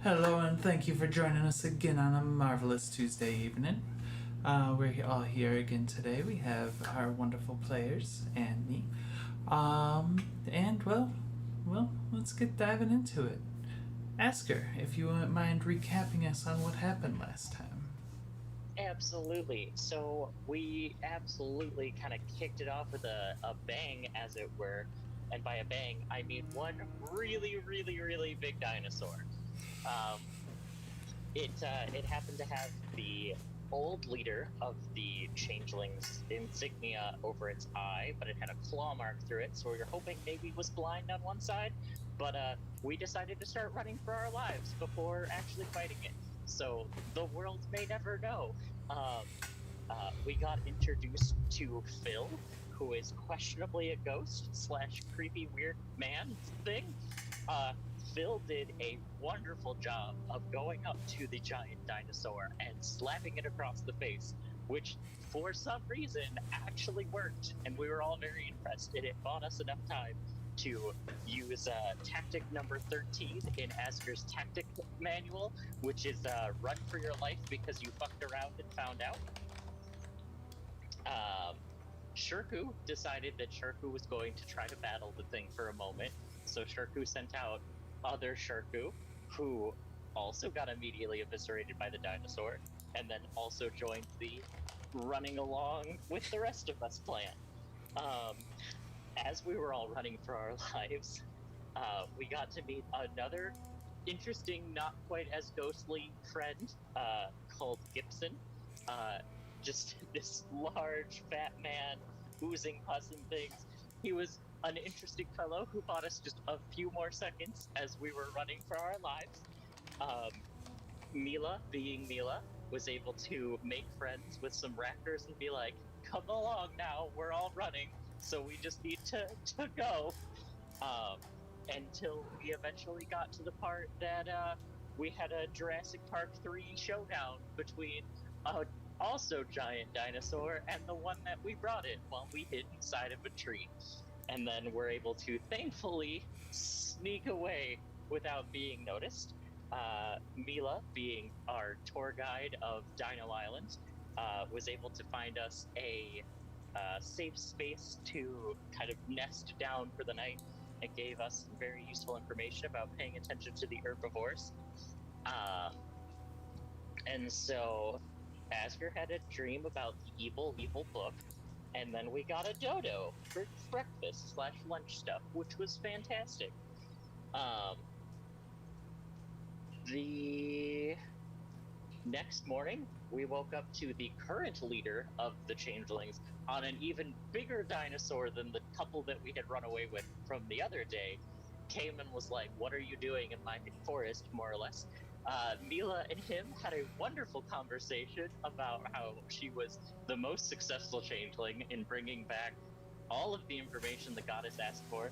Hello, and thank you for joining us again on a marvelous Tuesday evening. We're all here again today. We have our wonderful players and me. And let's get diving into it. Ask her if you wouldn't mind recapping us on what happened last time. Absolutely. So we absolutely kind of kicked it off with a bang, as it were. And by a bang, I mean one really, really, really big dinosaur. It happened to have the old leader of the changelings insignia over its eye, but it had a claw mark through it, so we were hoping maybe it was blind on one side. But we decided to start running for our lives before actually fighting it. So the world may never know. We got introduced to Phil, who is questionably a ghost / creepy weird man thing. Phil did a wonderful job of going up to the giant dinosaur and slapping it across the face, which for some reason actually worked, and we were all very impressed. It bought us enough time to use tactic number 13 in Asker's tactic manual, which is run for your life because you fucked around and found out. Shirku decided that Shirku was going to try to battle the thing for a moment, so Shirku sent out other Shirku, who also got immediately eviscerated by the dinosaur, and then also joined the running along with the rest of us plan. As we were all running for our lives, we got to meet another interesting, not quite as ghostly friend called Gibson. Just this large, fat man, oozing pus and things. He was an interesting fellow who bought us just a few more seconds as we were running for our lives. Mila, being Mila, was able to make friends with some raptors and be like, come along now, we're all running, so we just need to go. Until we eventually got to the part that we had a Jurassic Park 3 showdown between a also giant dinosaur and the one that we brought in while we hid inside of a tree. And then we're able to thankfully sneak away without being noticed. Mila, being our tour guide of Dino Island, was able to find us a safe space to kind of nest down for the night and gave us some very useful information about paying attention to the herbivores. And so Asker had a dream about the evil book, and then we got a dodo for breakfast / lunch stuff, which was fantastic. The next morning, we woke up to the current leader of the changelings on an even bigger dinosaur than the couple that we had run away with from the other day. Came and was like, what are you doing in my forest, more or less. Mila and him had a wonderful conversation about how she was the most successful changeling in bringing back all of the information the goddess asked for,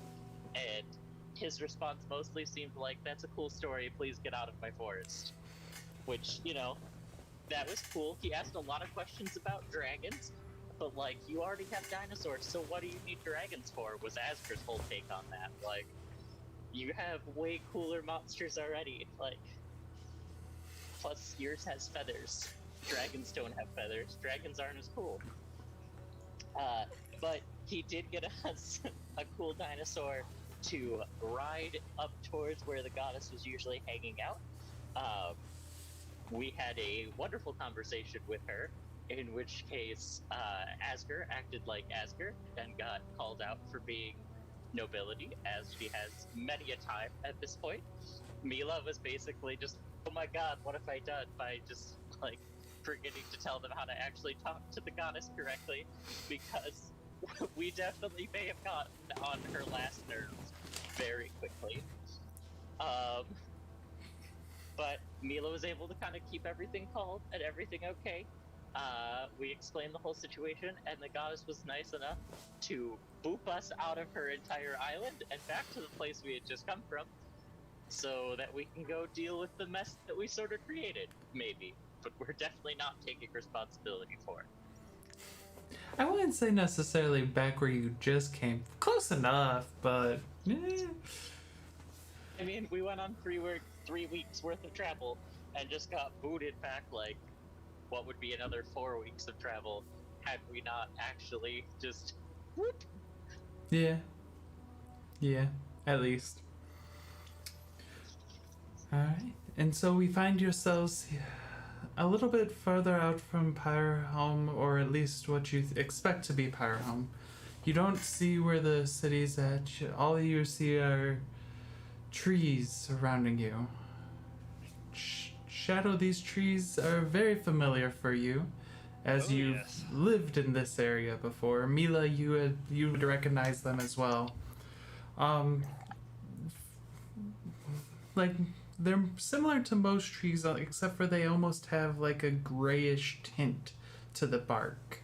and his response mostly seemed like, that's a cool story, please get out of my forest. Which, that was cool. He asked a lot of questions about dragons, but like, you already have dinosaurs, so what do you need dragons for? Was Asker's whole take on that. Like, you have way cooler monsters already. Like, plus yours has feathers. Dragons don't have feathers. Dragons aren't as cool. But he did get us a cool dinosaur to ride up towards where the goddess was usually hanging out. We had a wonderful conversation with her, in which case Asker acted like Asker and got called out for being nobility, as she has many a time at this point. Mila was basically just, oh my god, what have I done, by just like forgetting to tell them how to actually talk to the goddess correctly, because we definitely may have gotten on her last nerves very quickly. But Mila was able to kind of keep everything calm and everything okay. We explained the whole situation, and the goddess was nice enough to boop us out of her entire island and back to the place we had just come from, so that we can go deal with the mess that we sort of created, maybe. But we're definitely not taking responsibility for it. I wouldn't say necessarily back where you just came. Close enough, but I mean, we went on 3 3 weeks worth of travel and just got booted back like what would be another 4 weeks of travel had we not actually just whoop. Yeah. Yeah, at least. Alright, and so we find yourselves a little bit further out from PyreHelm, or at least what you expect to be PyreHelm. You don't see where the city's at. All you see are trees surrounding you. Shadow, these trees are very familiar for you, as you've lived in this area before. Mila, you would recognize them as well. Like, they're similar to most trees, except for they almost have like a grayish tint to the bark.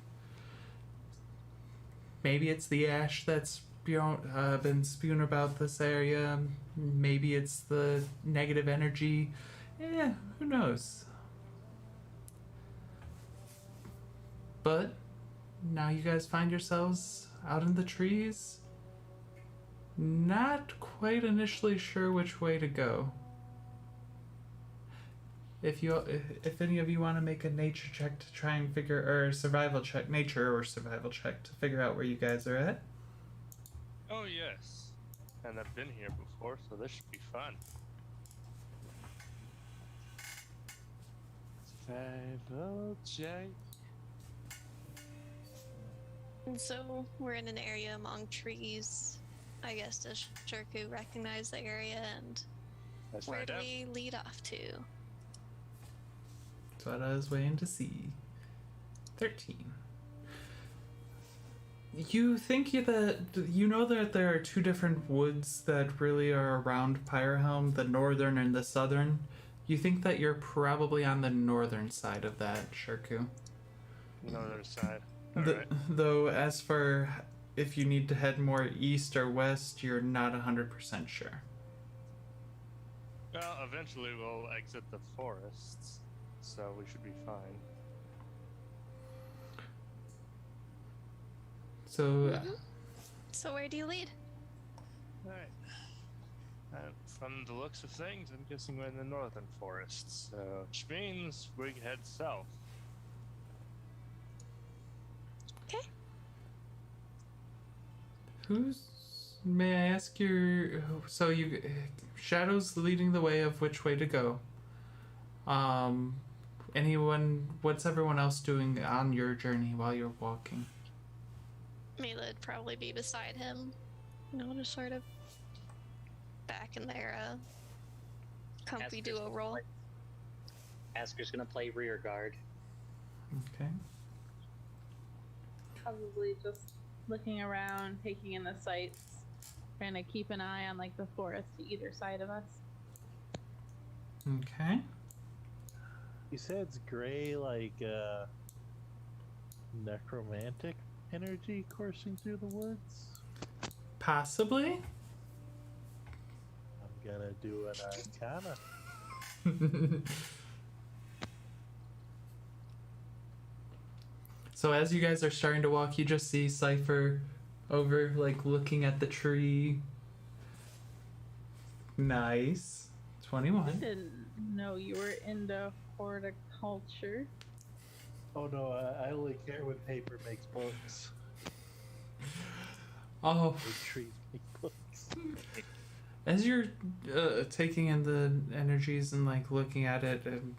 Maybe it's the ash that's been spewing about this area. Maybe it's the negative energy. Yeah, who knows? But now you guys find yourselves out in the trees, not quite initially sure which way to go. If any of you want to make a nature check to try and survival check, nature or survival check to figure out where you guys are at. Oh yes, and I've been here before, so this should be fun. Survival check. And so we're in an area among trees. I guess does Shirku recognize the area, and Let's where find do out. we lead off to? That's what I was waiting to see. 13. You think that you know that there are two different woods that really are around PyreHelm, the northern and the southern. You think that you're probably on the northern side of that, Shirku. Northern side. Alright. Though, as for if you need to head more east or west, you're not 100% sure. Well, eventually we'll exit the forests, so we should be fine. So, So where do you lead? Alright. From the looks of things, I'm guessing we're in the northern forests, which means we can head south. Okay. may I ask so you, Shadow's leading the way of which way to go. What's everyone else doing on your journey while you're walking? Mila'd probably be beside him. Just sort of back in their comfy duo role. Asker's gonna play rear guard. Okay. Probably just looking around, taking in the sights, trying to keep an eye on like the forest to either side of us. Okay. You said it's gray, like necromantic energy coursing through the woods? Possibly. I'm gonna do an Arcana. So as you guys are starting to walk, you just see Cypher over, like, looking at the tree. Nice. I 21. didn't know you were into horticulture. Oh no, I only care when paper makes books. Oh, When trees make books. as you're taking in the energies and, like, looking at it and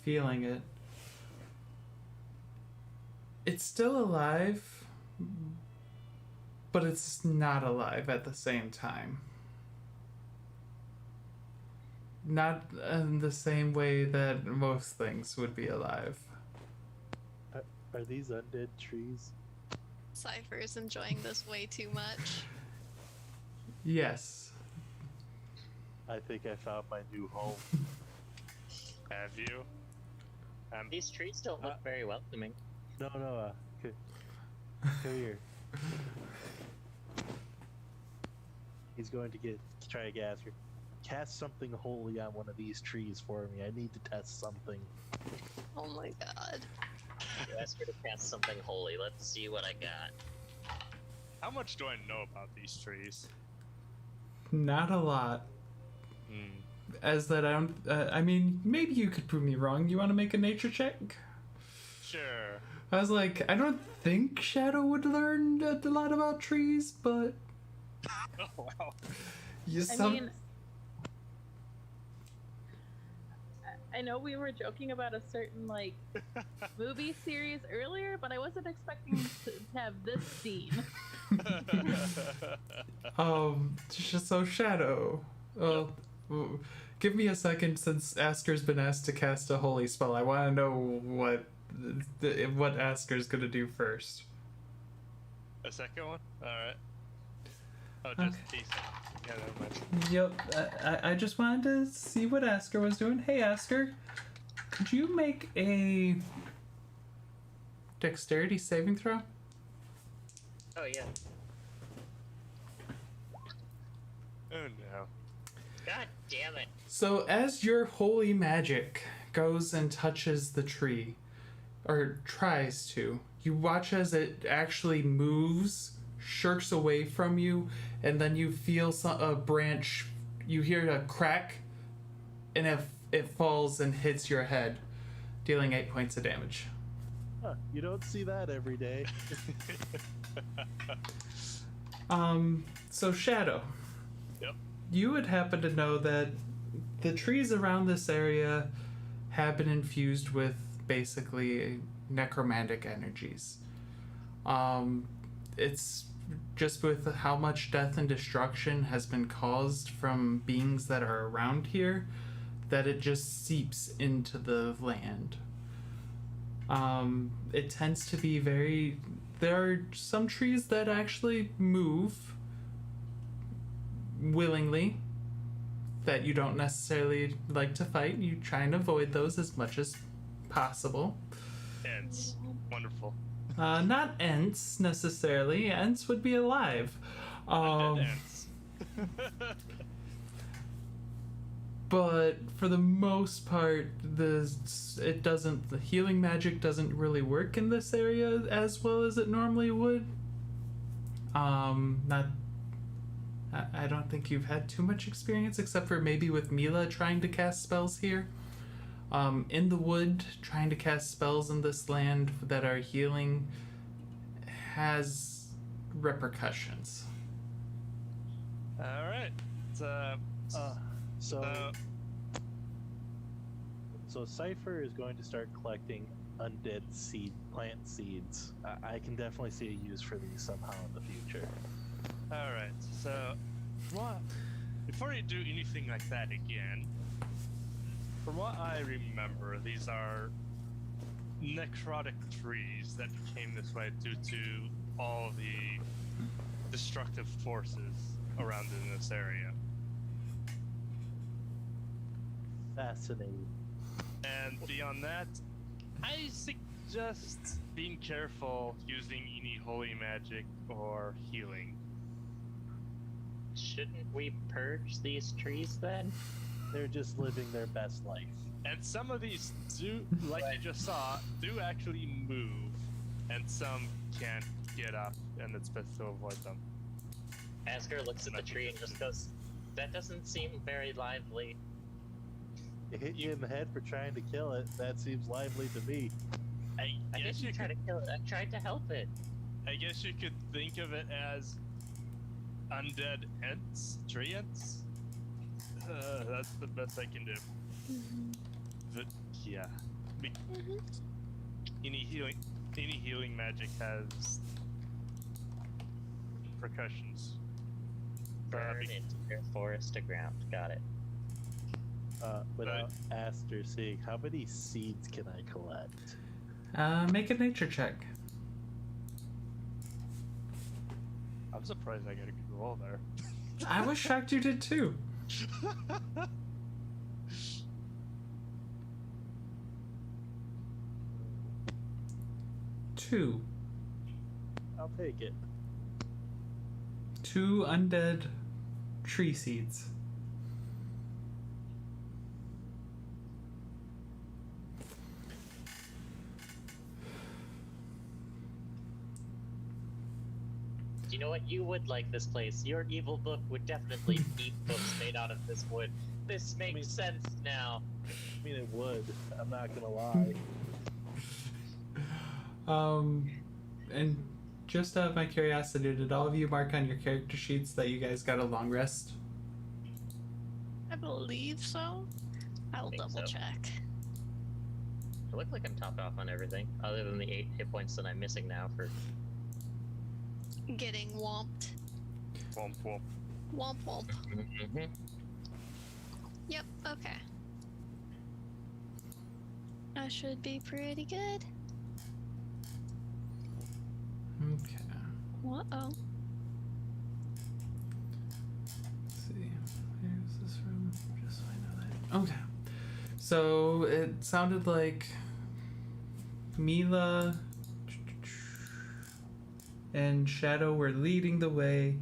feeling it, it's still alive, but it's not alive at the same time. Not in the same way that most things would be alive. Are these undead trees? Cypher's enjoying this way too much. Yes. I think I found my new home. Have you? These trees don't look very welcoming. No, come here. He's going to try to gas her. Cast something holy on one of these trees for me. I need to test something. Oh my god. You ask her to cast something holy. Let's see what I got. How much do I know about these trees? Not a lot. as that I don't. I mean, maybe you could prove me wrong. You want to make a nature check? Sure. I was like, I don't think Shadow would learn a lot about trees, but Oh wow. you I some. mean, I know we were joking about a certain like movie series earlier, but I wasn't expecting to have this scene. So Shadow. w- Give me a second, since Asker's been asked to cast a holy spell. I want to know what Asker's gonna do first. A second one? Alright. Oh, just decent. Yeah, never mind. Yep, I just wanted to see what Asker was doing. Hey, Asker, could you make a dexterity saving throw? Oh yeah. Oh no. God damn it. So as your holy magic goes and touches the tree, or tries to, you watch as it actually moves, shirks away from you, and then you feel a branch, you hear a crack, and it falls and hits your head, dealing 8 points of damage. Huh, you don't see that every day. So Shadow. Yep. You would happen to know that the trees around this area have been infused with basically necromantic energies. It's just with how much death and destruction has been caused from beings that are around here, that it just seeps into the land. It tends to be very... There are some trees that actually move willingly, that you don't necessarily like to fight. You try and avoid those as much as possible. Ants. Wonderful. Not Ents necessarily. Ents would be alive. Undead ants. But for the most part, the healing magic doesn't really work in this area as well as it normally would. I don't think you've had too much experience, except for maybe with Mila trying to cast spells here. In the wood, trying to cast spells in this land that are healing has repercussions. Alright. So Cypher is going to start collecting undead plant seeds. I can definitely see a use for these somehow in the future. Alright, so before you do anything like that again, from what I remember, these are necrotic trees that came this way due to all the destructive forces around in this area. Fascinating. And beyond that, I suggest being careful using any holy magic or healing. Shouldn't we purge these trees then? They're just living their best life. And some of these do, like you just saw, do actually move, and some can't get up, and it's best to avoid them. Asker looks at the tree and just goes, "That doesn't seem very lively." It hit you in the head for trying to kill it. That seems lively to me. I I guess didn't you try could. to kill it. I tried to help it. I guess you could think of it as undead ents, tree ents. That's the best I can do. But yeah, any healing magic has repercussions. Burn into your forest to ground. Got it. Without Aster seeing, how many seeds can I collect? Make a nature check. I'm surprised I got a good roll there. I was shocked you did too. Two. I'll take it. 2 undead tree seeds. You know what? You would like this place. Your evil book would definitely eat books made out of this wood. This makes sense now. I mean, it would. I'm not gonna lie. And just out of my curiosity, did all of you mark on your character sheets that you guys got a long rest? I believe so. I'll Think double so. check. I look like I'm topped off on everything, other than the 8 hit points that I'm missing now for. Getting whomped. Womp womp. Womp womp. Mm-hmm. Yep, okay. I should be pretty good. Okay. Uh-oh. Let's see. Where's this from? Just so I know that. Okay. So it sounded like Mila and Shadow were leading the way.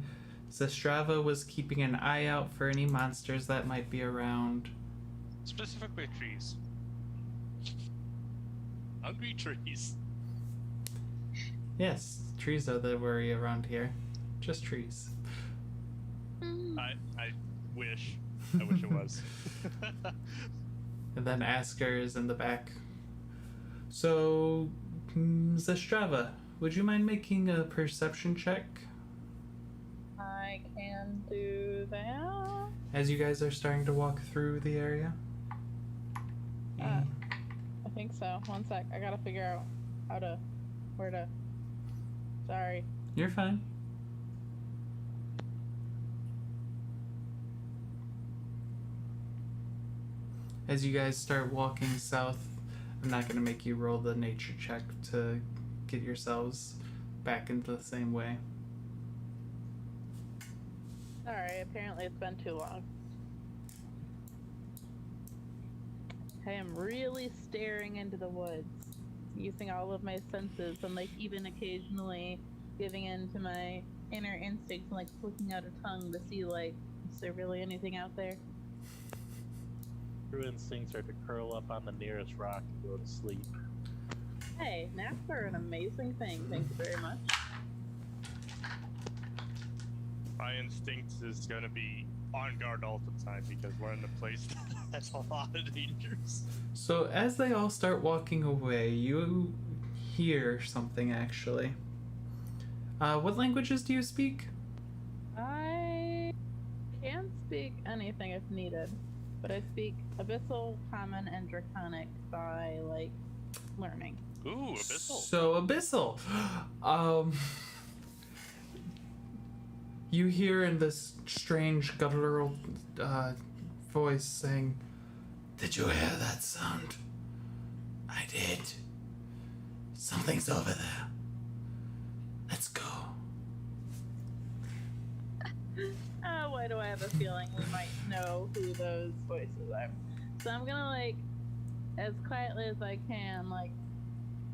Zestrava was keeping an eye out for any monsters that might be around. Specifically trees. Hungry trees. Yes, trees are the worry around here. Just trees. Mm. I wish. I wish it was. And then Asker is in the back. So, Zestrava, would you mind making a perception check I can do that. as you guys are starting to walk through the area? I think so. One sec. I gotta figure out where to. Sorry. You're fine. As you guys start walking south, I'm not going to make you roll the nature check to get yourselves back into the same way. Sorry. Apparently it's been too long. I am really staring into the woods, using all of my senses, and like even occasionally giving in to my inner instincts and like flicking out a tongue to see like, is there really anything out there? True instincts are to curl up on the nearest rock and go to sleep. Hey, naps are an amazing thing. Thank you very much. My instinct is gonna be on guard all the time because we're in a place that has a lot of dangers. So as they all start walking away, you hear something actually. What languages do you speak? I can speak anything if needed, but I speak Abyssal, Common, and Draconic by like learning. Ooh, abyssal. So Abyssal. You hear in this strange guttural voice saying, "Did you hear that sound? I did. Something's over there. Let's go." Why do I have a feeling we might know who those voices are? So I'm gonna like, as quietly as I can, like,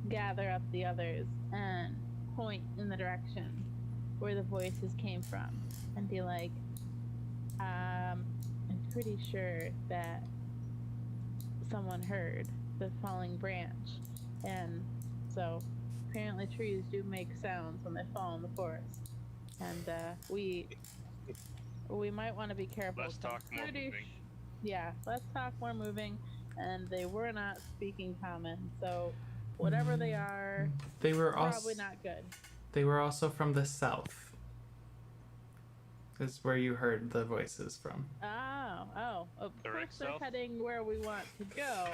gather up the others and point in the direction where the voices came from and be like, I'm pretty sure that someone heard the falling branch, and so apparently trees do make sounds when they fall in the forest, and we might want to be careful. Less talk, more moving. Yeah, less talk, more moving, and they were not speaking common, so whatever they are, They were probably not good. They were also from the south. Is where you heard the voices from. Oh, of Direct course they're south? heading where we want to go.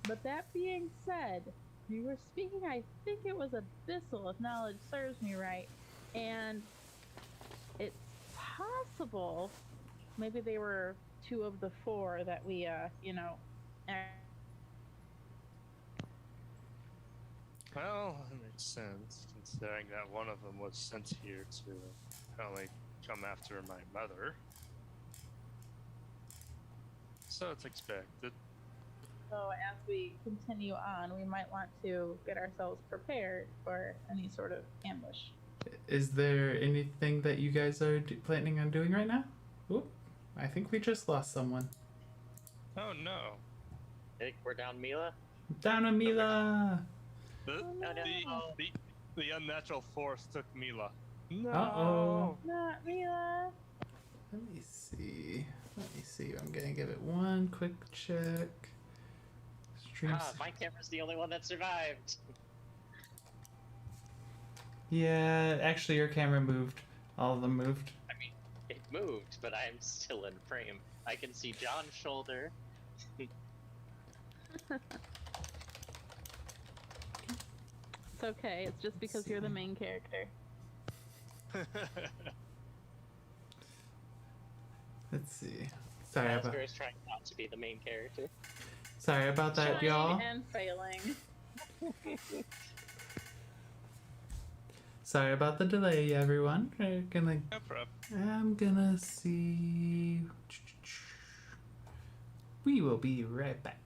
But that being said, we were speaking, I think it was Abyssal, if knowledge serves me right, and it's possible maybe they were 2 of the 4 that we, Well, that makes sense, considering that one of them was sent here to apparently come after my mother. So it's expected. So as we continue on, we might want to get ourselves prepared for any sort of ambush. Is there anything that you guys are planning on doing right now? Oop, I think we just lost someone. Oh no. I think we're down Mila. Down on Mila! The, no. the unnatural force took Mila. No. Uh-oh. Not Mila. Let me see. Let me see. I'm gonna give it one quick check. Streams. My camera's the only one that survived. Yeah, actually, your camera moved. All of them moved. I mean, it moved, but I'm still in frame. I can see John's shoulder. It's okay. It's just because you're the main character. Let's see. Sorry about. Asper's trying not to be the main character. Sorry about that, Trying y'all. and failing. Sorry about the delay, everyone. We're gonna. No problem. I'm gonna see. We will be right back.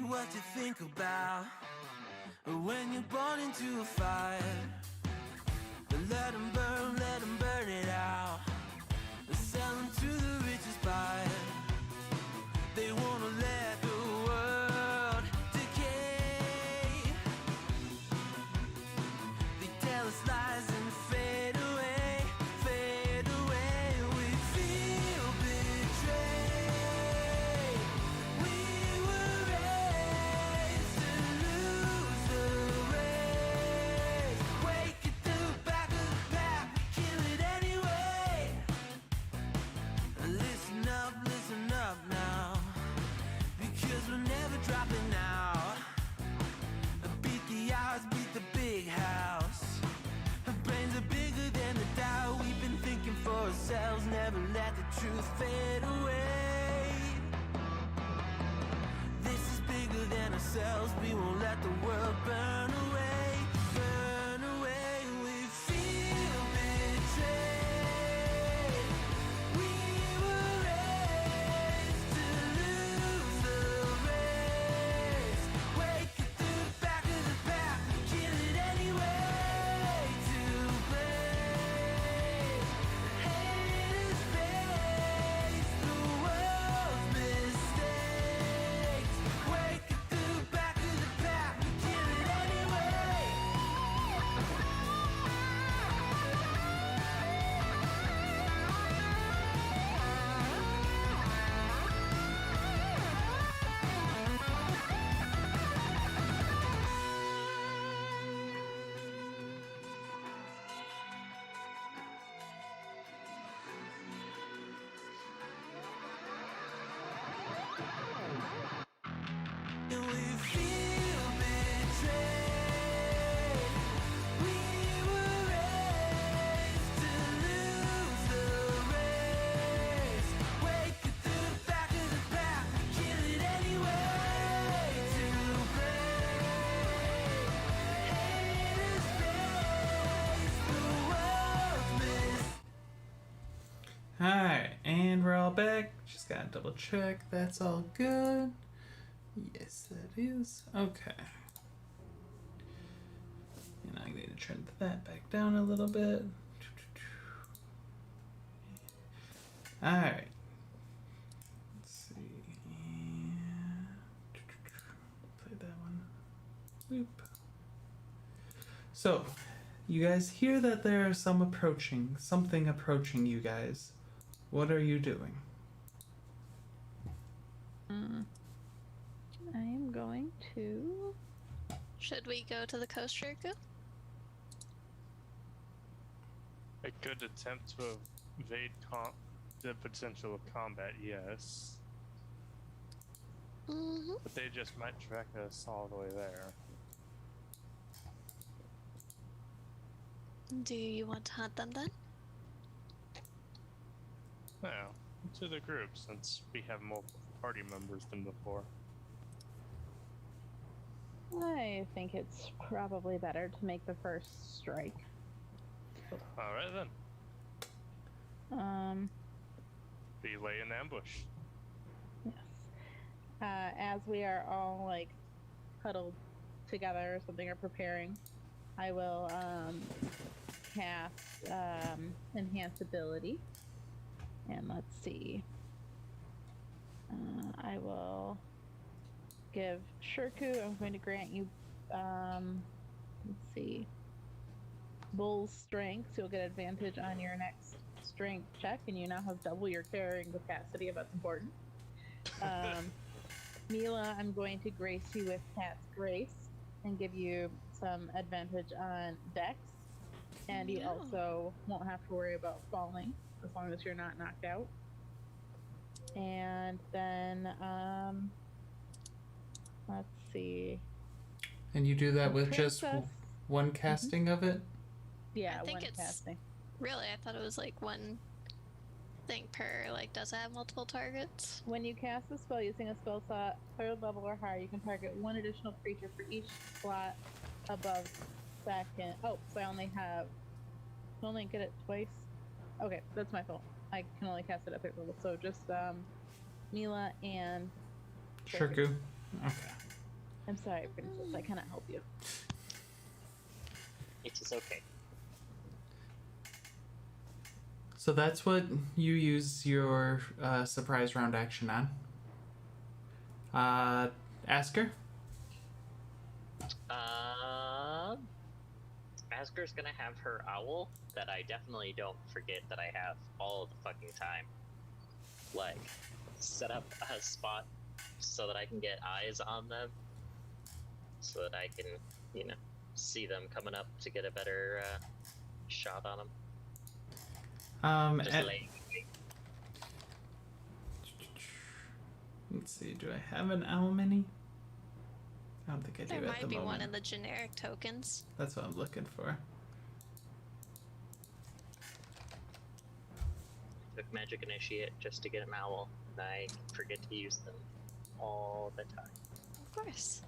What you think about when you're born into a fire? Let them burn it out. Sell them to the richest buyer. They wanna let the world decay. They tell us lies and fade away, fade away. We feel betrayed. We were raised to lose the race. Wake at the back of the pack, kill it anyway. Listen up now, because we're never dropping out. Beat the odds, beat the big house. Our brains are bigger than the doubt. We've been thinking for ourselves, never let the truth fade away. This is bigger than ourselves, we won't let the world burn away, burn away. We feel betrayed. We were raised to lose the race. Wake at the back of the pack, kill it anyway. To blame, haters face the world's mistakes. Wake at the back of the pack, kill it anyway. And we feel betrayed. We were raised to lose the race. Wake at the back of the pack, kill it anyway. To blame, haters face the world's mistakes. Alright, and we're all back. Just gotta double check. That's all good. Yes, that is. Okay. And I need to turn that back down a little bit. Alright. Let's see. Play that one. Loop. So, you guys hear that there are something approaching you guys. What are you doing? I am going to. Should we go to the coast, Shirku? I could attempt to evade the potential of combat, yes. Mm-hmm. But they just might track us all the way there. Do you want to hunt them then? Well, to the group, since we have more party members than before. I think it's probably better to make the first strike. Alright then. Be lay in ambush. Yes. As we are all like huddled together or something or preparing, I will cast enhance ability. And let's see. I will give Shirku, I'm going to grant you, let's see, Bull's strength, so you'll get advantage on your next strength check, and you now have double your carrying capacity if that's important. Mila, I'm going to grace you with Cat's Grace and give you some advantage on Dex, and you also won't have to worry about falling as long as you're not knocked out. And then, let's see. And you do that with just Princess- one casting of it? Yeah, I think one it's- casting. Really, I thought it was like one thing per. Like, does it have multiple targets? When you cast a spell using a spell slot 3rd level or higher, you can target one additional creature for each slot above second. Oh, so I only get it twice. Okay, that's my fault. I can only cast it at 3rd level. So just Mila and Shirku. Okay. I'm sorry, Princess. I cannot help you. It is okay. So that's what you use your surprise round action on. Asker? Asker's gonna have her owl that I definitely don't forget that I have all the fucking time. Like, set up a spot so that I can get eyes on them, so that I can, see them coming up to get a better shot on them. Just laying. Let's see, do I have an owl mini? I don't think I There do at might the be moment. one in the generic tokens. That's what I'm looking for. Took Magic Initiate just to get an owl, and I forget to use them all the time. Of course.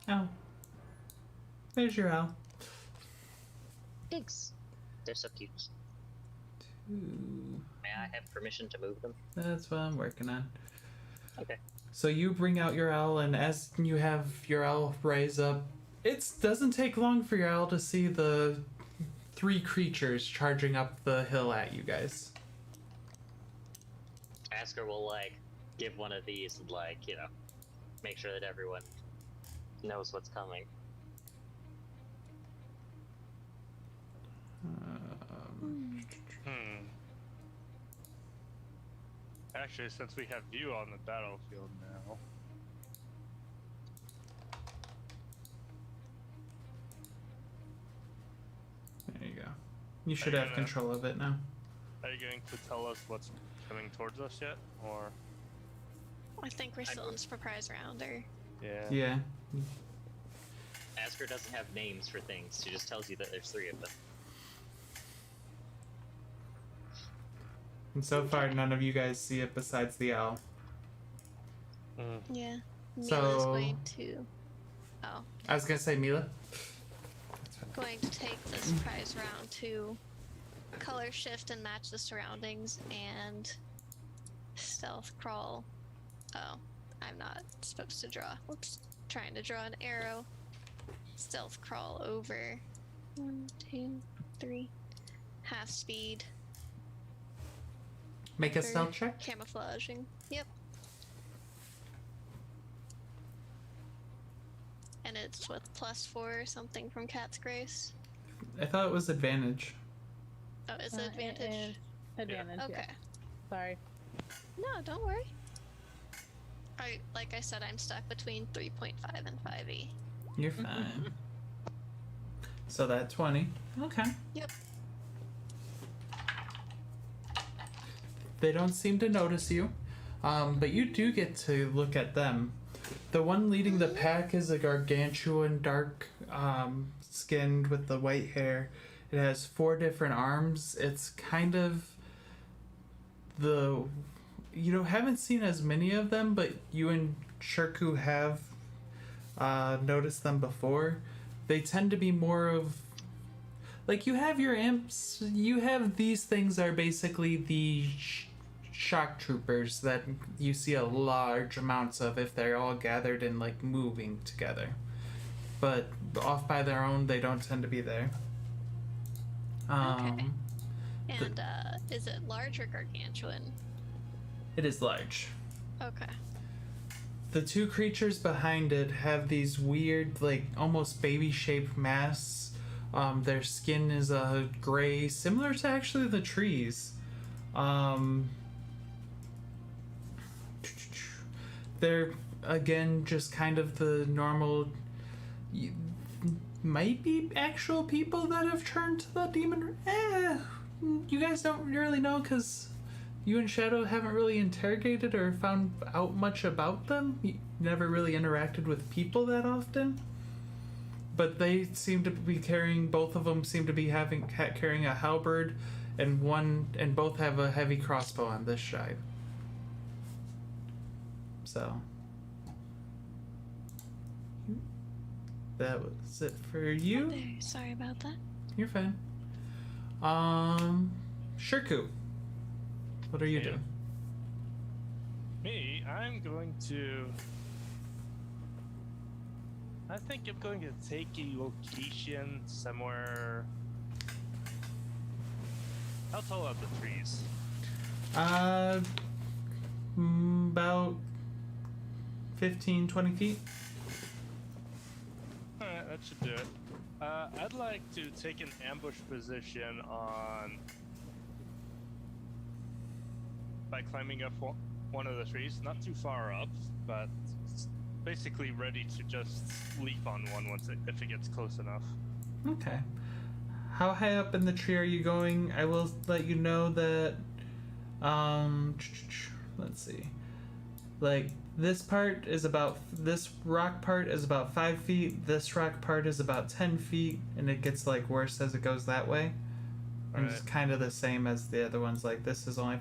Oh. There's your owl. Thanks. They're so cute. Ooh. May I have permission to move them? That's what I'm working on. Okay. So you bring out your owl, and as you have your owl rise up, it doesn't take long for your owl to see the 3 creatures charging up the hill at you guys. Asker will, give one of these and, make sure that everyone knows what's coming. Actually, since we have you on the battlefield now. There you go. You should Are you have gonna- control of it now. Are you going to tell us what's coming towards us yet? Or. I think we're still in surprise round, or Yeah. Yeah. Asker doesn't have names for things, she just tells you that there's 3 of them. And so far, none of you guys see it besides the owl. yeah. Mila's So- going to. Oh, I was gonna say Mila. going to take the surprise round to color shift and match the surroundings and stealth crawl. Oh, I'm not supposed to draw. Whoops. Trying to draw an arrow. Stealth crawl over. 1, 2, 3. Half speed. Make a for stealth check. Camouflaging. Yep. And it's with +4 or something from Cat's Grace. I thought it was advantage. Oh, is it advantage? It is advantage. Okay. Yeah. Sorry. No, don't worry. Like I said, I'm stuck between 3.5 and 5e. You're fine. So that 20. Okay. Yep. They don't seem to notice you, but you do get to look at them. The one leading the pack is a gargantuan, dark skinned with the white hair. It has 4 different arms. It's kind of haven't seen as many of them, but you and Shirku have noticed them before. They tend to be more of you have your imps. You have these things are basically the shock troopers that you see a large amounts of if they're all gathered and like moving together. But off by their own, they don't tend to be there. Okay. And is it large or gargantuan? It is large. Okay. The two creatures behind it have these weird, like, almost baby-shaped masks. Their skin is a gray, similar to actually the trees. They're, again, just kind of the normal... Might be actual people that have turned to the demon... you guys don't really know, because... You and Shadow haven't really interrogated or found out much about them. You never really interacted with people that often. But they seem to be carrying, both of them seem to be carrying a halberd, and both have a heavy crossbow on this side. So. That was it for you. Sorry about that. You're fine. Shirku. What are you doing? Me, I'm going to... I think I'm going to take a location somewhere... How tall are the trees? About 15, 20 feet. Alright, that should do it. I'd like to take an ambush position on... by climbing up one of the trees, not too far up, but basically ready to just leap on one if it gets close enough. Okay. How high up in the tree are you going? I will let you know that, let's see. Like, this rock part is about 5 feet, this rock part is about 10 feet, and it gets, like, worse as it goes that way. And it's kind of the same as the other ones. Like, this is only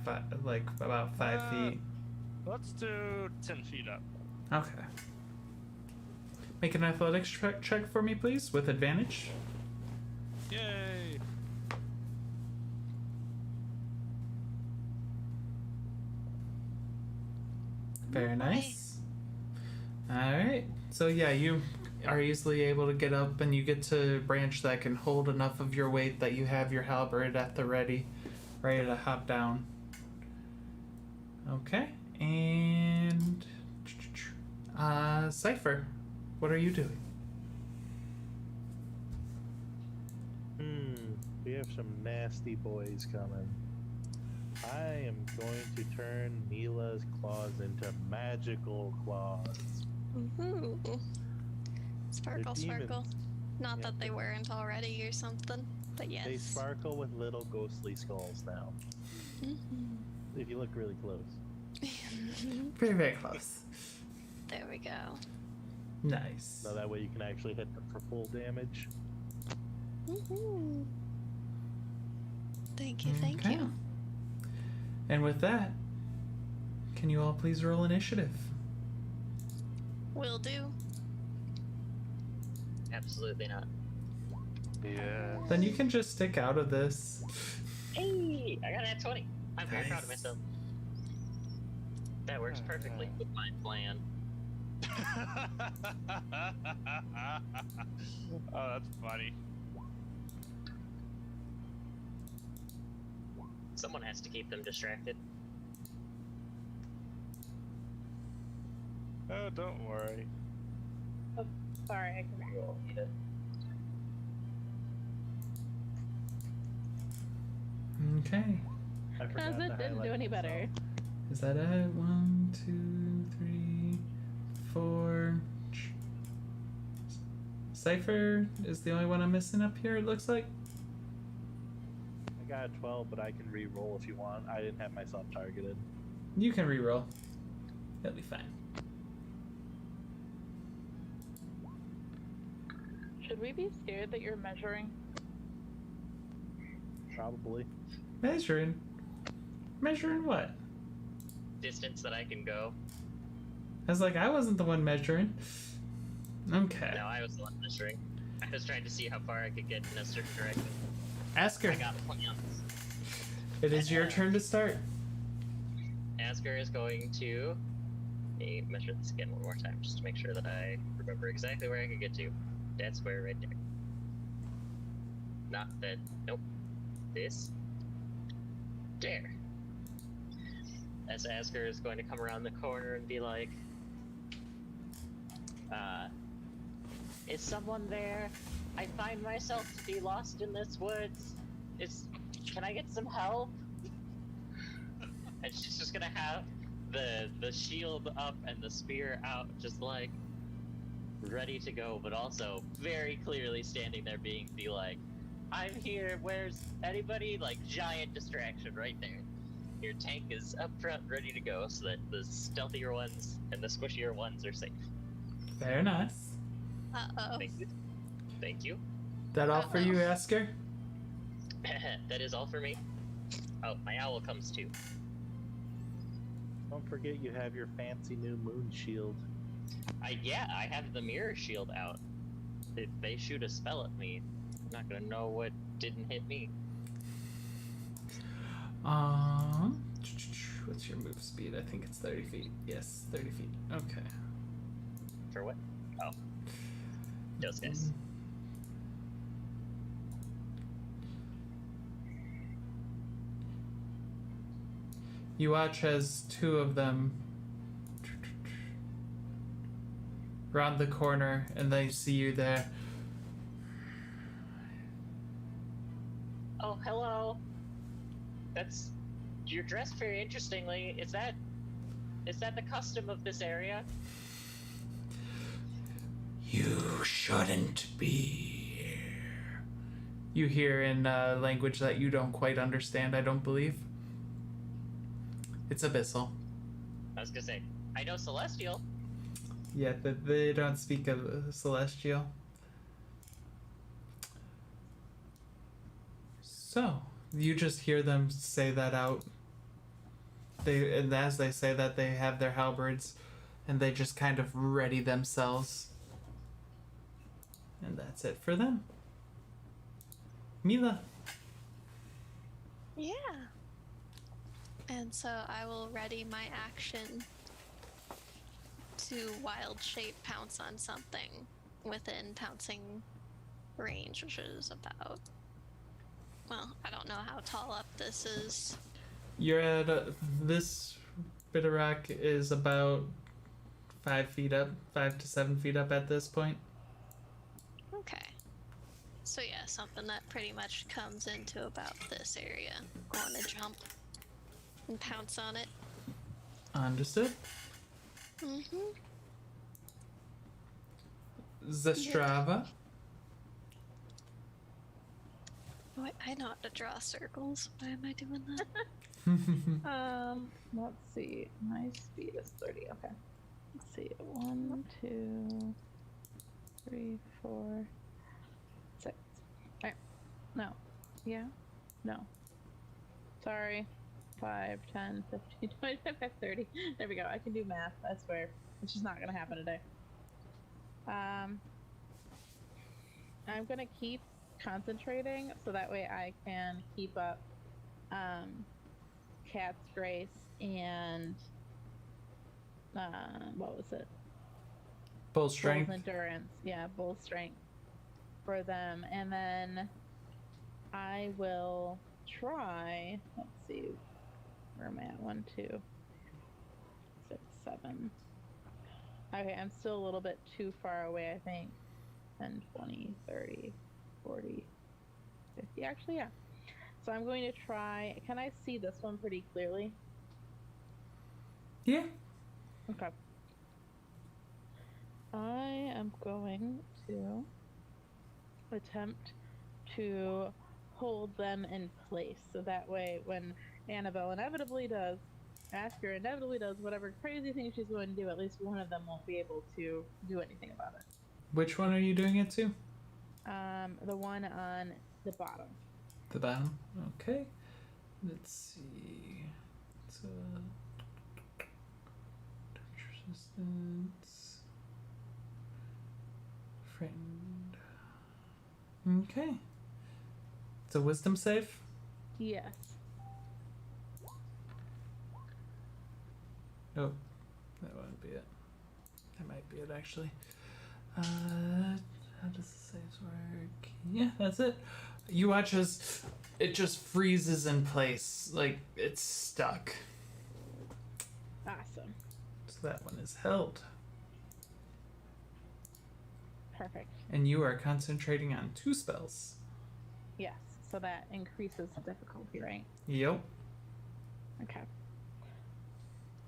about 5 feet. Let's do 10 feet up. Okay. Make an athletics check for me, please, with advantage. Yay! Very nice. Alright. So, yeah, you are easily able to get up, and you get to a branch that can hold enough of your weight that you have your halberd at the ready to hop down. Okay, and Cypher, what are you doing? We have some nasty boys coming. I am going to turn Mila's claws into magical claws. Ooh. Sparkle, demons. sparkle. Not Yeah, that they weren't already or something, but yes. They sparkle with little ghostly skulls now. If you look really close. Very, very close. There we go. Nice. So that way you can actually hit them for full damage. Thank you, thank Okay. you. And with that, can you all please roll initiative? Will do. Absolutely not. Yeah. Then you can just stick out of this. Hey, I got that 20. I'm very proud of Nice. myself. That works perfectly with my plan. Oh, that's funny. Someone has to keep them distracted. Oh, don't worry. Oh, sorry, I can roll. Okay. I forgot That to didn't do highlight any better. myself. Is that it? 1, 2, 3, 4. Cypher is the only one I'm missing up here, it looks like. I got a 12, but I can re-roll if you want. I didn't have myself targeted. You can reroll. That'll be fine. Should we be scared that you're measuring? Probably. Measuring? Measuring what? Distance that I can go. I was like, I wasn't the one measuring. Okay. No, I was the one measuring. I was trying to see how far I could get in a certain direction. Ask her. I got plans. It is your turn to start. Asker is going to measure this again one more time just to make sure that I remember exactly where I can get to. That square right there. Not that. Nope. This. There. As Asker is going to come around the corner and be like, is someone there? I find myself to be lost in this woods. Can I get some help? And she's just gonna have the shield up and the spear out, just like ready to go, but also very clearly standing there be like, I'm here, where's anybody? Like, giant distraction right there. Your tank is up front ready to go so that the stealthier ones and the squishier ones are safe. Very nice. Uh-oh. Thank you. Thank you. That all for you, Asker? That is all for me. Oh, my owl comes too. Don't forget you have your fancy new moon shield. Yeah, I have the mirror shield out. If they shoot a spell at me, I'm not gonna know what didn't hit me. What's your move speed? I think it's 30 feet. Yes, 30 feet. Okay. For what? Oh. Those guys. You watch as two of them round the corner and they see you there. Oh, hello. You're dressed very interestingly. Is that the custom of this area? You shouldn't be here. You hear in language that you don't quite understand, I don't believe. It's Abyssal. I was gonna say, I know Celestial. Yeah, but they don't speak of Celestial. So, you just hear them say that out. And as they say that, they have their halberds, and they just kind of ready themselves. And that's it for them. Mila. Yeah. And so I will ready my action to wild shape pounce on something within pouncing range, which is about, well, I don't know how tall up this is. You're at this bit of rock is about 5 feet up, 5 to 7 feet up at this point. Okay. So yeah, something that pretty much comes into about this area. I want to jump and pounce on it. Understood. Mm-hmm. Zestrava. Oh, I know how to draw circles. Why am I doing that? Let's see. My speed is 30. Okay. Let's see. 1, 2, 3, 4, 6. Alright. No. Yeah? No. Sorry. 5, 10, 15, 20, 25, 30. There we go. I can do math. I swear. It's just not gonna happen today. I'm gonna keep concentrating so that way I can keep up Cat's Grace and what was it? Bull strength. Bull's endurance. Yeah, bull strength for them. And then I will try, let's see where am I at? 1, 2, 6, 7. Okay, I'm still a little bit too far away, I think. 10, 20, 30, 40, 50. Actually, yeah. So I'm going to try. Can I see this one pretty clearly? Yeah. Okay. I am going to attempt to hold them in place so that way when Annabelle inevitably does, Asker inevitably does whatever crazy thing she's going to do, at least one of them won't be able to do anything about it. Which one are you doing it to? The one on the bottom. The bottom? Okay. Let's see. It's touch resistance. Friend. Okay. It's a wisdom save? Yes. Oh, that wouldn't be it. That might be it actually. How does the saves work? Yeah, that's it. You watch as it just freezes in place, like it's stuck. Awesome. So that one is held. Perfect. And you are concentrating on 2 spells. Yes. So that increases the difficulty, right? Yep. Okay.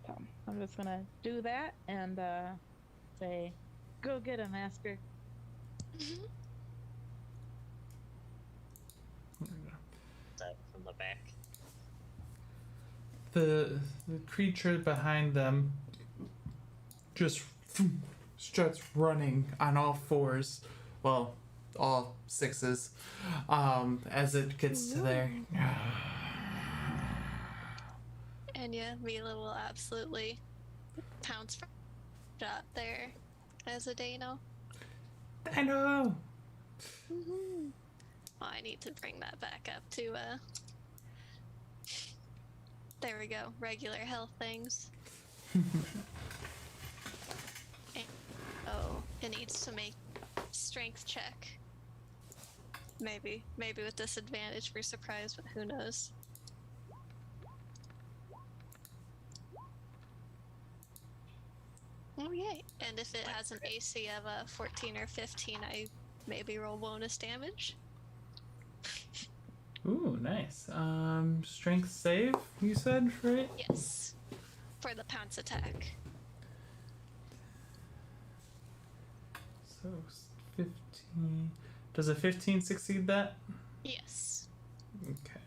So I'm just gonna do that and say, "Go get him, Asker." That from the back. The creature behind them just starts running on all 4s. Well, all 6s. As it gets to there. And yeah, Mila will absolutely pounce for shot there as a Dano. I know. Well, I need to bring that back up to there we go, regular health things. Oh, it needs to make strength check. Maybe with disadvantage for surprise, but who knows? Oh yay! And if it has an AC of 14 or 15, I maybe roll bonus damage. Ooh, nice. Strength save, you said, right? Yes, for the pounce attack. So 15. Does a 15 succeed that? Yes. Okay.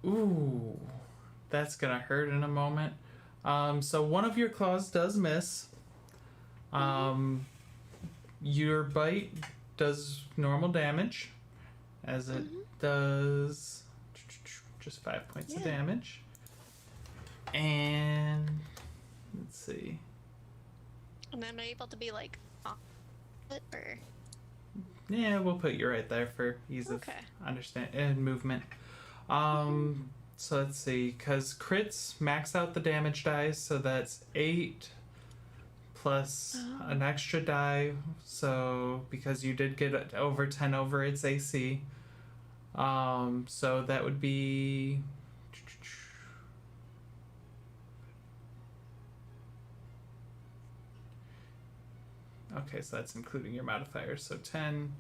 Ooh, that's gonna hurt in a moment. So one of your claws does miss. Your bite does normal damage, as it does just 5 points of damage. And let's see. And I'm able to be like, on it, or Yeah, we'll put you right there for ease of understand and movement. So let's see, because crits max out the damage dice, so that's 8 plus an extra die. So because you did get over 10 over its AC, so that would be. Okay, so that's including your modifiers. So 10,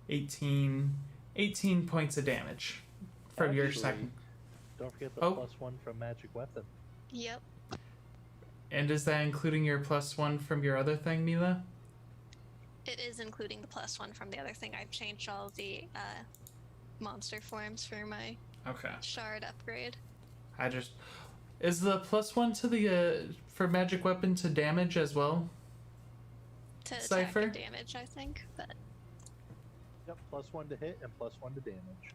18 points of damage from your second. Don't forget the +1 from magic weapon. Yep. And is that including your +1 from your other thing, Mila? It is including the +1 from the other thing. I've changed all of the monster forms for my shard upgrade. Is the +1 to the for magic weapon to damage as well? To Cypher? attack and damage, I think, but Yep, +1 to hit and +1 to damage.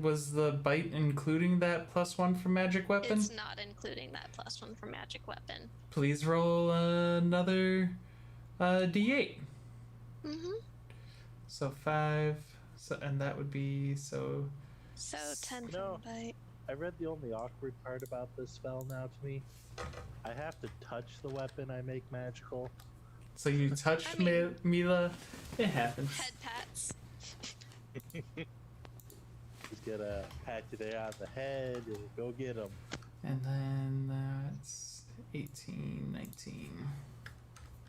Was the bite including that +1 from magic weapon? it's not including that +1 from magic weapon. Please roll another D8. So 5, and that would be So 10 No. from bite. I read the only awkward part about this spell now to me. I have to touch the weapon I make magical. So you touched I mean- Mila. It happens. Head pats. Just gotta pat you there on the head and go get them. And then that's 18, 19.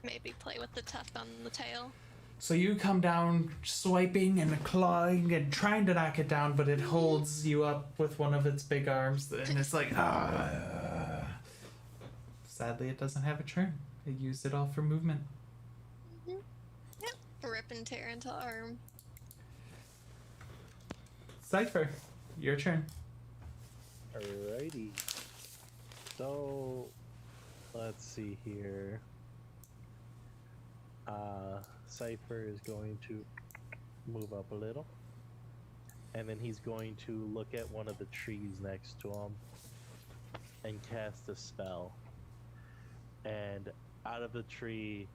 Maybe play with the tuft on the tail. So you come down swiping and clawing and trying to knock it down, but it holds you up with one of its big arms, and it's like, Sadly, it doesn't have a turn. It used it all for movement. Yep. Rip and tear into arm. Cypher, your turn. Alrighty. So, let's see here. Cypher is going to move up a little. And then he's going to look at one of the trees next to him and cast a spell. And out of the tree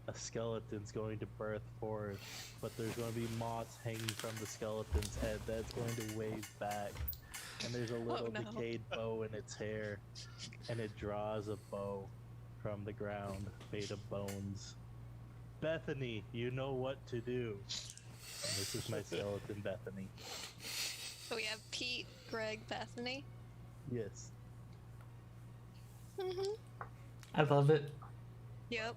a skeleton's going to birth forth, but there's going to be moss hanging from the skeleton's head that's going to wave back. And there's a little no. decayed bow in its hair, and it draws a bow from the ground made of bones. Bethany, you know what to do. And this is my skeleton, Bethany. So we have Pete, Greg, Bethany. Yes. Mm-hmm. I love it. Yep.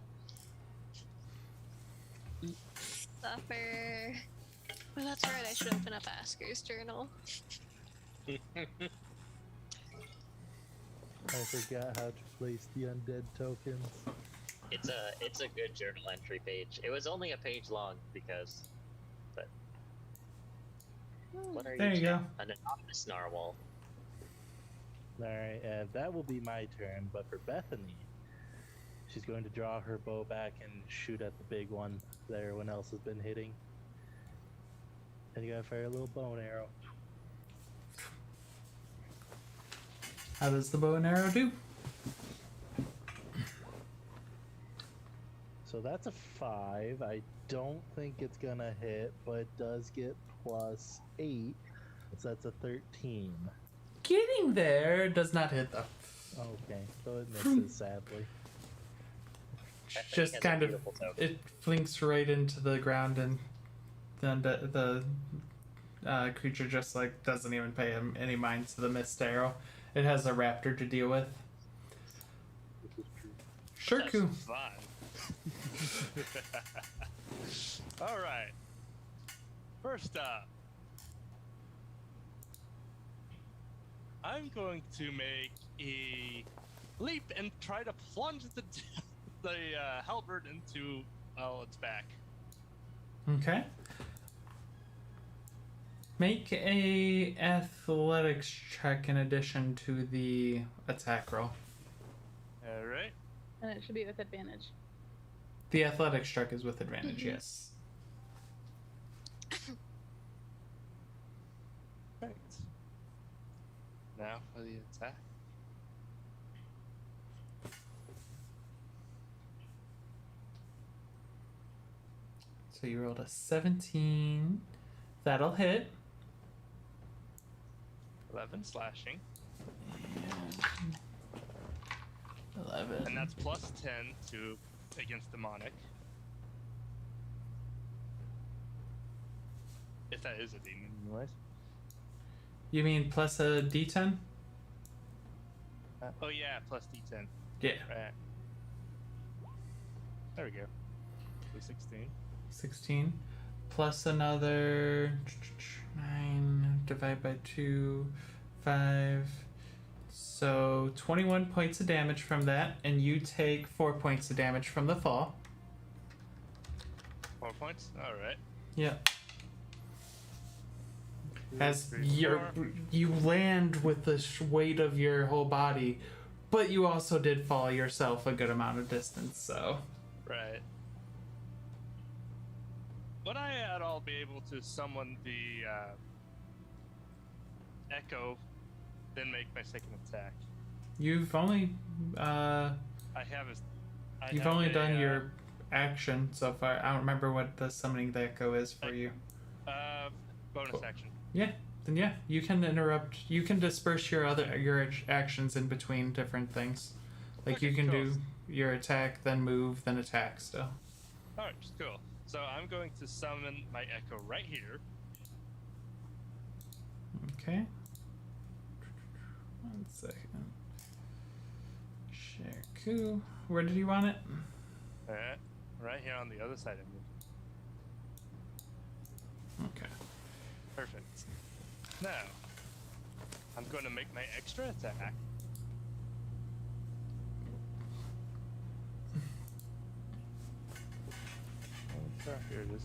Suffer. Oh, that's right. I should open up Asker's journal. I forgot how to place the undead tokens. It's a good journal entry page. It was only a page long because, but what are There you go. An anonymous narwhal. Alright, that will be my turn, but for Bethany, she's going to draw her bow back and shoot at the big one that everyone else has been hitting. And you gotta fire a little bow and arrow. How does the bow and arrow do? So that's a 5. I don't think it's gonna hit, but it does get plus 8. So that's a 13. Getting there does not hit though. Okay, so it misses sadly. Just kind of, it flinks right into the ground, and then the creature just like doesn't even pay him any mind to the missed arrow. It has a raptor to deal with. This is true. Shirku. That's fun. Alright. First up, I'm going to make a leap and try to plunge the halberd into its back. Okay. Make a athletics check in addition to the attack roll. Alright. And it should be with advantage. The athletics check is with advantage, yes. Right. Now for the attack. So you rolled a 17. That'll hit. 11 slashing. 11. And that's plus 10 to against demonic. If that is a demon, anyways. You mean plus a d10? Oh yeah, plus d10. Yeah. Right. There we go. So 16. 16. Plus another 9, divide by 2, 5. So 21 points of damage from that, and you take 4 points of damage from the fall. 4 points? Alright. Yeah. As 3, you land with the weight of your whole body, but you also did fall yourself a good amount of distance, so. Right. Would I at all be able to summon the echo, then make my second attack? You've only you've only done your action so far. I don't remember what the summoning the echo is for you. Bonus Cool. action. Yeah, then yeah, you can interrupt. You can disperse your actions in between different things. Like Okay, you can cool. do your attack, then move, then attack still. Alright, cool. So I'm going to summon my echo right here. Okay. 1 second. Shirku. Where did you want it? Alright. Right here on the other side of me. Okay. Perfect. Now, I'm going to make my extra attack. Oh, here it is.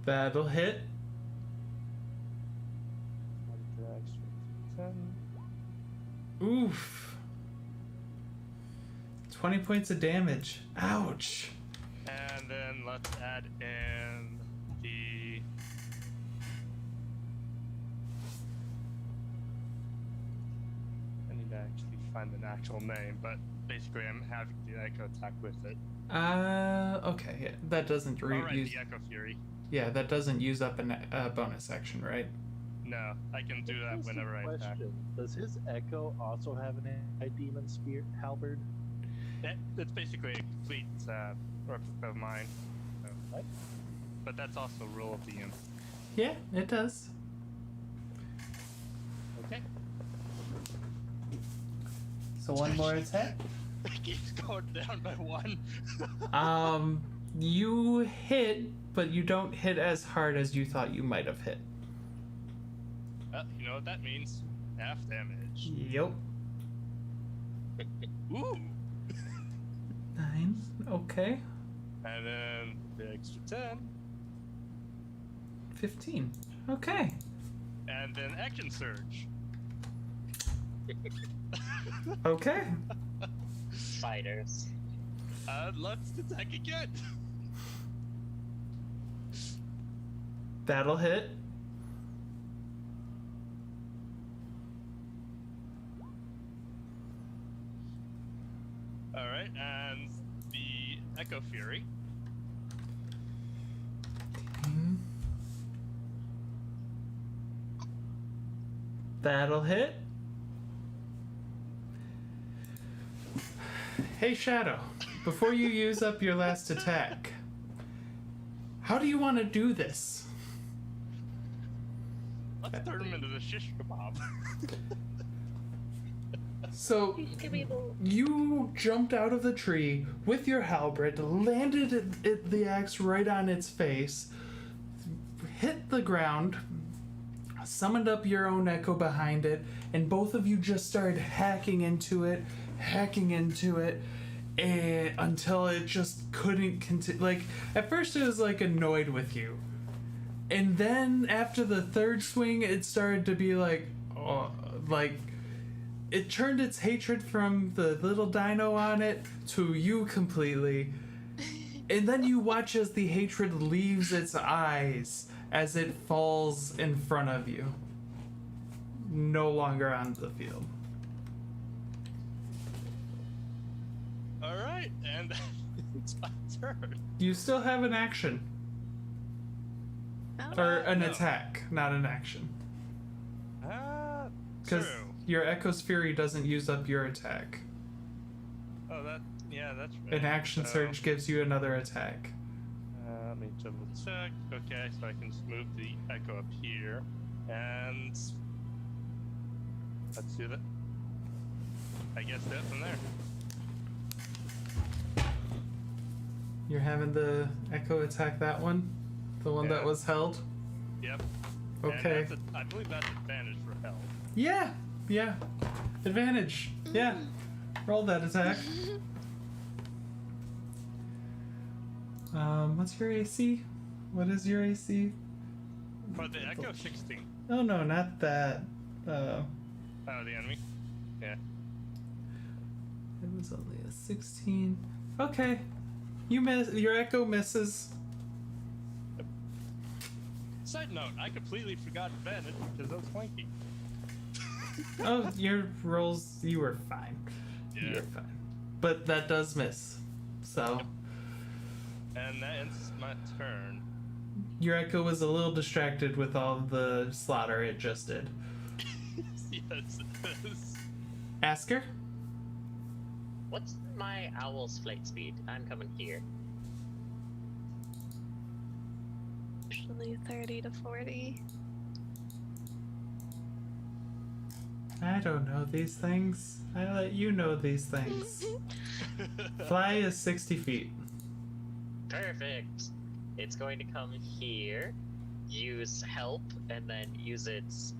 That'll hit. 10. Oof. 20 points of damage. Ouch. And then let's add in the... I need to actually find an actual name, but basically I'm having the echo attack with it. Okay, yeah, that doesn't Alright, use. the Echo Fury. Yeah, that doesn't use up a bonus action, right? No, I can do that Just a whenever I attack. question. Does his Echo also have an anti-demon spear halberd? It's basically a complete replica of mine. So. Right. But that's also rule of the imp. Yeah, it does. Okay. So one more attack. It keeps going down by 1. You hit, but you don't hit as hard as you thought you might have hit. Well, you know what that means. Half damage. Yep. Ooh! 9. Okay. And then the extra 10. 15. Okay. And then Action Surge. Okay. Fighters. Let's attack again. That'll hit. Alright, and the Echo Fury. That'll hit. Hey Shadow, before you use up your last attack, how do you want to do this? Let's turn him into the shish kebab. So, you jumped out of the tree with your halberd, landed the axe right on its face, hit the ground, summoned up your own echo behind it, and both of you just started hacking into it, and until it just couldn't continue. Like, at first it was like annoyed with you, and then after the third swing, it started to be like, it turned its hatred from the little dino on it to you completely. And then you watch as the hatred leaves its eyes as it falls in front of you. No longer on the field. Alright, and it's my turn. You still have an action. Oh. Or an No. attack, not an action. True. Your Echo's Fury doesn't use up your attack. Oh, that's right. An action So, surge gives you another attack. Let me double check. Okay, so I can just move the Echo up here. And let's do that. I guess that from there. You're having the Echo attack that one? The one that Yeah. was held? Yep. Okay. And I believe that's advantage for health. Yeah. Advantage. Yeah. Roll that attack. What's your AC? What is your AC? For the Echo 16. Oh no, not that. Oh, the enemy? Yeah. It was only a 16. Okay. You miss. Your Echo misses. Side note, I completely forgot advantage because I was flanking. Oh, your rolls. You were fine. Yeah. You're fine. But that does miss. So. And that ends my turn. Your Echo was a little distracted with all the slaughter it just did. Yes, it is. Asker? What's my owl's flight speed? I'm coming here. Usually 30 to 40. I don't know these things. I let you know these things. Fly is 60 feet. Perfect. It's going to come here, use help, and then use its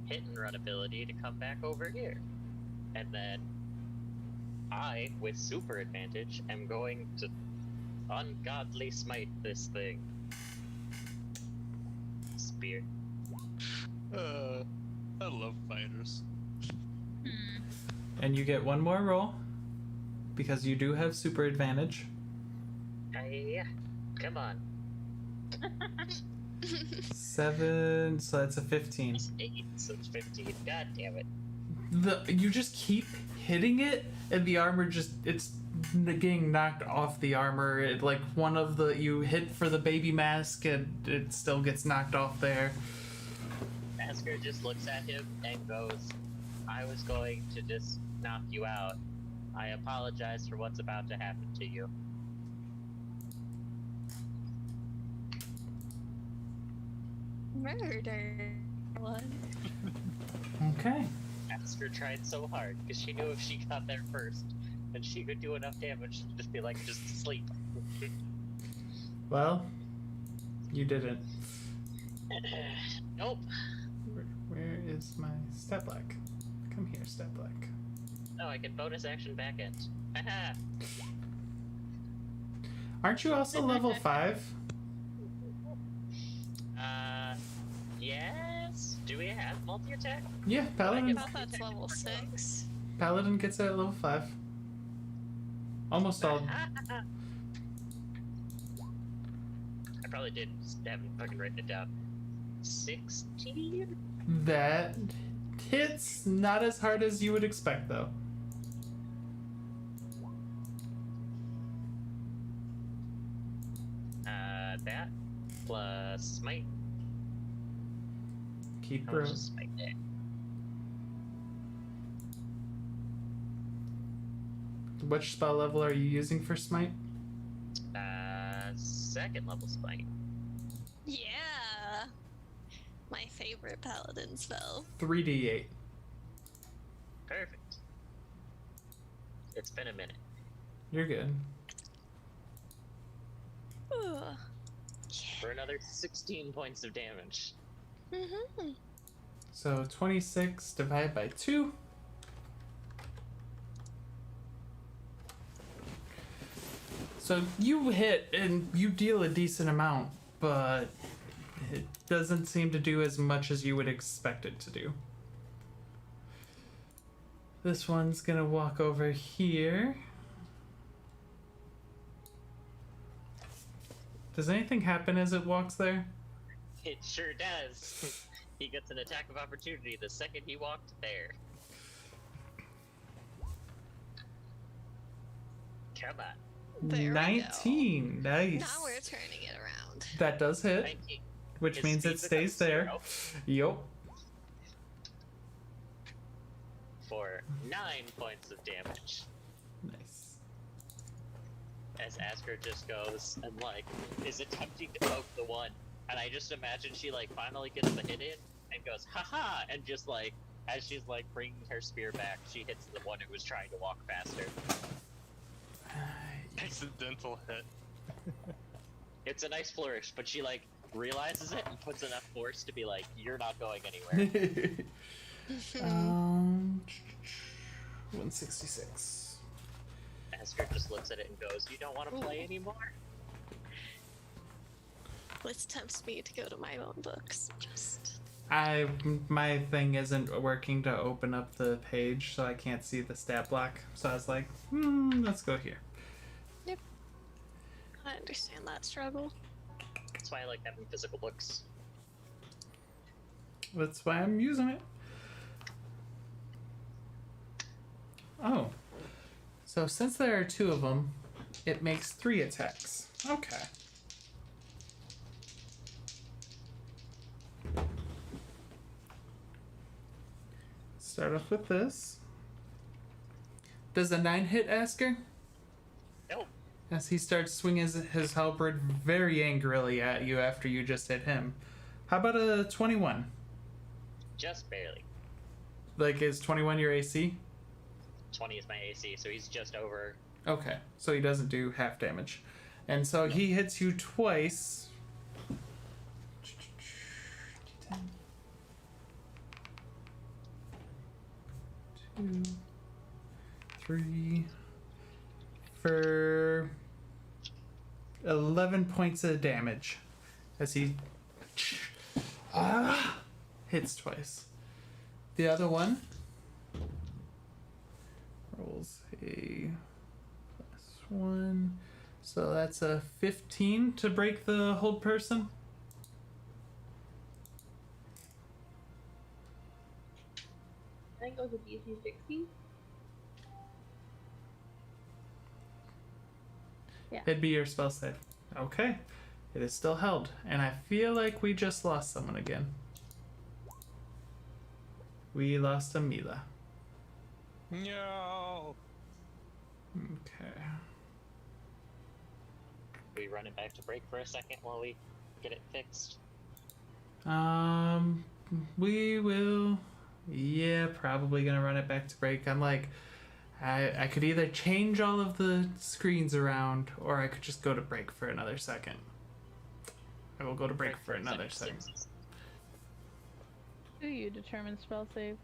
hit and run ability to come back over here. And then I, with super advantage, am going to ungodly smite this thing. Spear. I love fighters. And you get one more roll. Because you do have super advantage. Yeah. Come on. 7, so that's a 15. It's 8, so it's 15. God damn it. You just keep hitting it, and the armor just, it's getting knocked off the armor. It, like one of the you hit for the baby mask, and it still gets knocked off there. Asker just looks at him and goes, "I was going to just knock you out. I apologize for what's about to happen to you." Murder one. Okay. Asker tried so hard because she knew if she got there first, then she could do enough damage to just be like, just sleep. Well, you didn't. Nope. Where is my step black? Come here, step black. Oh, I can bonus action back end. Haha. Aren't you also level 5? Yes? Do we have multi-attack? Yeah, Paladin. I thought that's level 6. Paladin gets it at level 5. Almost all. I probably did. Just haven't fucking written it down. 16? That hits not as hard as you would expect, though. That plus smite. Keep How much growing. is smite there? Which spell level are you using for smite? Second level smite. Yeah. My favorite paladin spell. 3d8. Perfect. It's been a minute. You're good. Ooh. For another 16 points of damage. Mm-hmm. So 26 divided by 2. So you hit and you deal a decent amount, but it doesn't seem to do as much as you would expect it to do. This one's gonna walk over here. Does anything happen as it walks there? It sure does. He gets an attack of opportunity the second he walked there. Come on. There 19. Nice. Now we're turning it around. That does hit, 19. which His means speed it stays becomes there. 0 Yup. for 9 points of damage. Nice. As Asker just goes and like is attempting to poke the one, and I just imagine she like finally gets the hit in and goes haha, and just like as she's like bringing her spear back, she hits the one who was trying to walk faster. Accidental hit. It's a nice flourish, but she like realizes it and puts enough force to be like, you're not going anywhere. 166. Asker just looks at it and goes, you don't want to play anymore? Which tempts me to go to my own books. Just My thing isn't working to open up the page, so I can't see the stat block. So I was like, let's go here. I understand that struggle. That's why I like having physical books. That's why I'm using it. Oh. So since there are 2 of them, it makes 3 attacks. Okay. Start off with this. Does a 9 hit Asker? Nope. As he starts swinging his halberd very angrily at you after you just hit him. How about a 21? Just barely. Like, is 21 your AC? 20 is my AC, so he's just over. Okay, so he doesn't do half damage. And so he hits you twice. 2, 3, for 11 points of damage as he hits twice. The other one rolls a +1, so that's a 15 to break the hold person. I think it was a DC 16. Yeah. It'd be your spell save. Okay. It is still held. And I feel like we just lost someone again. We lost Amila. No. Okay. We run it back to break for a second while we get it fixed. We will. Yeah, probably gonna run it back to break. I'm like, I could either change all of the screens around, or I could just go to break for another second. I will go to break for another second. Do you determine spell save?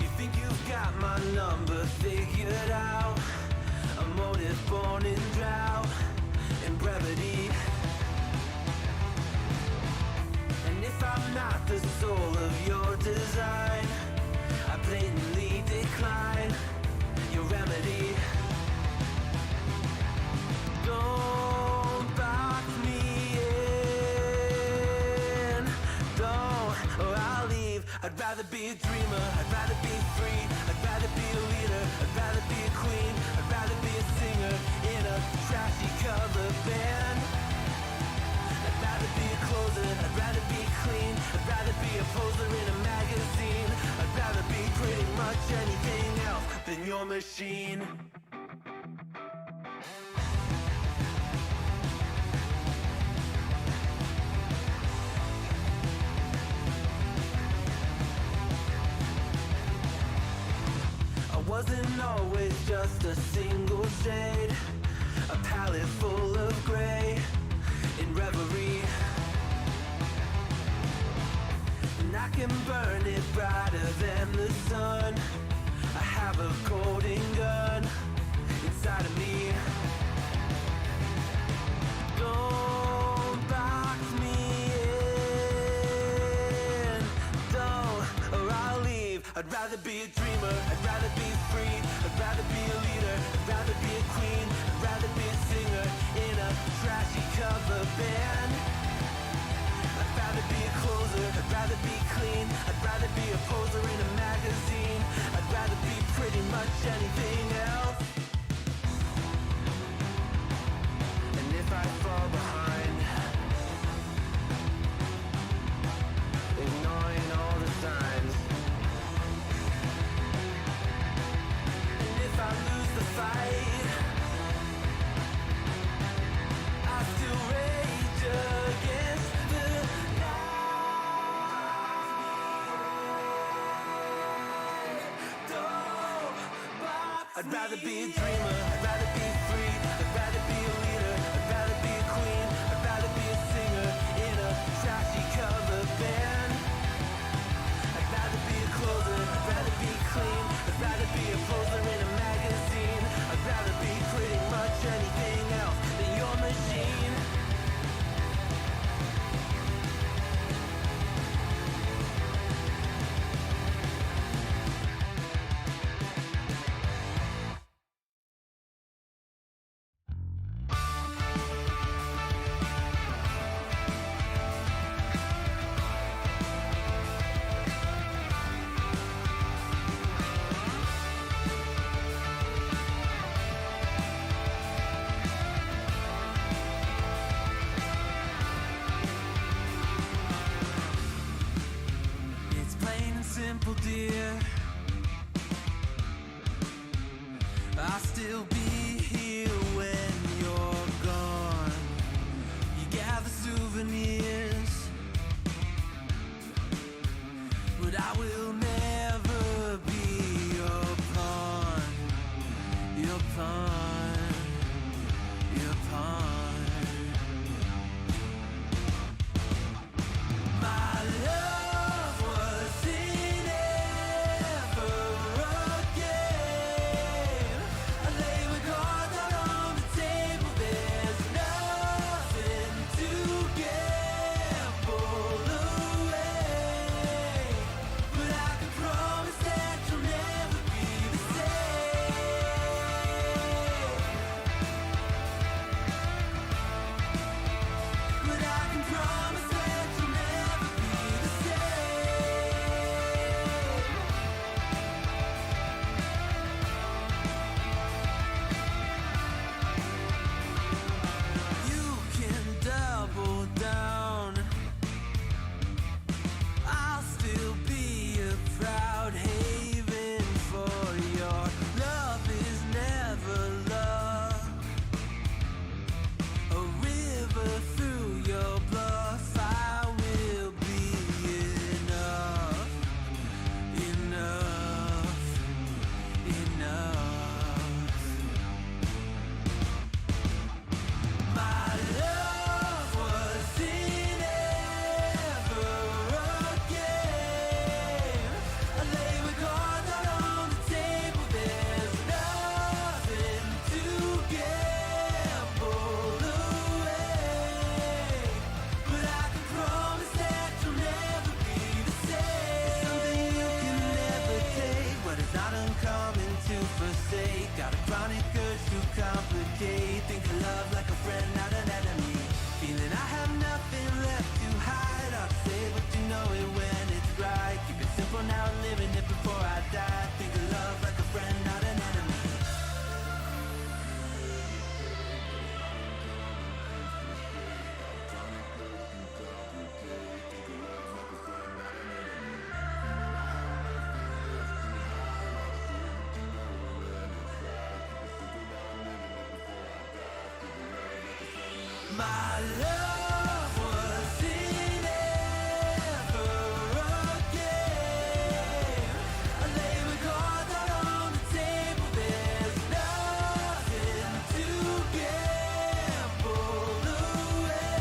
You think you've got my number figured out? A motive born in drought and brevity. And if I'm not the soul of your design, I blatantly decline your remedy. Don't box me in, don't, or I'll leave. I'd rather be a dreamer, I'd rather be free, I'd rather be a leader, I'd rather be a queen, I'd rather be a singer in a trashy cover band. I'd rather be a closer, I'd rather be clean, I'd rather be a poser in a magazine, I'd rather be pretty much anything else than your machine. I wasn't always just a single shade, a palette full of gray in reverie. And I can burn it brighter than the sun. I have a colding gun inside of me. Don't box me in, don't, or I'll leave. I'd rather be a dreamer, I'd rather be free, I'd rather be a leader, I'd rather be a queen, I'd rather be a singer in a trashy cover band. I'd rather be a closer, I'd rather be clean, I'd rather be a poser in a magazine, I'd rather be pretty much anything else. And if I fall behind, ignoring all the signs, and if I lose the fight, I still rage against the I'd rather be a dreamer, I'd rather be free, I'd rather be a leader, I'd rather be a queen, I'd rather be a singer in a trashy cover band. I'd rather be a closer, I'd rather be clean, I'd rather be a poser in a magazine, I'd rather be pretty much anything else than your machine. It's plain and simple, dear. I'll still be here when you're gone. You gather souvenirs, but I will never be your pawn. Your pawn. Your pawn. My love My love wasn't ever a game. I lay my cards out on the table. There's nothing to gamble away.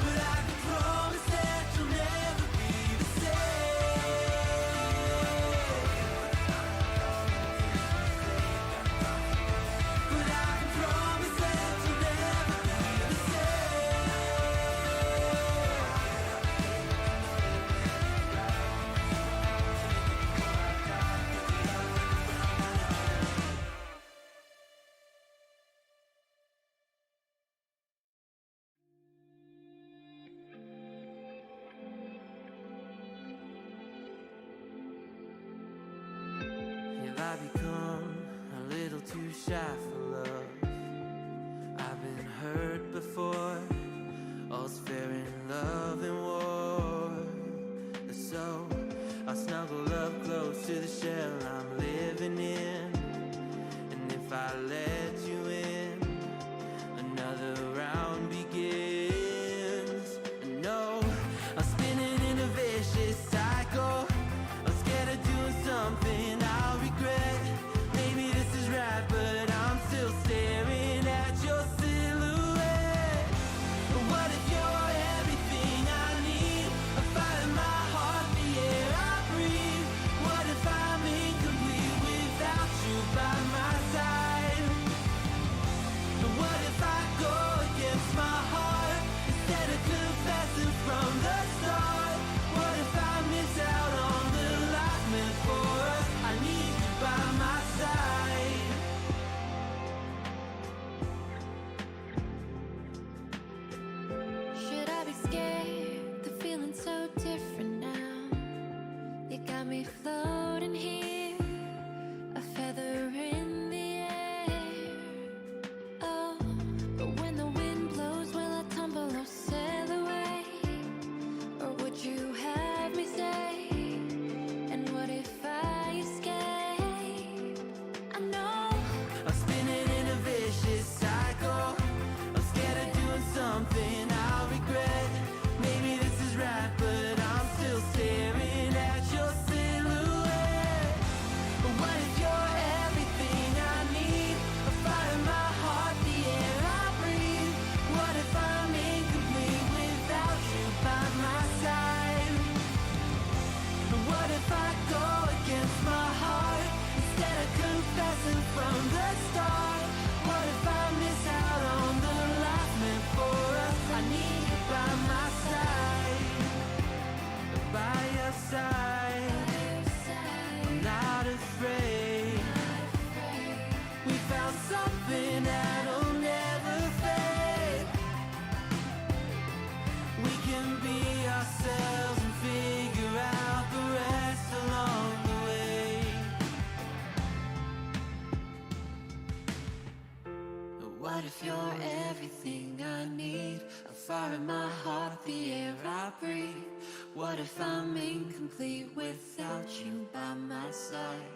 But I can promise that you'll never be the same. But I can promise that you'll never be the same. Have I become a little too shy for love? I've been hurt before. All's fair in love and war. So I'll snuggle up close to the shell I'm living in. And if I let you in, another round begins. And no, I'm spinning in a vicious cycle. I'm scared of doing something I'll regret. Maybe this is right, but I'm still staring at your silhouette. But what if you're everything I need? A fire in my heart, the air I breathe. What if I'm incomplete without you by my side? But what if I go against my heart instead of confessing from the start? What if I miss out on the life meant for us? I need you by my side. Should I be scared? The feeling's so different now. You got me floating here, a feather in the air. Oh, but when the wind blows, will I tumble or sail away? Or would you have me stay? And what if I escape? I know I'm spinning in a vicious cycle. I'm scared of doing something I'll regret. Maybe this is right, but I'm still staring at your silhouette. But what if you're everything I need? A fire in my heart, the air I breathe. What if I'm incomplete without you by my side? But what if I go against my heart instead of confessing from the start? What if I miss out on the life meant for us? I need you by my side, by your side. I'm not afraid. We found something that'll never fade. We can be ourselves and figure out the rest along the way. What if you're everything I need? A fire in my heart, the air I breathe. What if I'm incomplete without you by my side?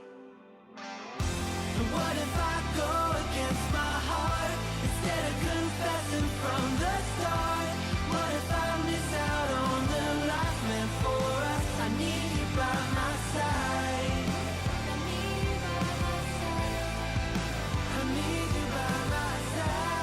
What if I go against my heart instead of confessing from the start? What if I miss out on the life meant for us? I need you by my side. I need you by my side. I need you by my side.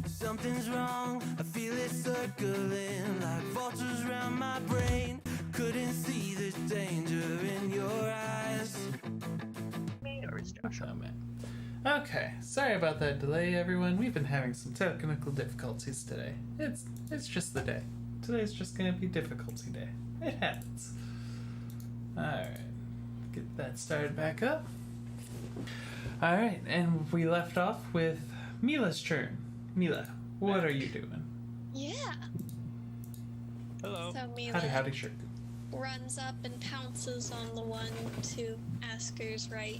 Something's wrong, I feel it circling like vultures round my brain. Couldn't see the danger in your eyes. Or is Josh Oh man. Okay, sorry about that delay, everyone. We've been having some technical difficulties today. It's just the day. Today's just gonna be difficulty day. It happens. Alright. Get that started back up. Alright, and we left off with Mila's turn. Mila, what are you doing? Yeah. Hello. So Mila Howdy, Shirku. runs up and pounces on the one to Asker's right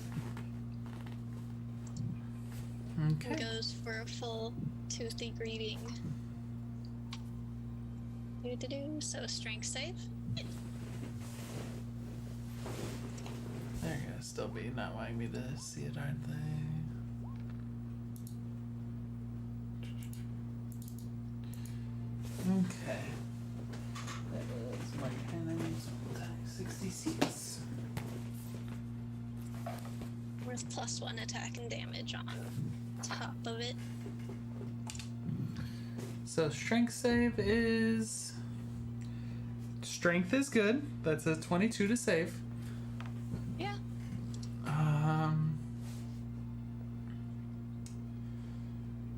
Okay. and goes for a full toothy greeting. Do. So strength save. They're gonna still be not wanting me to see it, aren't they? Okay. That is my cannons. 66. With +1 attack and damage on top of it. So strength save is... Strength is good. That's a 22 to save. Yeah.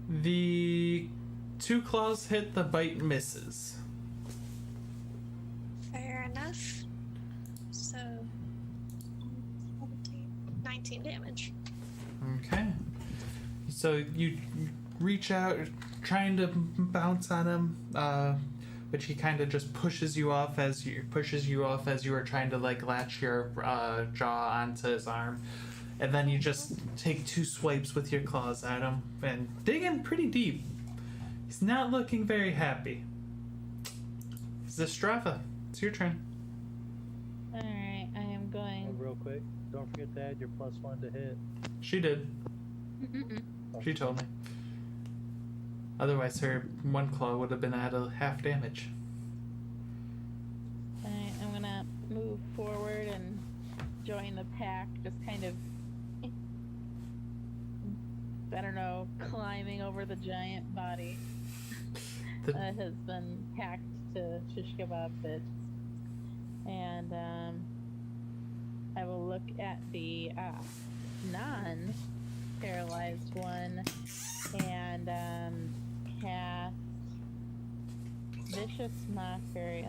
The 2 claws hit, the bite misses. Fair enough. So 19 damage. Okay. So you reach out, trying to bounce on him, but he kind of just pushes you off as you are trying to like latch your jaw onto his arm, and then you just take 2 swipes with your claws at him and dig in pretty deep. He's not looking very happy. Zestrava, it's your turn. Alright, I am Oh, going. real quick, don't forget to add your +1 to hit. She did. She told me. Otherwise, her 1 claw would have been at a half damage. Alright, I'm gonna move forward and join the pack, just kind of, I don't know, climbing over the giant body The- that has been hacked to shish kebab bits. And I will look at the non-paralyzed one and cast Vicious Mockery.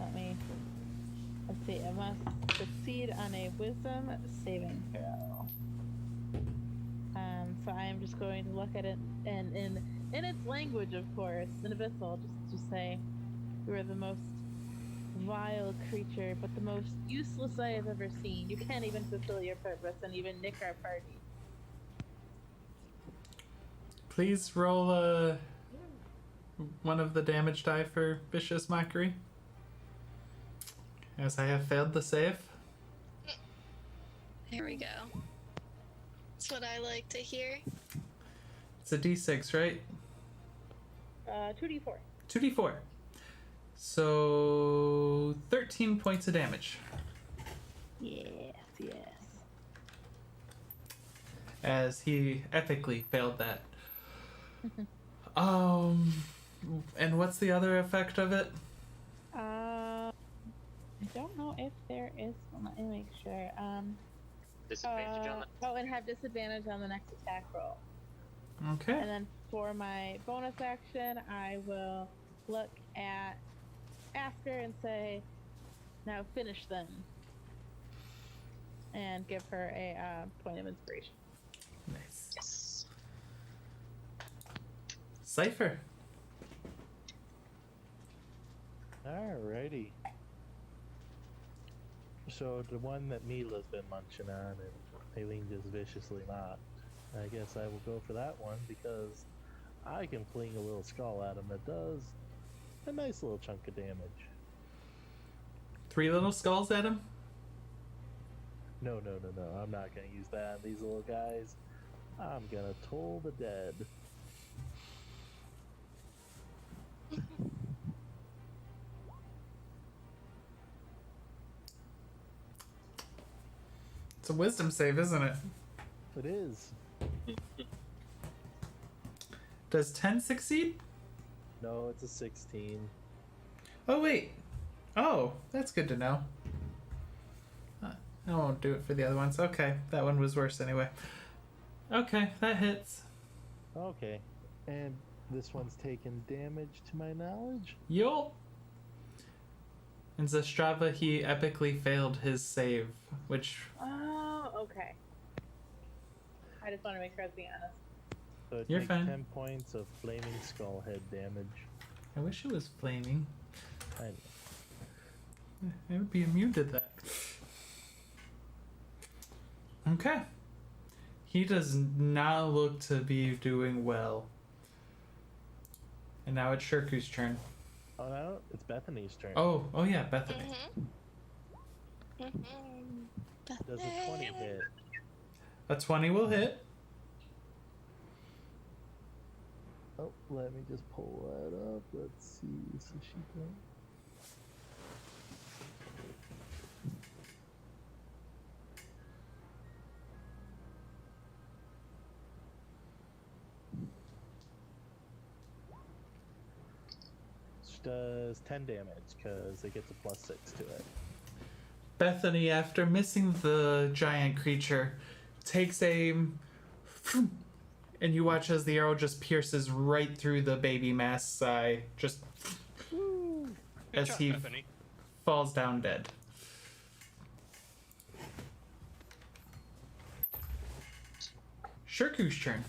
Let's see, I must succeed on a Wisdom saving throw. So I am just going to look at it and in its language, of course, in Abyssal, just say, "You are the most vile creature, but the most useless I have ever seen. You can't even fulfill your purpose and even nick our party." Please roll one of the damage die for Vicious Mockery, as I have failed the save. Here we go. That's what I like to hear. It's a d6, right? 2d4. 2d4. So 13 points of damage. Yes. As he epically failed that. And what's the other effect of it? I don't know if there is one. Let me make sure. disadvantage on that. Oh, and have disadvantage on the next attack roll. Okay. And then for my bonus action, I will look at Asker and say, "Now finish them," and give her a point of inspiration. Nice. Yes. Cypher. Alrighty. So the one that Mila's been munching on and Aileen just viciously mocked, I guess I will go for that one because I can fling a little skull at him that does a nice little chunk of damage. 3 little skulls at him? No, I'm not going to use that on these little guys. I'm gonna toll the dead. It's a wisdom save, isn't it? It is. Does 10 succeed? No, it's a 16. Oh, wait. Oh, that's good to know. I won't do it for the other ones. Okay, that one was worse anyway. Okay, that hits. Okay. And this one's taken damage to my knowledge? Yup. In Zastrava, he epically failed his save, which... Oh, okay. I just want to make sure I was being honest. So it You're takes fine. 10 points of flaming skull head damage. I wish it was flaming. I I would be immune to that. Okay. He does not look to be doing well. And now it's Shirku's turn. Oh no, it's Bethany's turn. Oh yeah, Bethany. Does a 20 hit? A 20 will hit. Oh, let me just pull that up. Let's see. So she can... She does 10 damage because it gets a +6 to it. Bethany, after missing the giant creature, takes aim, and you watch as the arrow just pierces right through the baby mask's eye, just as job, he Bethany. falls down dead. Shirku's turn.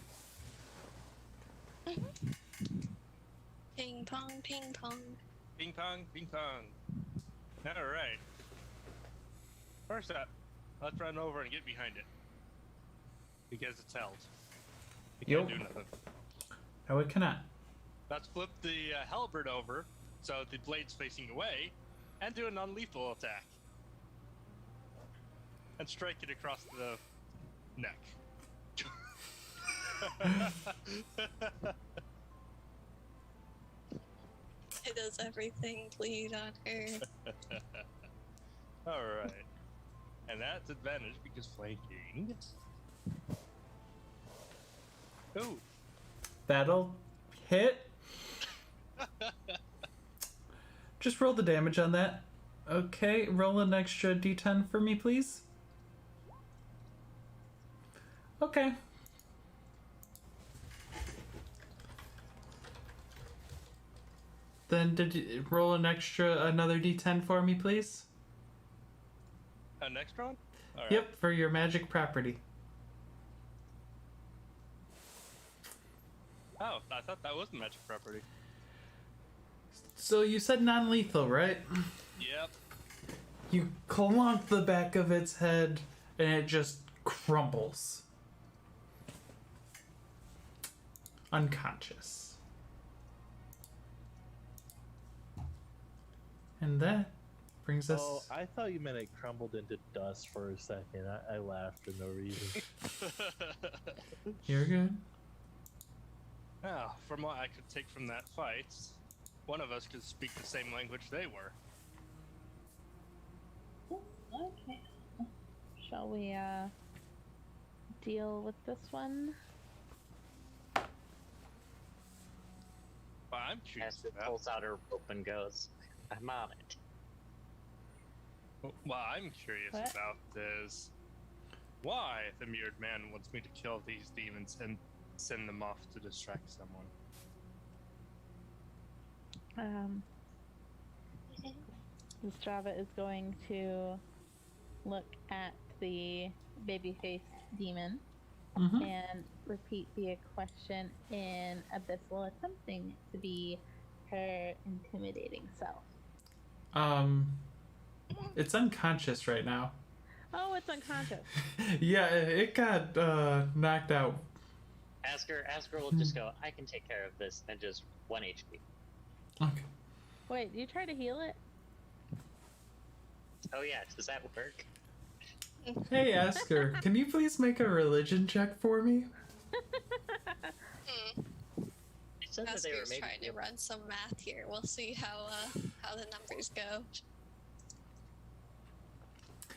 Ping pong, ping pong. Ping pong, ping pong. Alright. First up, let's run over and get behind it. Because it's held. It can't Yup. do nothing. No, it cannot. Let's flip the halberd over so the blade's facing away and do a non-lethal attack. And strike it across the neck. It does everything bleed on her. Alright. And that's advantage because flanking. Ooh. That'll hit. Just roll the damage on that. Okay, roll an extra d10 for me, please. Okay. Then did you roll another d10 for me, please? Next round? Alright. Yep, for your magic property. Oh, I thought that was magic property. So you said non-lethal, right? Yep. You clunk the back of its head, and it just crumbles. Unconscious. And that brings us... Oh, I thought you meant it crumbled into dust for a second. I laughed for no reason. You're good. Now, from what I could take from that fight, one of us could speak the same language they were. Okay. Shall we deal with this one? Well, I'm curious As it about. pulls out her rope and goes, I'm on it. What I'm curious What? about is why the mirrored man wants me to kill these demons and send them off to distract someone. Strava is going to look at the baby-faced demon Mm-hmm. and repeat the question in Abyssal, attempting to be her intimidating self. It's unconscious right now. Oh, it's unconscious. Yeah, it got knocked out. Asker will just go, I can take care of this, and just 1 HP. Okay. Wait, you try to heal it? Oh yeah, does that work? Hey, Asker, can you please make a religion check for me? It said that they were Oscar's maybe trying to run some math here. We'll see how the numbers go.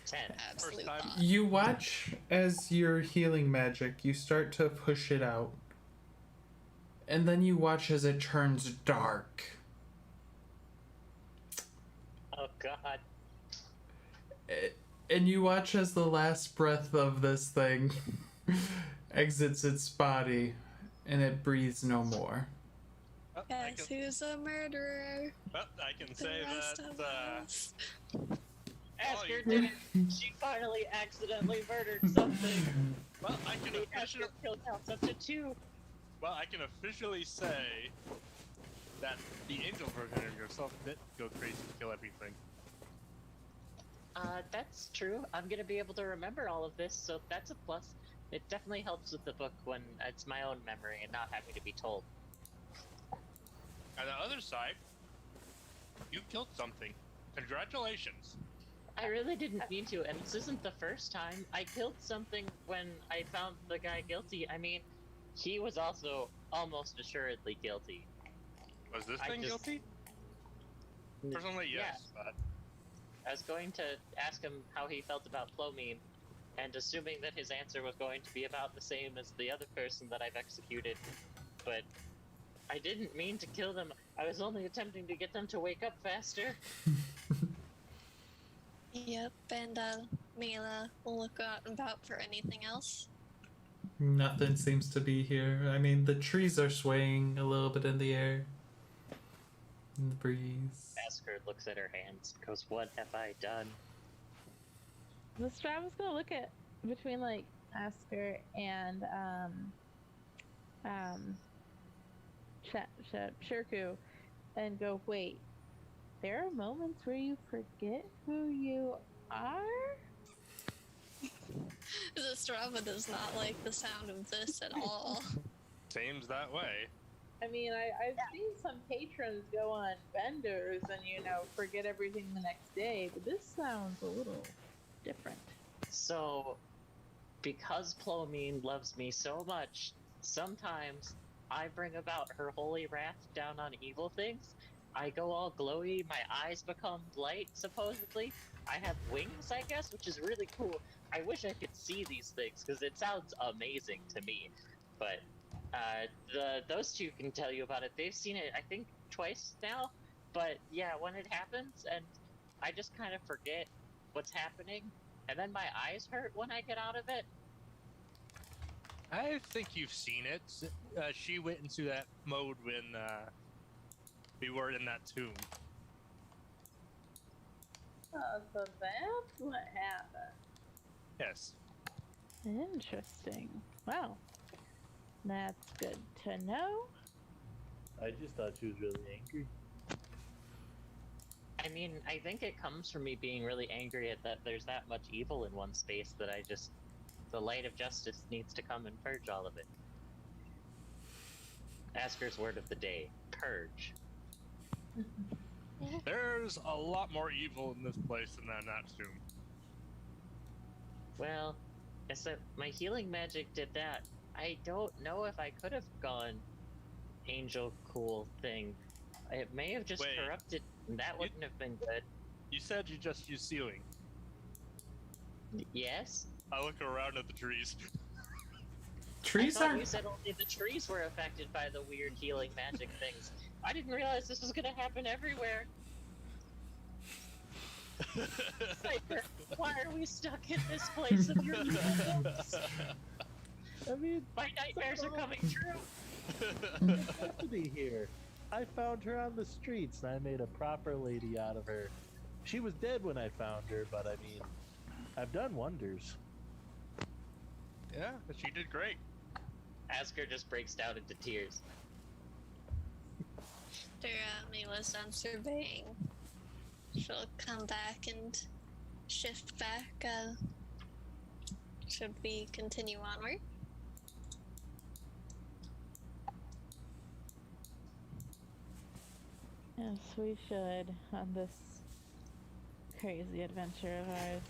10. Absolute time. thought. You watch as your healing magic, you start to push it out. And then you watch as it turns dark. Oh god. And you watch as the last breath of this thing exits its body and it breathes no more. Well, Guess who's a murderer? I can The say rest that of us. Asker you- did it. She finally accidentally murdered something. well, I can The officially Asker kill counts up to 2. say that the angel version of yourself did go crazy and kill everything. That's true. I'm gonna be able to remember all of this, so that's a plus. It definitely helps with the book when it's my own memory and not having to be told. On the other side, you killed something. Congratulations. I really didn't mean to, and this isn't the first time. I killed something when I found the guy guilty. I mean, he was also almost assuredly guilty. Was this I thing just- guilty? Personally, yes, but I was going to ask him how he felt about Plomine, and assuming that his answer was going to be about the same as the other person that I've executed, but I didn't mean to kill them. I was only attempting to get them to wake up faster. Yep, and Mila will look out and about for anything else. Nothing seems to be here. I mean, the trees are swaying a little bit in the air. In the breeze. Asker looks at her hands, goes, "What have I done?" The Strav is gonna look at between like Asker and Shirku and go, wait, there are moments where you forget who you are? The Strava does not like the sound of this at all. seems that way. I mean, I've seen some patrons go on benders and, forget everything the next day, but this sounds a little different. So, because Plomine loves me so much, sometimes I bring about her holy wrath down on evil things. I go all glowy, my eyes become light, supposedly. I have wings, I guess, which is really cool. I wish I could see these things, because it sounds amazing to me. But, those two can tell you about it. They've seen it, I think, twice now. But, yeah, when it happens, and I just kind of forget what's happening, and then my eyes hurt when I get out of it. I think you've seen it. She went into that mode when we were in that tomb. Oh, so that's what happened. Yes. Interesting. Wow. That's good to know. I just thought she was really angry. I mean, I think it comes from me being really angry at that there's that much evil in one space that the light of justice needs to come and purge all of it. Asker's word of the day, purge. There's a lot more evil in this place than that tomb. Well, except my healing magic did that. I don't know if I could have gone angel cool thing. It may have just Wait. corrupted, and that wouldn't have been good. You said you just used sealing. Yes? I look around at the trees. Trees I thought aren't. you said only the trees were affected by the weird healing magic things. I didn't realize this was gonna happen everywhere. Cypher, why are we stuck in this place of your evils? I mean, My nightmares are coming true. Bethany here. I found her on the streets and I made a proper lady out of her. She was dead when I found her, but I mean, I've done wonders. Yeah, she did great. Asker just breaks down into tears. After Mila's done surveying, she'll come back and shift back. Should we continue onward? Yes, we should on this crazy adventure of ours.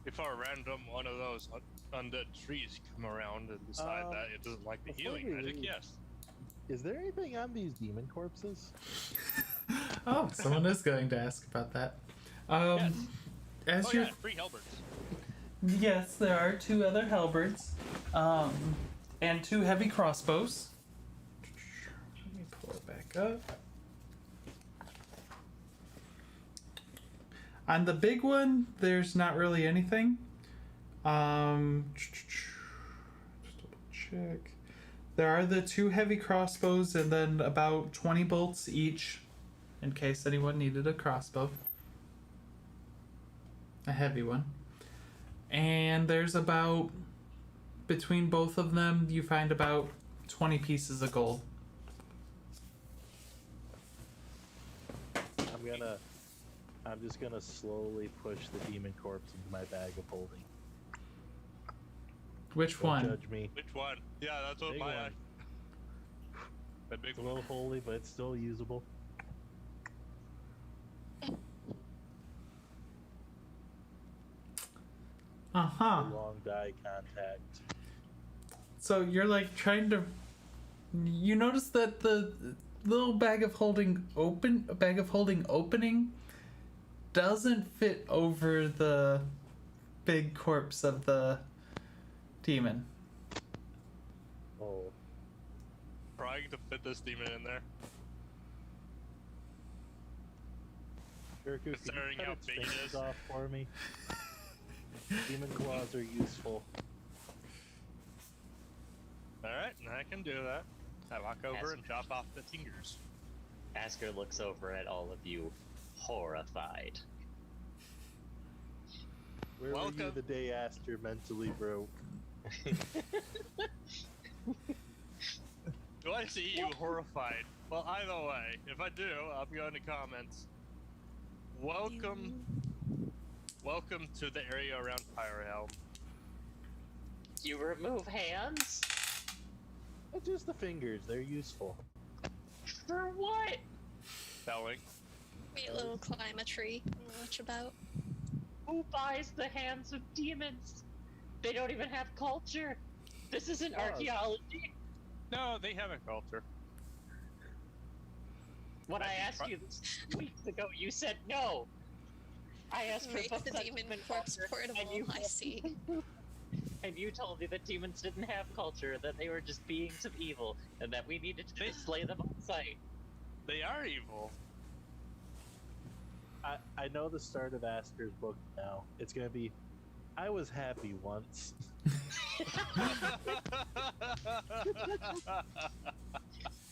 If a random one of those undead trees come around and decide that it doesn't like the before healing we magic, leave- yes. Is there anything on these demon corpses? Oh, someone is going to ask about that. Yes. As Oh you're yeah, 3 halberds. Yes, there are 2 other halberds, and 2 heavy crossbows. Let me pull it back up. On the big one, there's not really anything. Just double check. There are the 2 heavy crossbows, and then about 20 bolts each, in case anyone needed a crossbow. A heavy one. And there's about, between both of them, you find about 20 pieces of gold. I'm just gonna slowly push the demon corpse into my bag of holding. Which Don't one? judge me. Which one? Yeah, that's what Big my one. the big It's a one. little holy, but it's still usable. Uh-huh. Long die contact. So you're like trying to, you notice that the little bag of holding opening doesn't fit over the big corpse of the demon. Oh, Trying to fit this demon in there. Shirku, can you Considering cut how its big it fingers is. off for me? Demon claws are useful. Alright, I can do that. I walk over and chop off the fingers. Asker looks over at all of you, horrified. Where were you Welcome. the day Aster mentally broke? Do I see you horrified? Well, either way, if I do, I'll be on the comments. Welcome to the area around PyreHelm. You remove hands? Just the fingers, they're useful. For what? Spelling. Be a little climb a tree. I don't know much about. Who buys the hands of demons? They don't even have culture. This isn't Pause. archaeology. No, they have a culture. When I asked you this weeks ago, you said no. I asked for Make books the on demon human corpse culture, portable. and you I see. and you told me that demons didn't have culture, that they were just beings of evil, and that we needed to slay them on sight. They are evil. I know the start of Asker's book now. It's gonna be, I was happy once.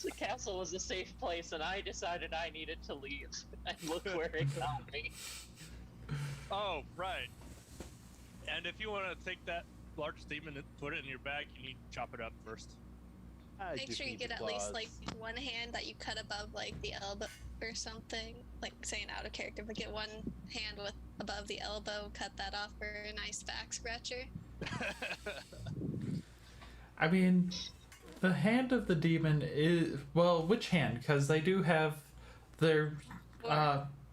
The castle was a safe place, and I decided I needed to leave. And look where it got me. Oh, right. And if you want to take that large demon and put it in your bag, you need to chop it up first. I Make just sure you need get the at least claws. like one hand that you cut above like the elbow or something. Like saying out of character, but get one hand with above the elbow, cut that off for a nice back scratcher. I mean, the hand of the demon is, well, which hand? Because they do have their,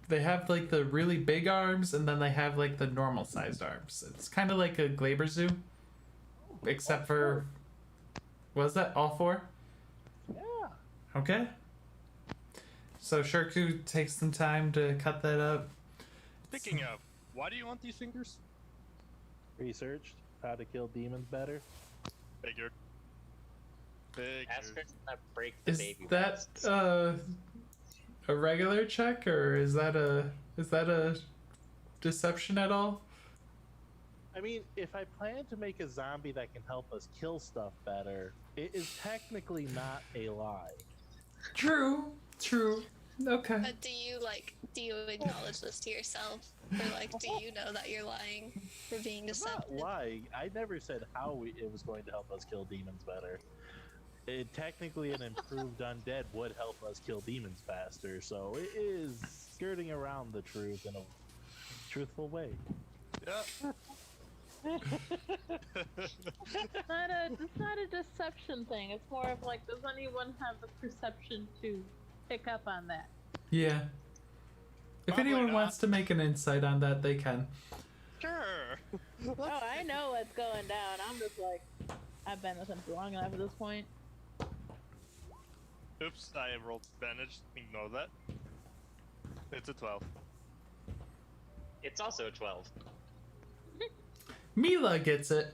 they have like the really big arms, and then they have like the normal sized arms. It's kind of like a Glaber Zoo, except for, was that all 4? Yeah. Okay. So Shirku takes some time to cut that up. Speaking of, why do you want these fingers? Researched how to kill demons better. Figured. Figured. Asker's gonna break the Is baby. that breasts. a regular check, or is that a deception at all? I mean, if I plan to make a zombie that can help us kill stuff better, it is technically not a lie. True. Okay. But do you acknowledge this to yourself? Or like, do you know that you're lying for being I'm not deceptive? lying. I never said how it was going to help us kill demons better. Technically, an improved undead would help us kill demons faster, so it is skirting around the truth in a truthful way. Yeah. It's not a deception thing. It's more of like, does anyone have the perception to pick up on that? Yeah. If Probably anyone not. wants to make an insight on that, they can. Sure. Oh, I know what's going down. I'm just like, I've been with him for long enough at this point. Oops, I rolled advantage. Ignore that. It's a 12. It's also a 12. Mila gets it.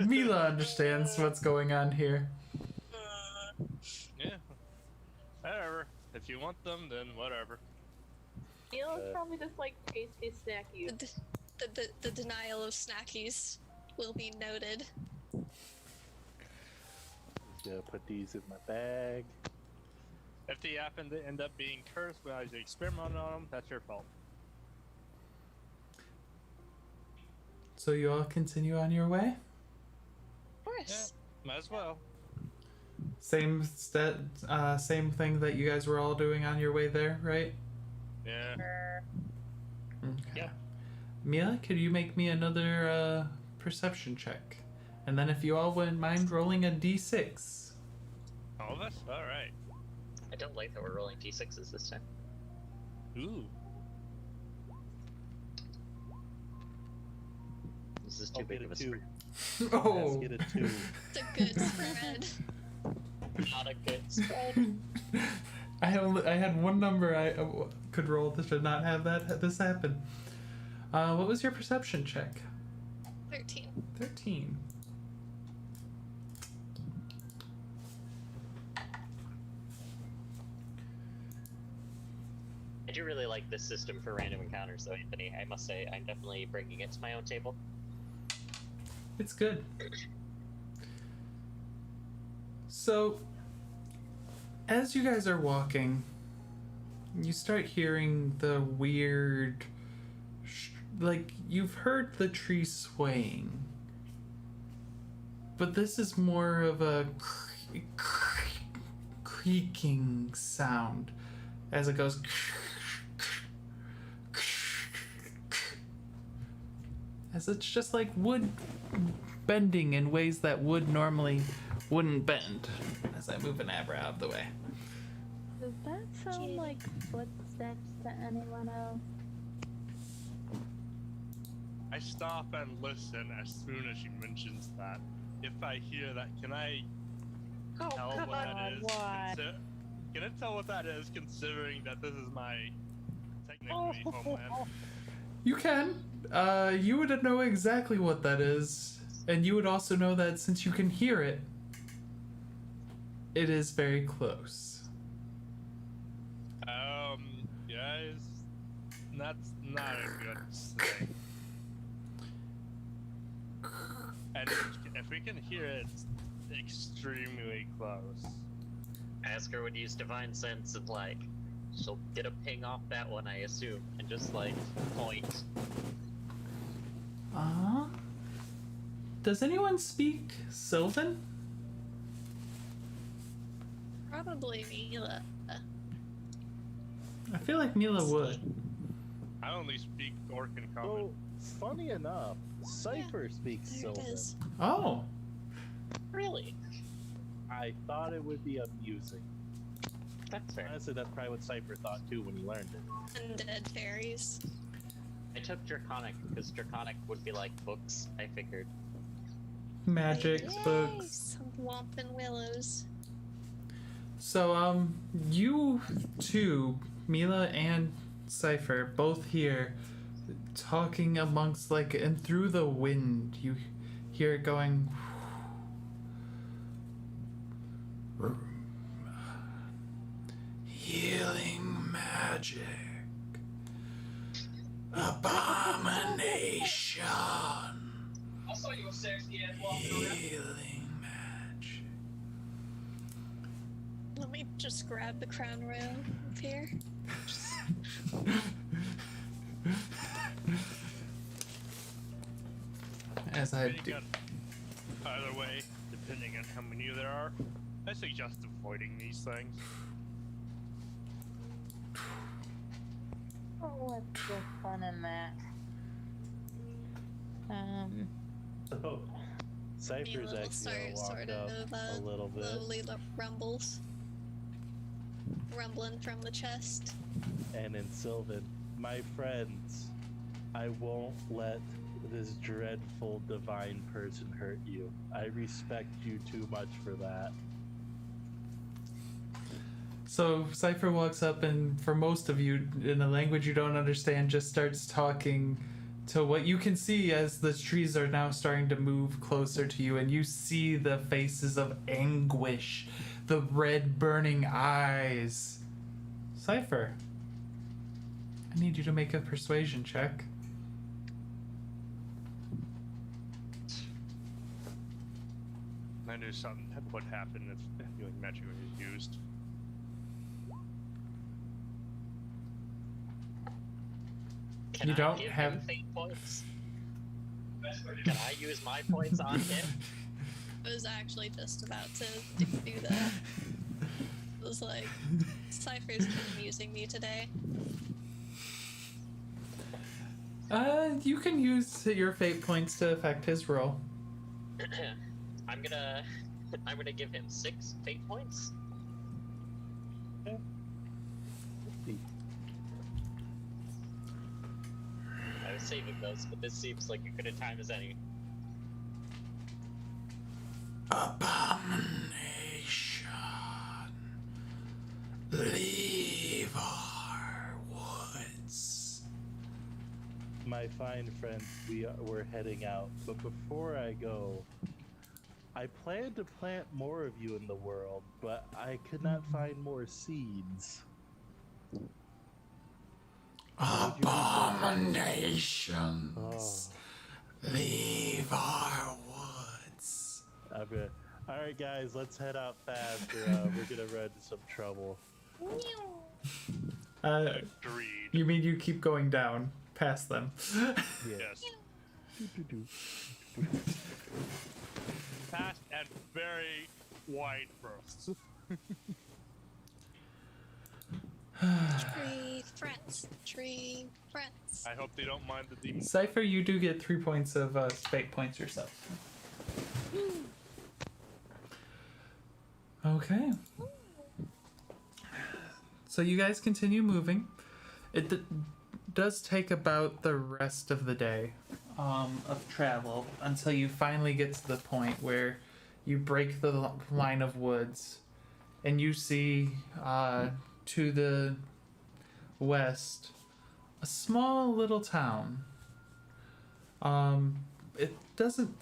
Mila understands what's going on here. Yeah. Whatever. If you want them, then whatever. Neil's probably just like tasty snacky. The denial of snackies will be noted. Gonna put these in my bag. If they happen to end up being cursed when I experiment on them, that's your fault. So you all continue on your way? Of course. Yeah, might as well. Same thing that you guys were all doing on your way there, right? Yeah. Okay. Yep. Mila, could you make me another perception check? And then if you all wouldn't mind rolling a d6. All of us? Alright. I don't like that we're rolling d6s this time. Ooh. This is I'll too big get of a a 2. spread. Oh! Let's get a 2. It's a good spread. Not a good spread. I had one number I could roll that should not have this happen. What was your perception check? 13. 13. I do really like this system for random encounters, though, Anthony. I must say, I'm definitely bringing it to my own table. It's good. So, as you guys are walking, you start hearing the weird, like, you've heard the tree swaying, but this is more of a creaking sound as it goes. As it's just like wood bending in ways that wood normally wouldn't bend. As I move an Abra out of the way. Does that sound like footsteps to anyone else? I stop and listen as soon as she mentions that. If I hear that, can I tell what that is? Why? Can I tell what that is, considering that this is my technically homeland? You can. You would know exactly what that is. And you would also know that since you can hear it, it is very close. Guys, that's not a good thing. And if we can hear it, it's extremely close. Asker would use Divine Sense and, like, she'll get a ping off that one, I assume, and just, like, point. Does anyone speak Sylvan? Probably Mila. I feel like Mila would. I only speak Orc and So, Common. funny enough, Cypher speaks There Sylvan. it is. Oh. Really? I thought it would be amusing. That's fair. Honestly, that's probably what Cypher thought too when he learned it. Undead fairies. I took Draconic, because Draconic would be like books, I figured. Magic Yay, books. some Whompin' Willows. So, you two, Mila and Cypher, both here talking amongst, like, and through the wind, you hear it going. Healing magic. Abomination. I saw you a sexy ass walking around. Healing magic. Let me just grab the crown royal up here. As I Depending do. on- Either way, depending on how many there are, I suggest avoiding these things. Oh, what's the fun in that? So, Cypher's Mila will actually start gonna walk sort up of a little bit, slowly rumbles. Rumbling from the chest. and in Sylvan, my friends, I won't let this dreadful divine person hurt you. I respect you too much for that. So Cypher walks up and, for most of you, in a language you don't understand, just starts talking to what you can see as the trees are now starting to move closer to you, and you see the faces of anguish, the red burning eyes. Cypher, I need you to make a persuasion check. I knew something would happen if healing magic was used. Can You I don't give have- him fate points? Can I use my points on him? I was actually just about to do that. It was like, Cypher's been amusing me today. You can use your fate points to affect his roll. I'm gonna give him 6 fate points. I was saving those, but this seems like a good a time as any. Abomination. Leave our woods. My fine friends, we're heading out, but before I go, I plan to plant more of you in the world, but I could not find more seeds. Abominations. Leave our woods. Alright guys, let's head out fast or we're gonna run into some trouble. Agreed. You mean you keep going down past them? Yes. Fast and very wide bursts. Tree friends. I hope they don't mind the demons. Cypher, you do get 3 points of fate points yourself. Okay. So you guys continue moving. It does take about the rest of the day of travel until you finally get to the point where you break the line of woods and you see to the west a small little town. It doesn't,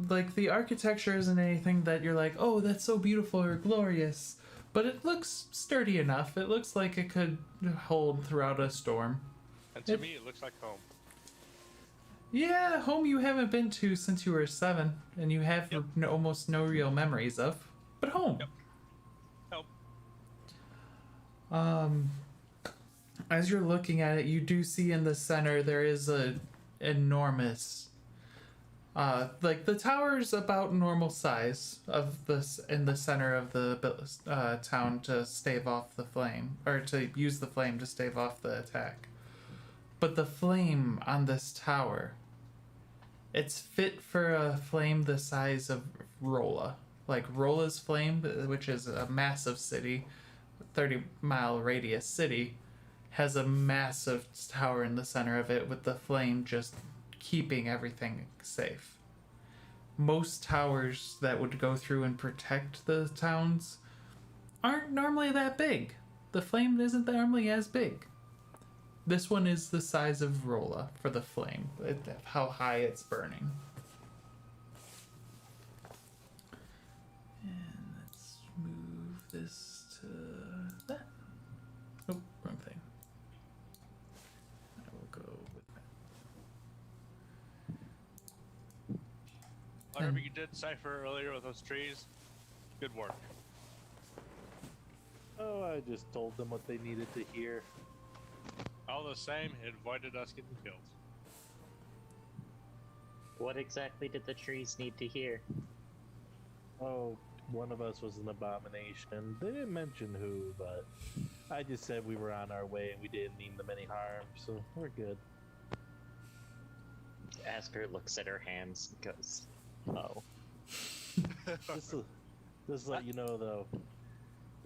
like, the architecture isn't anything that you're like, oh, that's so beautiful or glorious, but it looks sturdy enough. It looks like it could hold throughout a storm. And to me, it looks like home. Yeah, home you haven't been to since you were 7, and you have almost no real memories of, but home. Yep. As you're looking at it, you do see in the center there is a enormous, like, the tower's about normal size of this in the center of the town to stave off the flame, or to use the flame to stave off the attack. But the flame on this tower, it's fit for a flame the size of Rolla. Like Rolla's flame, which is a massive city, 30-mile radius city, has a massive tower in the center of it with the flame just keeping everything safe. Most towers that would go through and protect the towns aren't normally that big. The flame isn't normally as big. This one is the size of Rolla for the flame, how high it's burning. And let's move this to that. Oh, wrong thing. I will go with that. Whatever you did, Cypher, earlier with those trees, good work. Oh, I just told them what they needed to hear. All the same, it avoided us getting killed. What exactly did the trees need to hear? Oh, one of us was an abomination. They didn't mention who, but I just said we were on our way and we didn't mean them any harm, so we're good. Asker looks at her hands and goes, oh. Just to let you know, though,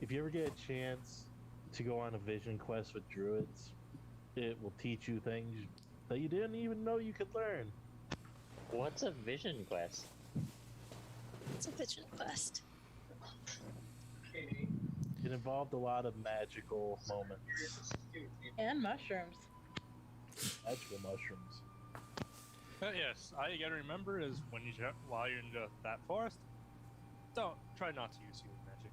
if you ever get a chance to go on a vision quest with druids, it will teach you things that you didn't even know you could learn. What's a vision quest? It's a vision quest. It involved a lot of magical moments. And mushrooms. Magical mushrooms. But yes, all you gotta remember is while you're in that forest, try not to use healing magic.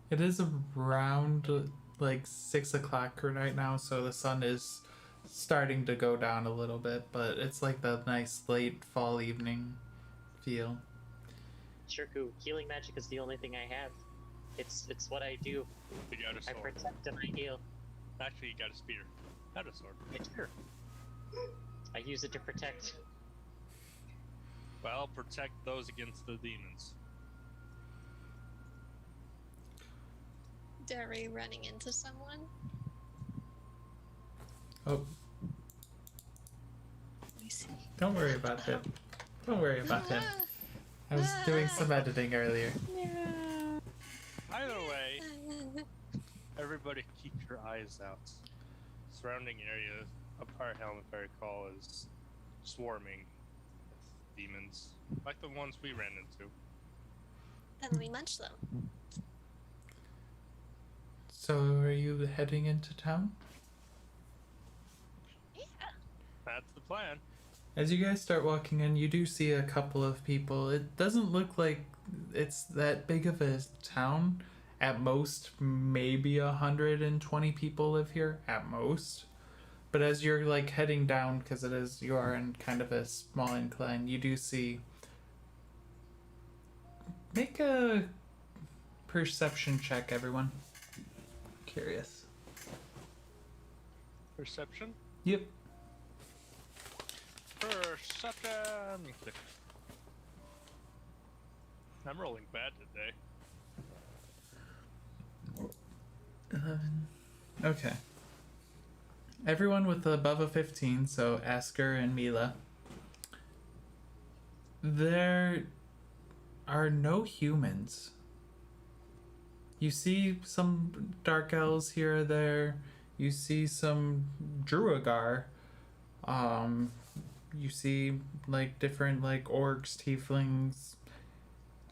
It is around like 6 o'clock right now, so the sun is starting to go down a little bit, but it's like the nice late fall evening feel. Shirku, healing magic is the only thing I have. It's what I do. You got a I sword. protect and I heal. Actually, you got a spear, not a sword. Sure. I use it to protect. Well, protect those against the demons. Are we running into someone? Oh, Let me see. don't worry about him. Don't worry about him. I was doing some editing earlier. Either way, everybody keep your eyes out. Surrounding area of PyreHelm, if I recall, is swarming with demons, like the ones we ran into. And we munch them. So, are you heading into town? Yeah. That's the plan. As you guys start walking in, you do see a couple of people. It doesn't look like it's that big of a town. At most, maybe 120 people live here, at most. But as you're like heading down, because you are in kind of a small incline, you do see. Make a perception check, everyone. Curious. Perception? Yep. Perception! I'm rolling bad today. 11. Okay. Everyone with above a 15, so Asker and Mila. There are no humans. You see some dark elves here or there. You see some Druagar. You see like different like orcs, tieflings,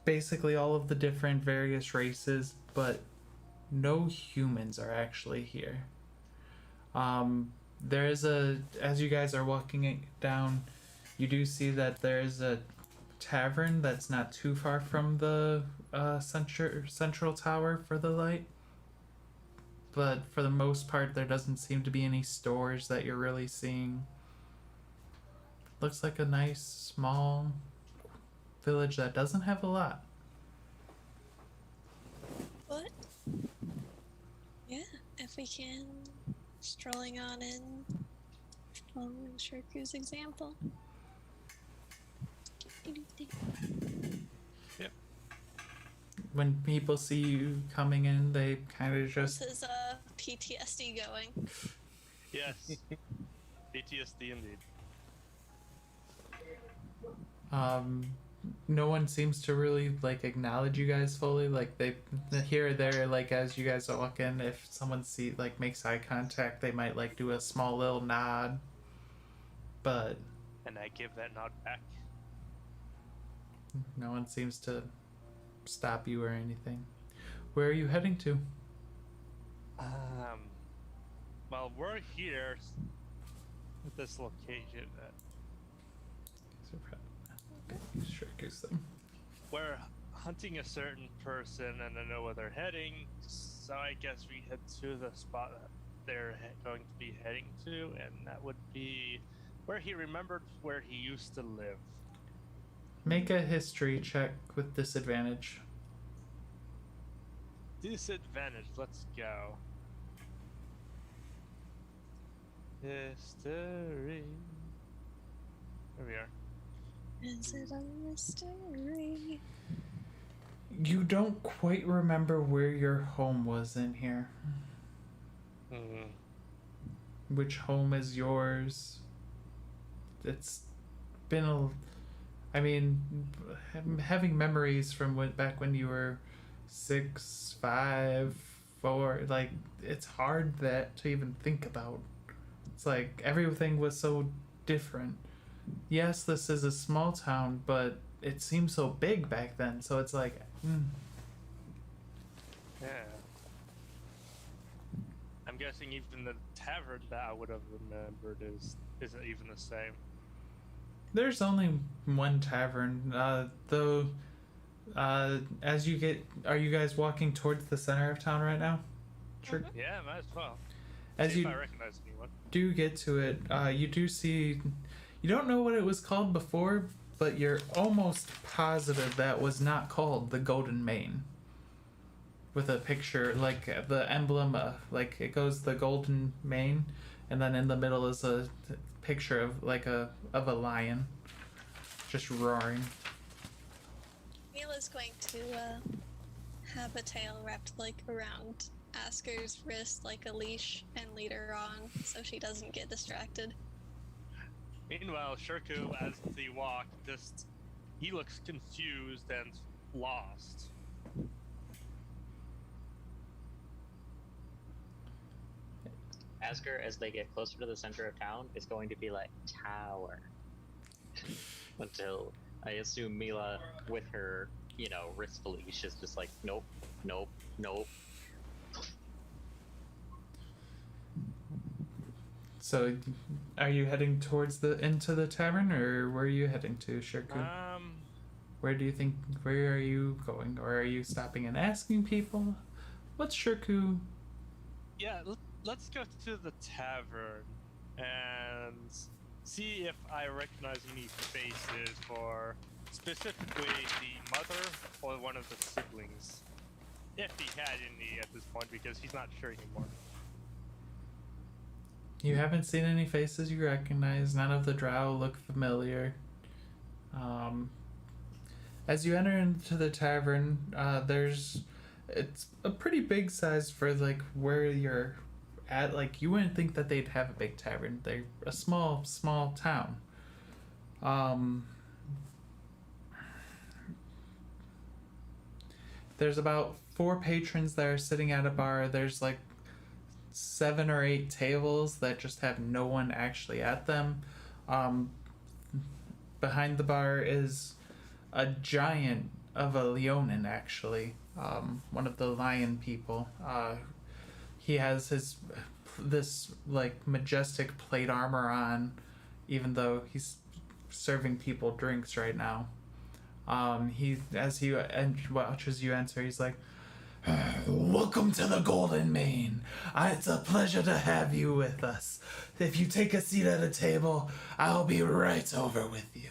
basically all of the different various races, but no humans are actually here. There is as you guys are walking down, you do see that there is a tavern that's not too far from the central tower for the light. But for the most part, there doesn't seem to be any stores that you're really seeing. Looks like a nice small village that doesn't have a lot. What? Yeah, if we can. Strolling on in, following Shirku's example. Yep. When people see you coming in, they kind of just... This is PTSD going. Yes. PTSD indeed. No one seems to really like acknowledge you guys fully. Like they here or there, like as you guys walk in, if someone makes eye contact, they might like do a small little nod. But And I give that nod back. no one seems to stop you or anything. Where are you heading to? Well, we're here at this location. We're hunting a certain person and I know where they're heading, so I guess we head to the spot that they're going to be heading to, and that would be where he remembered where he used to live. Make a history check with disadvantage. Disadvantage, let's go. History. There we are. Is it a mystery? You don't quite remember where your home was in here. Which home is yours? It's been I mean, having memories from back when you were 6, 5, 4, like, it's hard to even think about. It's like everything was so different. Yes, this is a small town, but it seemed so big back then, so it's like, Yeah. I'm guessing even the tavern that I would have remembered isn't even the same. There's only one tavern, though, as you get... Are you guys walking towards the center of town right now? Sure. Yeah, might as well. As See you if I recognize anyone. do get to it, you do see... You don't know what it was called before, but you're almost positive that was not called the Golden Mane. With a picture, like the emblem, like it goes the golden mane, and then in the middle is a picture of like a lion, just roaring. Mila's going to have a tail wrapped like around Asker's wrist like a leash and lead her on so she doesn't get distracted. Meanwhile, Shirku, as they walk, he looks confused and lost. Asker, as they get closer to the center of town, is going to be like, tower. Until I assume Mila, with her, wrist leash, is just like, nope, nope, nope. So, are you heading towards into the tavern, or where are you heading to, Shirku? Where are you going, or are you stopping and asking people? What's Shirku? Yeah, let's go to the tavern and see if I recognize any faces for specifically the mother or one of the siblings. If he had any at this point, because he's not sure anymore. You haven't seen any faces you recognize. None of the drow look familiar. As you enter into the tavern, it's a pretty big size for like where you're at. Like you wouldn't think that they'd have a big tavern. They're a small town. There's about 4 patrons that are sitting at a bar. There's like 7 or 8 tables that just have no one actually at them. Behind the bar is a giant of a Leonin, actually. One of the lion people. He has this like majestic plate armor on, even though he's serving people drinks right now. As he watches you enter, he's like, "Welcome to the Golden Mane. It's a pleasure to have you with us. If you take a seat at a table, I'll be right over with you."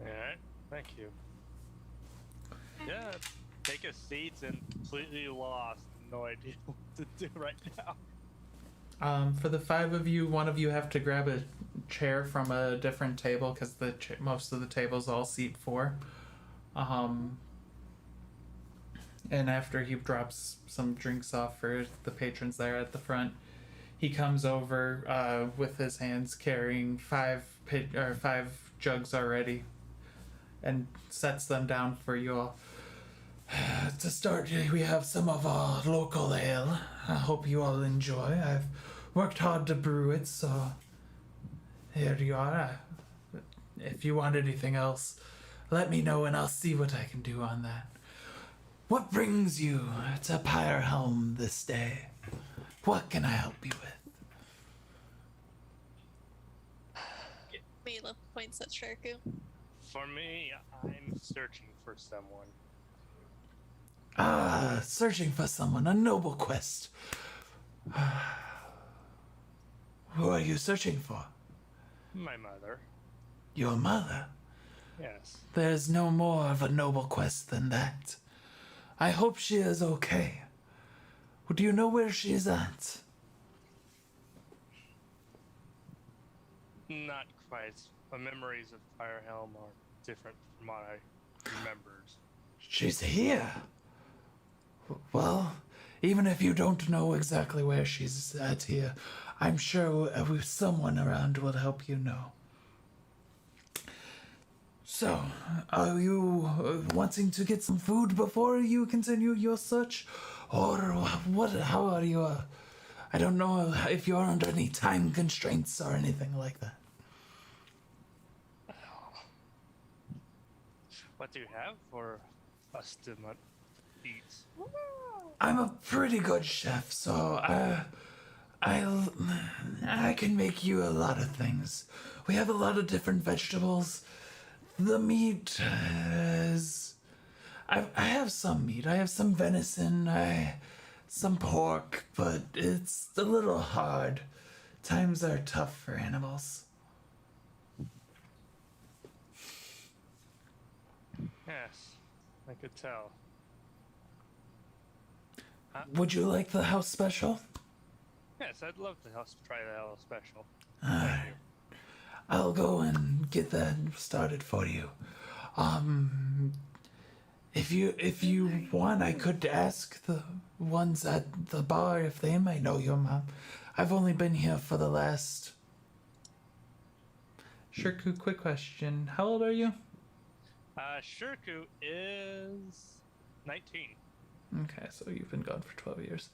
Alright, thank you. Yeah, take a seat and completely lost. No idea what to do right now. For the 5 of you, one of you have to grab a chair from a different table because most of the tables all seat 4. And after he drops some drinks off for the patrons there at the front, he comes over with his hands carrying 5 jugs already, and sets them down for you all. To start, we have some of our local ale. I hope you all enjoy. I've worked hard to brew it, so here you are. If you want anything else, let me know and I'll see what I can do on that. What brings you to PyreHelm this day? What can I help you with? Mila points at Shirku. For me, I'm searching for someone. Searching for someone, a noble quest. Who are you searching for? My mother. Your mother? Yes. There's no more of a noble quest than that. I hope she is okay. Do you know where she is at? Not quite. My memories of PyreHelm are different from what I remembered. She's here. Well, even if you don't know exactly where she's at here, I'm sure someone around will help you know. So, are you wanting to get some food before you continue your search? Or what? How are you? I don't know if you're under any time constraints or anything like that. what do you have for us to eat? I'm a pretty good chef, so I can make you a lot of things. We have a lot of different vegetables. The meat is... I have some meat. I have some venison, some pork, but it's a little hard. Times are tough for animals. Yes, I could tell. Would you like the house special? Yes, I'd love to try the house special. Alright. I'll go and get that started for you. If you want, I could ask the ones at the bar if they might know your mom. I've only been here for the last... Shirku, quick question. How old are you? Shirku is 19. Okay, so you've been gone for 12 years.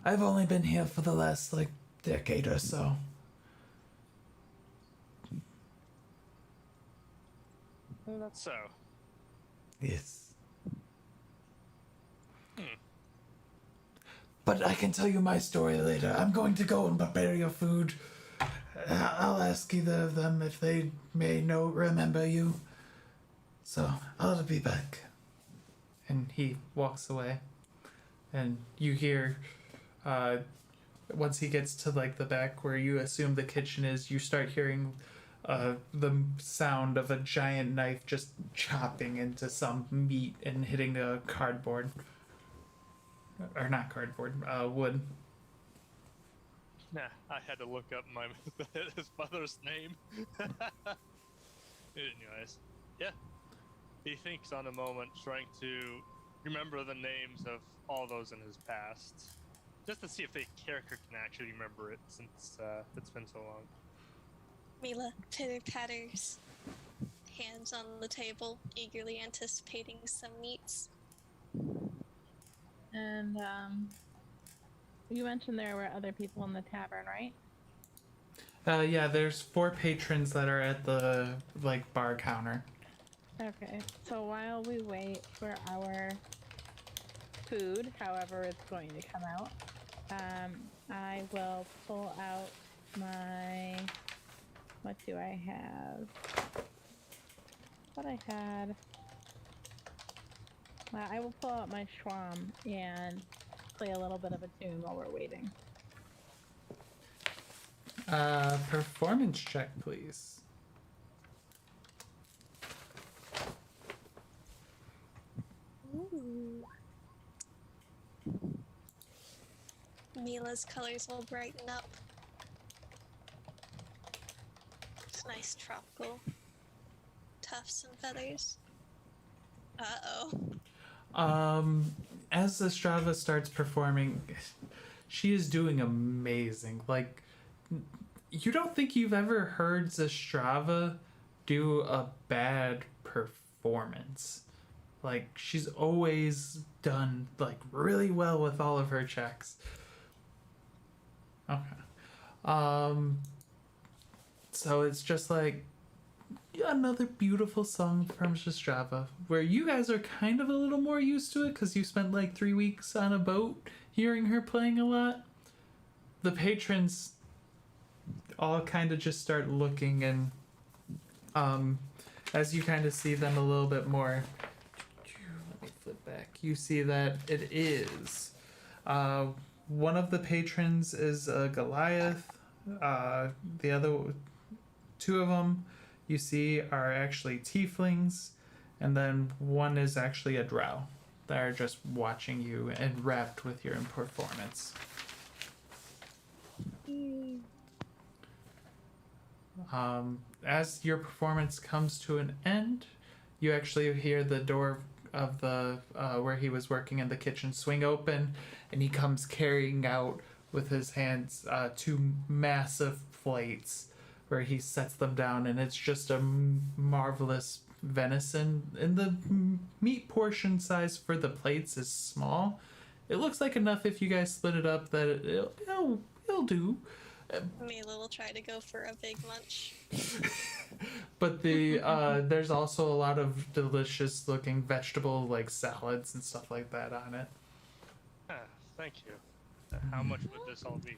I've only been here for the last, decade or so. Oh, that's so. Yes. But I can tell you my story later. I'm going to go and prepare your food. I'll ask either of them if they may remember you. So, I'll be back. And he walks away. And you hear, once he gets to, the back where you assume the kitchen is, you start hearing the sound of a giant knife just chopping into some meat and hitting the cardboard. Or not cardboard, wood. Nah, I had to look up his mother's name. Anyways, yeah. He thinks on a moment, trying to remember the names of all those in his past. Just to see if the character can actually remember it, since it's been so long. Mila titter-tatters, hands on the table, eagerly anticipating some meats. And you mentioned there were other people in the tavern, right? Yeah, there's 4 patrons that are at the, bar counter. Okay, so while we wait for our food, however it's going to come out, I will pull out my... What do I have? What I had... I will pull out my schwam and play a little bit of a tune while we're waiting. Performance check, please. Ooh. Mila's colors will brighten up. It's nice tropical tufts and feathers. Uh-oh. As Estrava starts performing, she is doing amazing. You don't think you've ever heard Estrava do a bad performance. She's always done, really well with all of her checks. Okay. So it's just another beautiful song from Estrava, where you guys are kind of a little more used to it because you spent 3 weeks on a boat hearing her playing a lot. The patrons all kind of just start looking, and as you kind of see them a little bit more, let me flip back, you see that it is one of the patrons is a Goliath. The other 2 of them you see are actually tieflings, and then one is actually a drow. They're just watching you and wrapped with your performance. As your performance comes to an end, you actually hear the door of the where he was working in the kitchen swing open, and he comes carrying out with his hands 2 massive plates where he sets them down, and it's just a marvelous venison, and the meat portion size for the plates is small. It looks like enough if you guys split it up that it'll do. Mila will try to go for a big lunch. But there's also a lot of delicious looking vegetable like salads and stuff like that on it. Thank you. How much would this all be?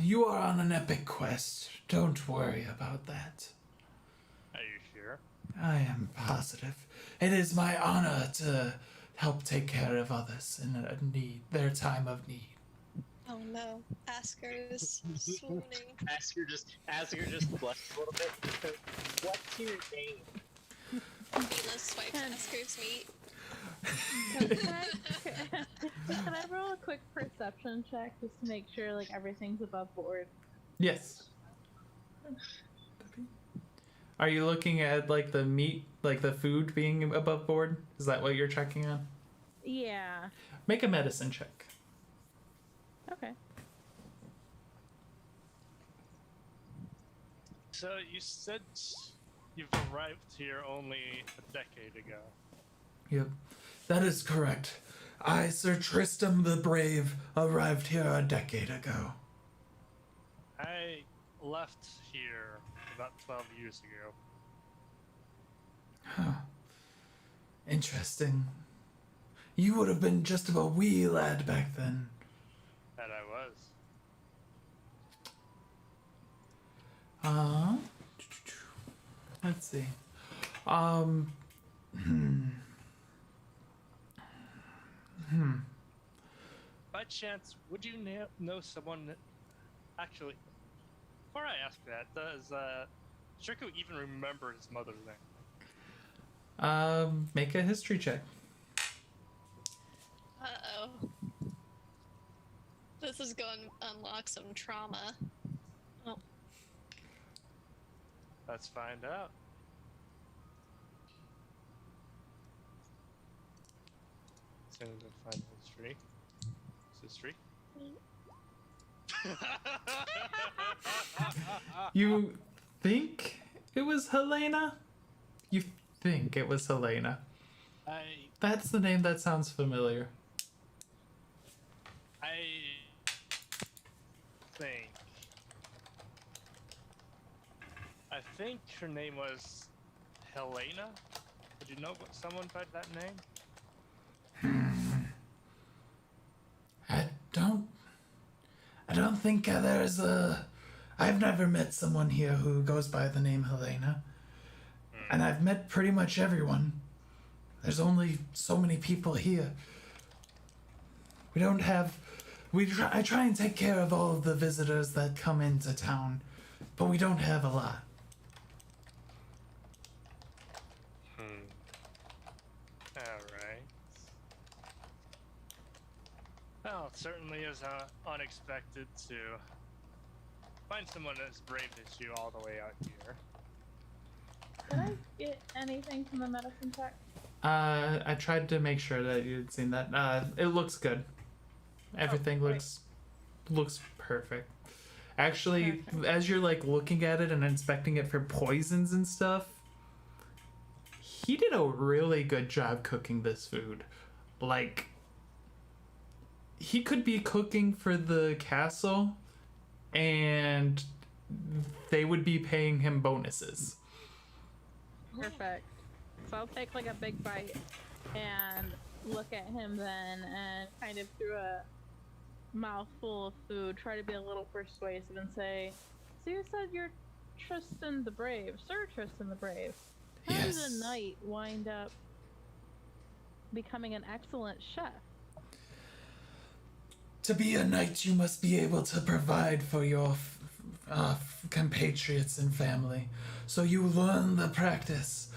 You are on an epic quest. Don't worry about that. Are you sure? I am positive. It is my honor to help take care of others in their time of need. Oh no, Asker is swooning. Asker just blushed a little bit. What's your name? Mila swipes Asker's meat. Can I roll a quick perception check just to make sure like everything's above board? Yes. Are you looking at like the meat, like the food being above board? Is that what you're checking on? Yeah. Make a medicine check. Okay. So you said you've arrived here only a decade ago. Yep, that is correct. I, Sir Tristram the Brave, arrived here a decade ago. I left here about 12 years ago. Huh. Interesting. You would have been just a wee lad back then. That I was. Let's see. By chance, would you know someone that... Actually, before I ask that, does Shirku even remember his mother's name? Make a history check. Uh-oh. This is going to unlock some trauma. Oh. Let's find out. As soon as I find history. History? You think it was Helena? You think it was Helena. That's the name that sounds familiar. I think her name was Helena. Would you know someone by that name? I don't think there's I've never met someone here who goes by the name Helena. And I've met pretty much everyone. There's only so many people here. We don't have... I try and take care of all of the visitors that come into town, but we don't have a lot. Alright. Well, it certainly is unexpected to find someone as brave as you all the way out here. Did I get anything from the medicine check? I tried to make sure that you'd seen that. It looks good. Everything looks perfect. Actually, as you're like looking at it and inspecting it for poisons and stuff, he did a really good job cooking this food. Like, he could be cooking for the castle and they would be paying him bonuses. Perfect. So I'll take like a big bite and look at him then and kind of through a mouthful of food try to be a little persuasive and say, so you said you're Tristan the Brave, Sir Tristan the Brave. How Yes. did a knight wind up becoming an excellent chef? To be a knight, you must be able to provide for your compatriots and family. So you learn the practice.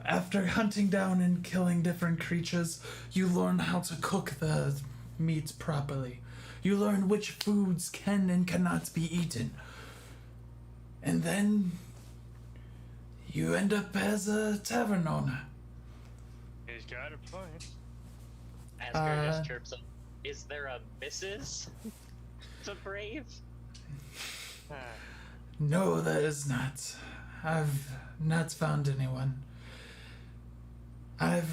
After hunting down and killing different creatures, you learn how to cook the meat properly. You learn which foods can and cannot be eaten. And then you end up as a tavern owner. He's got a point. Asker just chirps up. Is there a Mrs. the Brave? No, there is not. I've not found anyone. Ever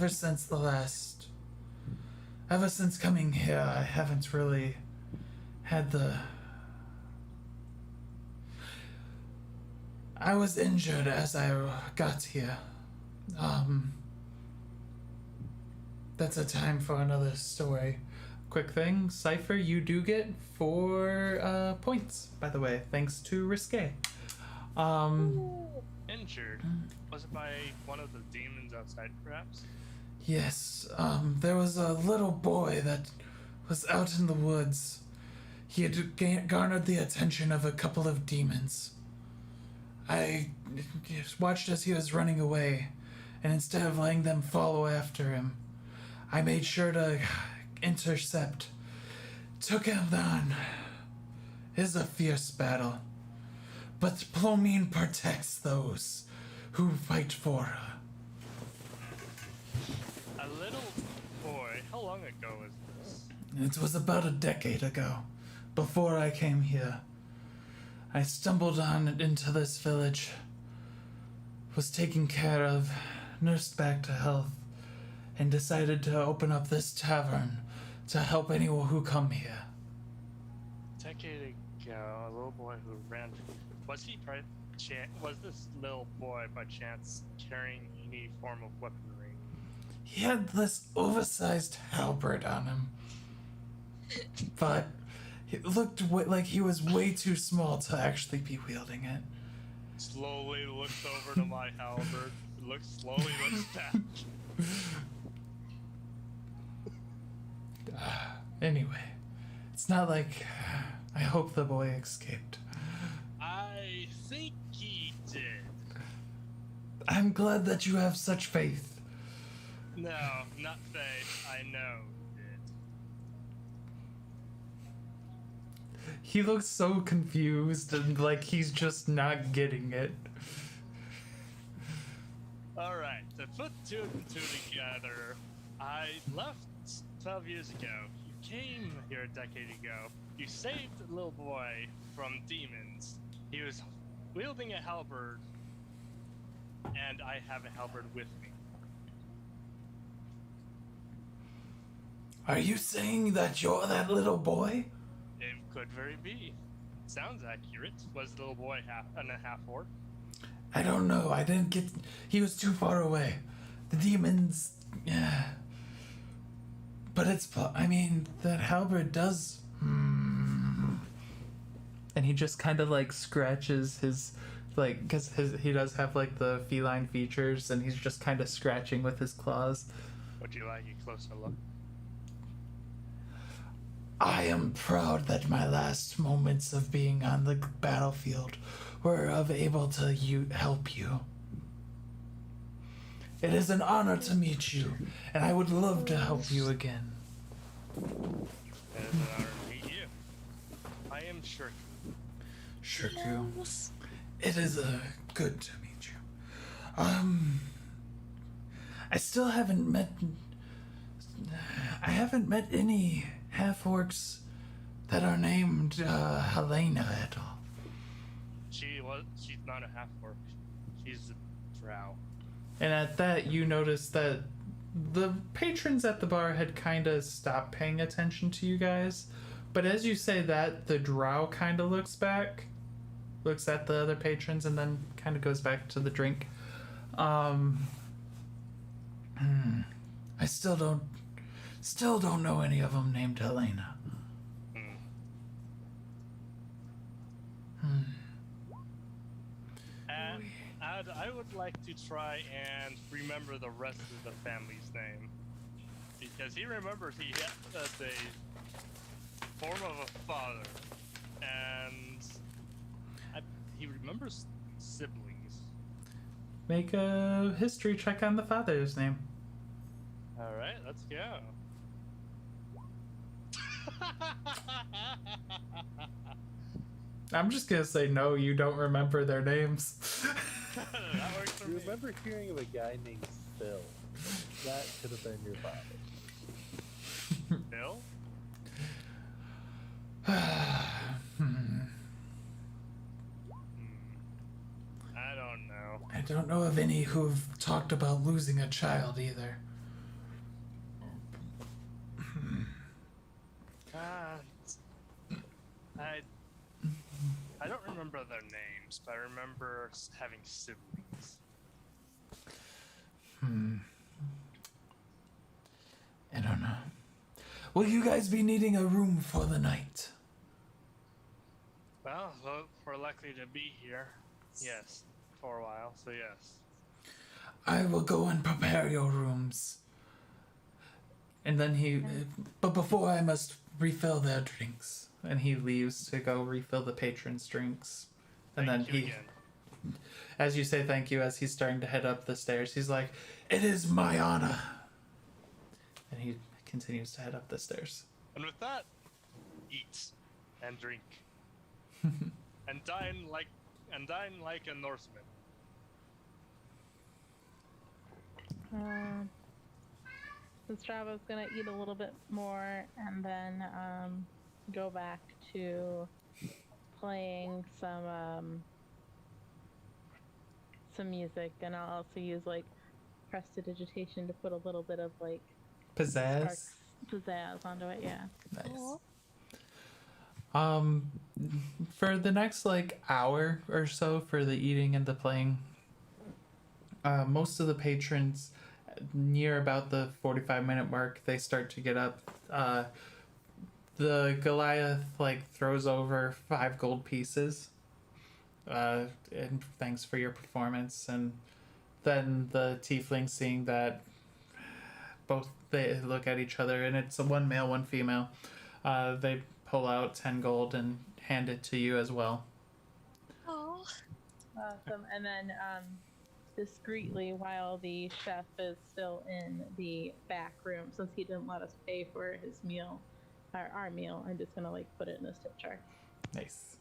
since coming here, I haven't really had the... I was injured as I got here. That's a time for another story. Quick thing, Cypher, you do get 4 points, by the way, thanks to Risque. Injured? Was it by one of the demons outside, perhaps? Yes, there was a little boy that was out in the woods. He had garnered the attention of a couple of demons. I just watched as he was running away, and instead of letting them follow after him, I made sure to intercept. Took him down. It is a fierce battle, but Plomine protects those who fight for her. A little boy. How long ago was this? It was about a decade ago, before I came here. I stumbled on into this village, was taken care of, nursed back to health, and decided to open up this tavern to help anyone who come here. A decade ago, a little boy who ran. Was this little boy by chance carrying any form of weaponry? He had this oversized halberd on him, but it looked like he was way too small to actually be wielding it. Slowly looks over to my halberd. Slowly looks back. Anyway, it's not like I hope the boy escaped. I think he did. I'm glad that you have such faith. No, not faith. I know he did. He looks so confused and like he's just not getting it. Alright, to put 2 and 2 together, I left 12 years ago. You came here a decade ago. You saved the little boy from demons. He was wielding a halberd, and I have a halberd with me. Are you saying that you're that little boy? It could very be. Sounds accurate. Was the little boy half orc? I don't know. I didn't get... He was too far away. The demons... Yeah. But it's... I mean, that halberd does... And he just kind of like scratches his... Like, because he does have like the feline features, and he's just kind of scratching with his claws. Would you like a closer look? I am proud that my last moments of being on the battlefield were able to help you. It is an honor to meet you, and I would love to help you again. It is an honor to meet you. I am Shirku. Shirku. It is good to meet you. I still haven't met... I haven't met any half-orcs that are named Helena at all. She's not a half-orc. She's a drow. And at that, you notice that the patrons at the bar had kind of stopped paying attention to you guys. But as you say that, the drow kind of looks back, looks at the other patrons, and then kind of goes back to the drink. I still don't know any of them named Helena. And I would like to try and remember the rest of the family's name. Because he remembers he had a form of a father. And he remembers siblings. Make a history check on the father's name. Alright, let's go. I'm just gonna say no, you don't remember their names. That works for You me. remember hearing of a guy named Phil? That could have been your father. Bill? I don't know. I don't know of any who've talked about losing a child either. I don't remember their names, but I remember having siblings. I don't know. Will you guys be needing a room for the night? Well, we're likely to be here. Yes, for a while, so yes. I will go and prepare your rooms. And then but before I must refill their drinks. And he leaves to go refill the patrons' drinks. And Thank you then again. as you say thank you, as he's starting to head up the stairs, he's like, "It is my honor." And he continues to head up the stairs. And with that, eat and drink. and dine like a Northman. So Strava's gonna eat a little bit more and then go back to playing some music, and I'll also use like prestidigitation to put a little bit of like Pizzazz. pizzazz onto it. Yeah. Nice. For the next like hour or so for the eating and the playing, most of the patrons near about the 45-minute mark, they start to get up. The Goliath like throws over 5 gold pieces, and thanks for your performance. And then the tiefling, seeing that both they look at each other, and it's one male, one female, they pull out 10 gold and hand it to you as well. Oh. Awesome. And then discreetly, while the chef is still in the back room, since he didn't let us pay for his meal, our meal, I'm just gonna like put it in this tip jar. Nice.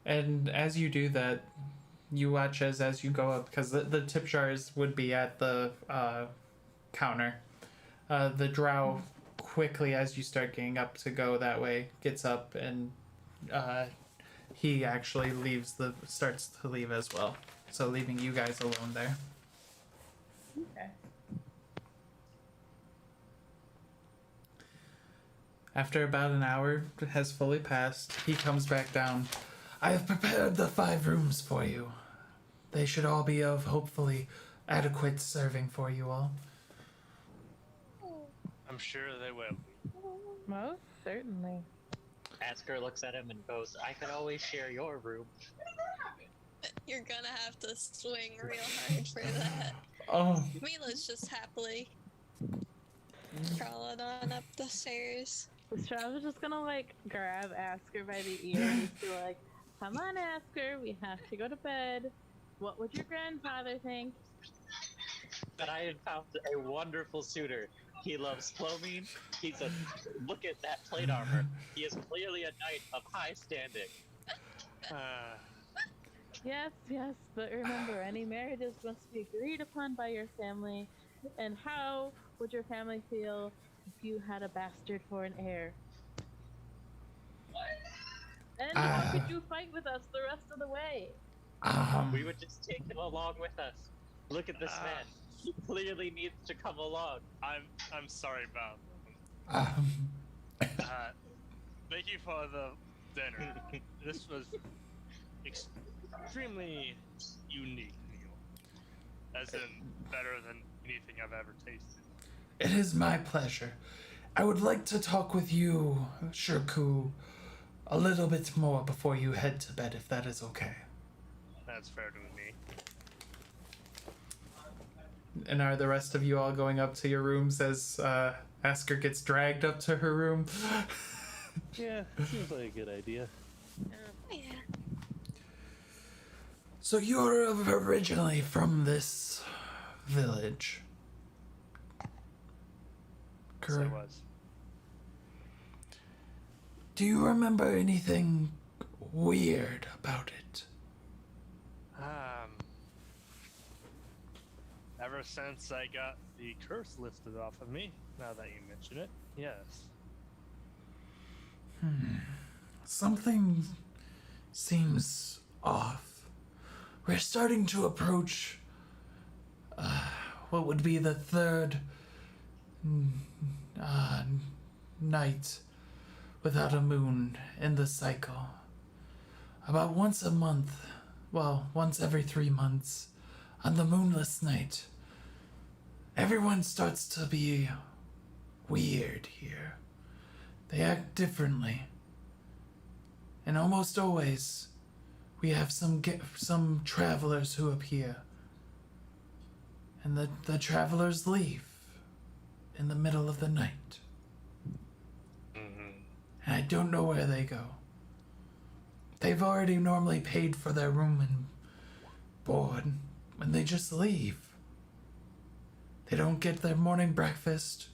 And as you do that, you watch as you go up, because the tip jars would be at the counter. The drow quickly, as you start getting up to go that way, gets up, and he actually starts to leave as well. So leaving you guys alone there. Okay. After about an hour has fully passed, he comes back down. "I have prepared the 5 rooms for you. They should all be of, hopefully, adequate serving for you all." I'm sure they will. Most certainly. Asker looks at him and goes, "I could always share your room." You're gonna have to swing real hard for that. Oh. Mila's just happily crawling on up the stairs. So I was just gonna like grab Asker by the ear and just be like, "Come on, Asker, we have to go to bed. What would your grandfather think?" That I had found a wonderful suitor. He loves clothing. Look at that plate armor. He is clearly a knight of high standing. Yes, but remember, any marriages must be agreed upon by your family. And how would your family feel if you had a bastard for an heir? And how could you fight with us the rest of the way? We would just take him along with us. Look at this man. He clearly needs to come along. I'm sorry about. Thank you for the dinner. This was extremely unique meal, as in better than anything I've ever tasted. It is my pleasure. I would like to talk with you, Shirku, a little bit more before you head to bed, if that is okay. That's fair to me. And are the rest of you all going up to your rooms as Asker gets dragged up to her room? Yeah, seems like a good idea. Yeah. So you're originally from this village? Correct. Yes, I was. Do you remember anything weird about it? Ever since I got the curse lifted off of me, now that you mention it, yes. Something seems off. We're starting to approach what would be the 3rd night without a moon in the cycle. About once a month, well, once every 3 months, on the moonless night, everyone starts to be weird here. They act differently. And almost always, we have some travelers who appear. And the travelers leave in the middle of the night. And I don't know where they go. They've already normally paid for their room and board, and they just leave. They don't get their morning breakfast.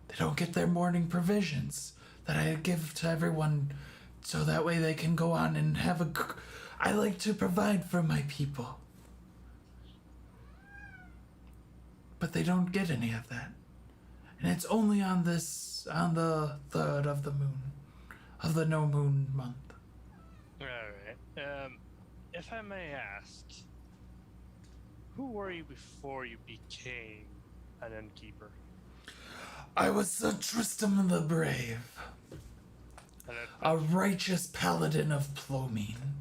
They don't get their morning provisions that I give to everyone so that way they can go on and have I like to provide for my people. But they don't get any of that. And it's only on the 3rd of the moon, of the no moon month. Alright. If I may ask, who were you before you became an innkeeper? I was Sir Tristram the Brave, a righteous paladin of Plomine.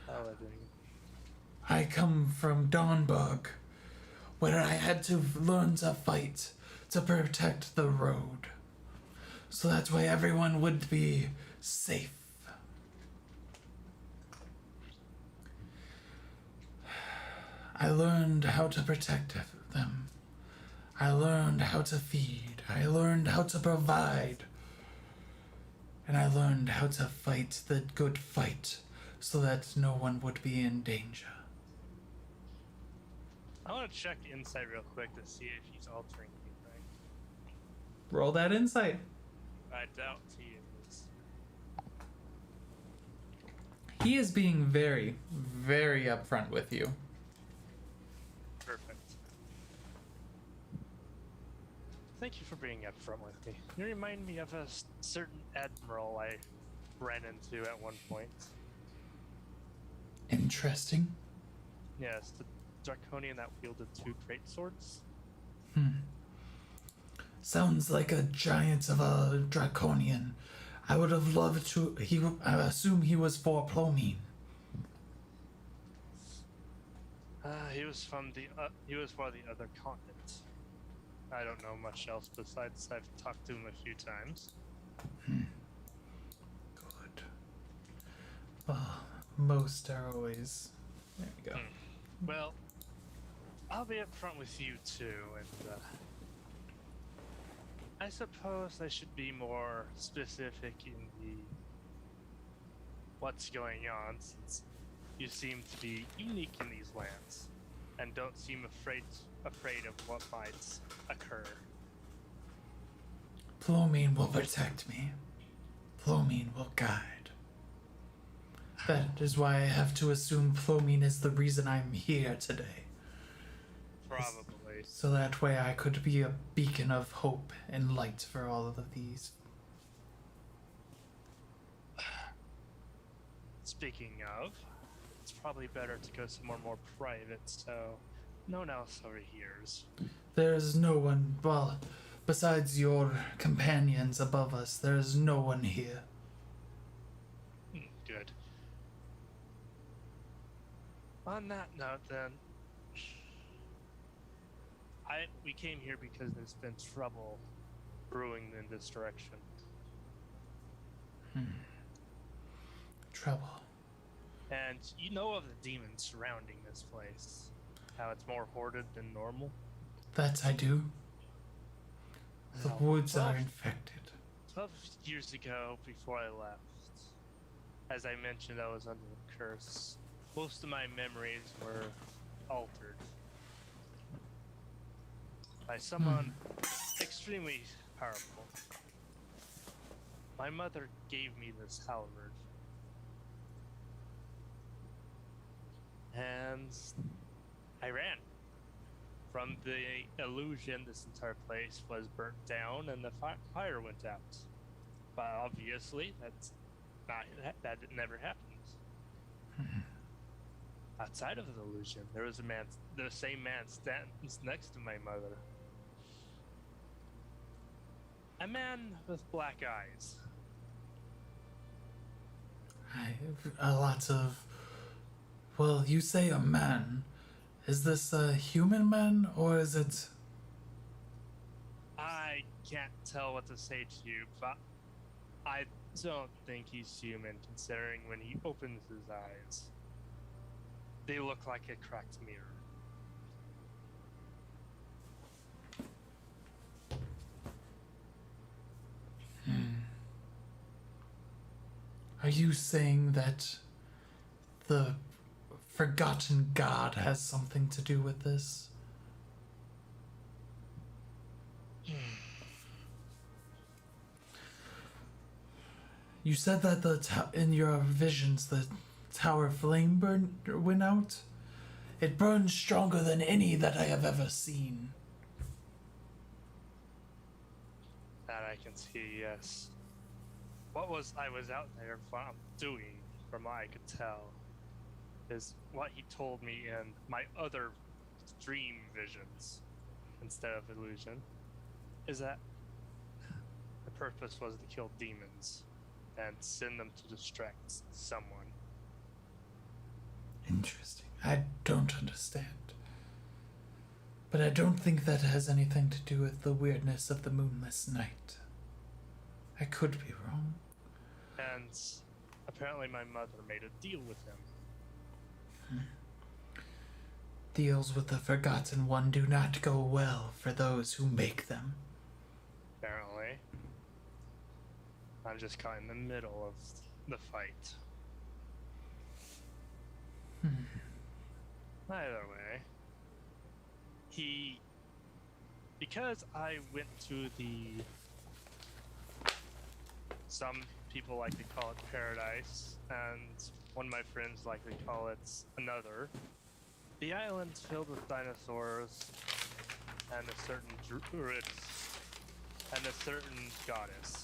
Paladin. I come from Dawnbug, where I had to learn to fight to protect the road. So that way everyone would be safe. I learned how to protect them. I learned how to feed. I learned how to provide. And I learned how to fight the good fight so that no one would be in danger. I want to check insight real quick to see if he's altering anything. Roll that insight. I doubt he is. He is being very, very upfront with you. Perfect. Thank you for being upfront with me. You remind me of a certain admiral I ran into at one point. Interesting. Yes, the Draconian that wielded 2 great swords. Sounds like a giant of a Draconian. I would have loved to. I assume he was for Plomine. He was for the other continent. I don't know much else besides I've talked to him a few times. Good. Well, most are always. There we go. Well, I'll be upfront with you too, and I suppose I should be more specific in the what's going on, since you seem to be unique in these lands and don't seem afraid of what might occur. Plomine will protect me. Plomine will guide. That is why I have to assume Plomine is the reason I'm here today. Probably. So that way I could be a beacon of hope and light for all of these. Speaking of, it's probably better to go somewhere more private so no one else overhears. There's no one, well, besides your companions above us, there's no one here. Good. On that note, then, we came here because there's been trouble brewing in this direction. Trouble. And you know of the demons surrounding this place. How it's more hoarded than normal. That I do. The Well, woods are 12 infected. 12 years ago, before I left, as I mentioned, I was under a curse. Most of my memories were altered by someone extremely powerful. My mother gave me this halberd, and I ran. From the illusion, this entire place was burnt down and the fire went out. But obviously, that never happened. Outside of the illusion, there was the same man stands next to my mother. A man with black eyes. A lot of. Well, you say a man. Is this a human man or is it? I can't tell what to say to you, but I don't think he's human, considering when he opens his eyes, they look like a cracked mirror. Are you saying that the forgotten god has something to do with this? You said that in your visions the tower flame went out? It burned stronger than any that I have ever seen. That I can see, yes. I was out there doing, from what I could tell, is what he told me in my other dream visions, instead of illusion, is that the purpose was to kill demons and send them to distract someone. Interesting. I don't understand. But I don't think that has anything to do with the weirdness of the moonless night. I could be wrong. And apparently my mother made a deal with him. Deals with the Forgotten One do not go well for those who make them. Apparently. I'm just caught in the middle of the fight. Either way, because I went to some people like to call it paradise, and one of my friends like to call it another. The island's filled with dinosaurs, and a certain druid, and a certain goddess.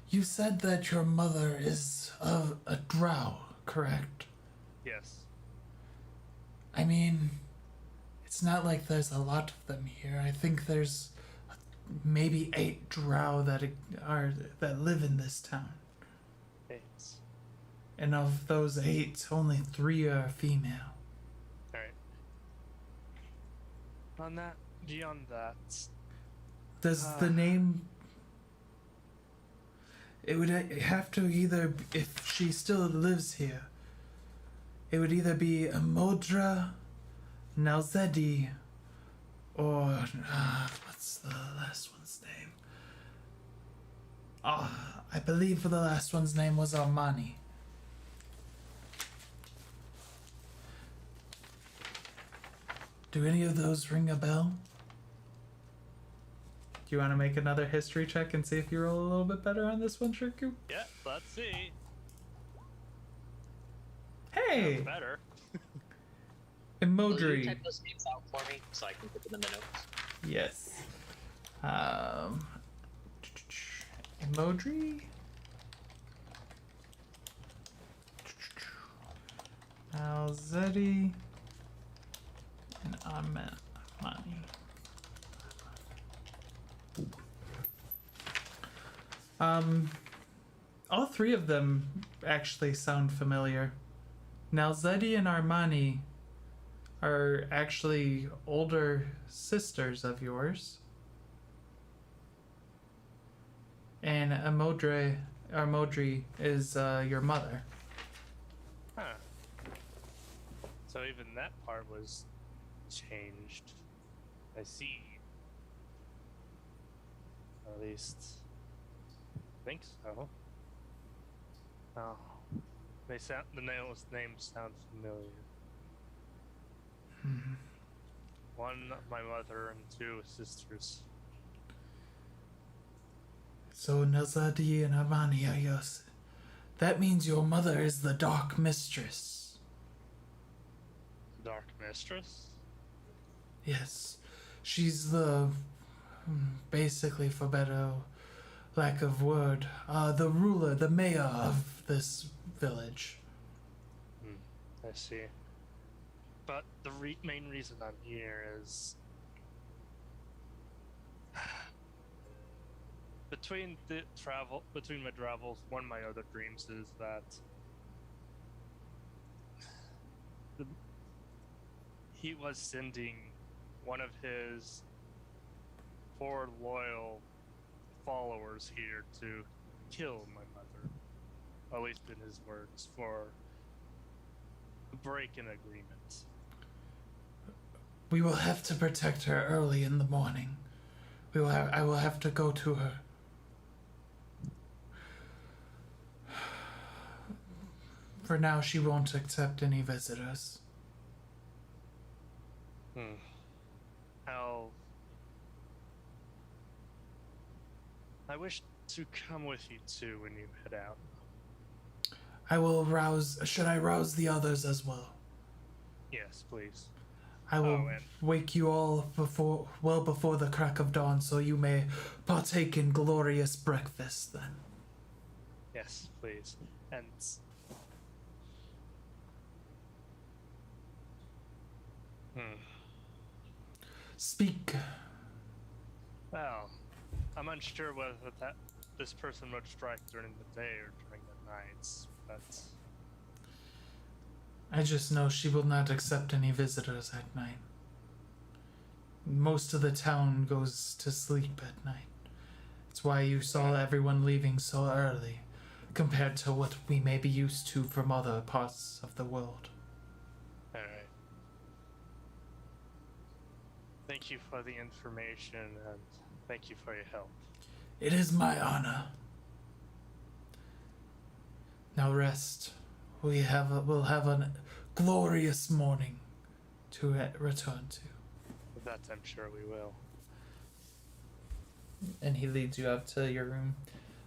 You said that your mother is a drow, correct? Yes. I mean, it's not like there's a lot of them here. I think there's maybe 8 drow that live in this town. 8. And of those 8, only 3 are female. Alright. Beyond that... Does the name... It would have to either, if she still lives here, it would either be Amodra, Nalzedi, or, what's the last one's name? I believe the last one's name was Armani. Do any of those ring a bell? Do you want to make another history check and see if you roll a little bit better on this one, Shirku? Yeah, let's see. Hey! That's better. Will you Emodri. type those names out for me so I can put them in the notes? Yes. Emodri? Alzetti. And Amani. All 3 of them actually sound familiar. Nalzedi and Armani are actually older sisters of yours. And Armodri is your mother. Huh. So even that part was changed. I see. At least... I think so. Oh. The names sound familiar. One of my mother and 2 sisters. So Nalzadi and Armani are yours. That means your mother is the Dark Mistress. Dark Mistress? Yes. She's the... basically, for better lack of word, the ruler, the mayor of this village. I see. But the main reason I'm here is between my travels, one of my other dreams is that he was sending one of his 4 loyal followers here to kill my mother, at least in his words, for a break in agreement. We will have to protect her early in the morning. I will have to go to her. For now, she won't accept any visitors. How... I wish to come with you too when you head out. Should I rouse the others as well? Yes, please. I will wake you all before the crack of dawn, so you may partake in glorious breakfast then. Yes, please. And Speak. well, I'm unsure whether this person would strike during the day or during the nights, but I just know she will not accept any visitors at night. Most of the town goes to sleep at night. It's why you saw everyone leaving so early, compared to what we may be used to from other parts of the world. alright. Thank you for the information, and thank you for your help. It is my honor. Now rest. We'll have a glorious morning to return to. That I'm sure we will. And he leads you up to your room,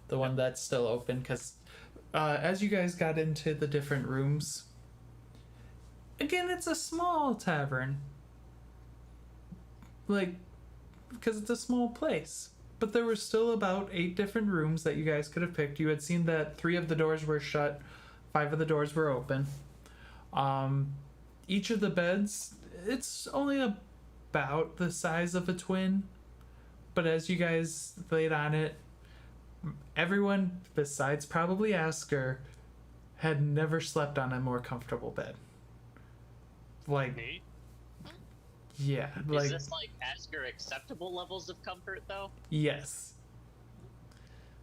the one that's still open, because as you guys got into the different rooms, again, it's a small tavern. Like, because it's a small place. But there were still about 8 different rooms that you guys could have picked. You had seen that 3 of the doors were shut, 5 of the doors were open. Each of the beds, it's only about the size of a twin. But as you guys laid on it, everyone besides probably Asker had never slept on a more comfortable bed. Like, Neat. yeah. Is this like Asker acceptable levels of comfort though? Yes.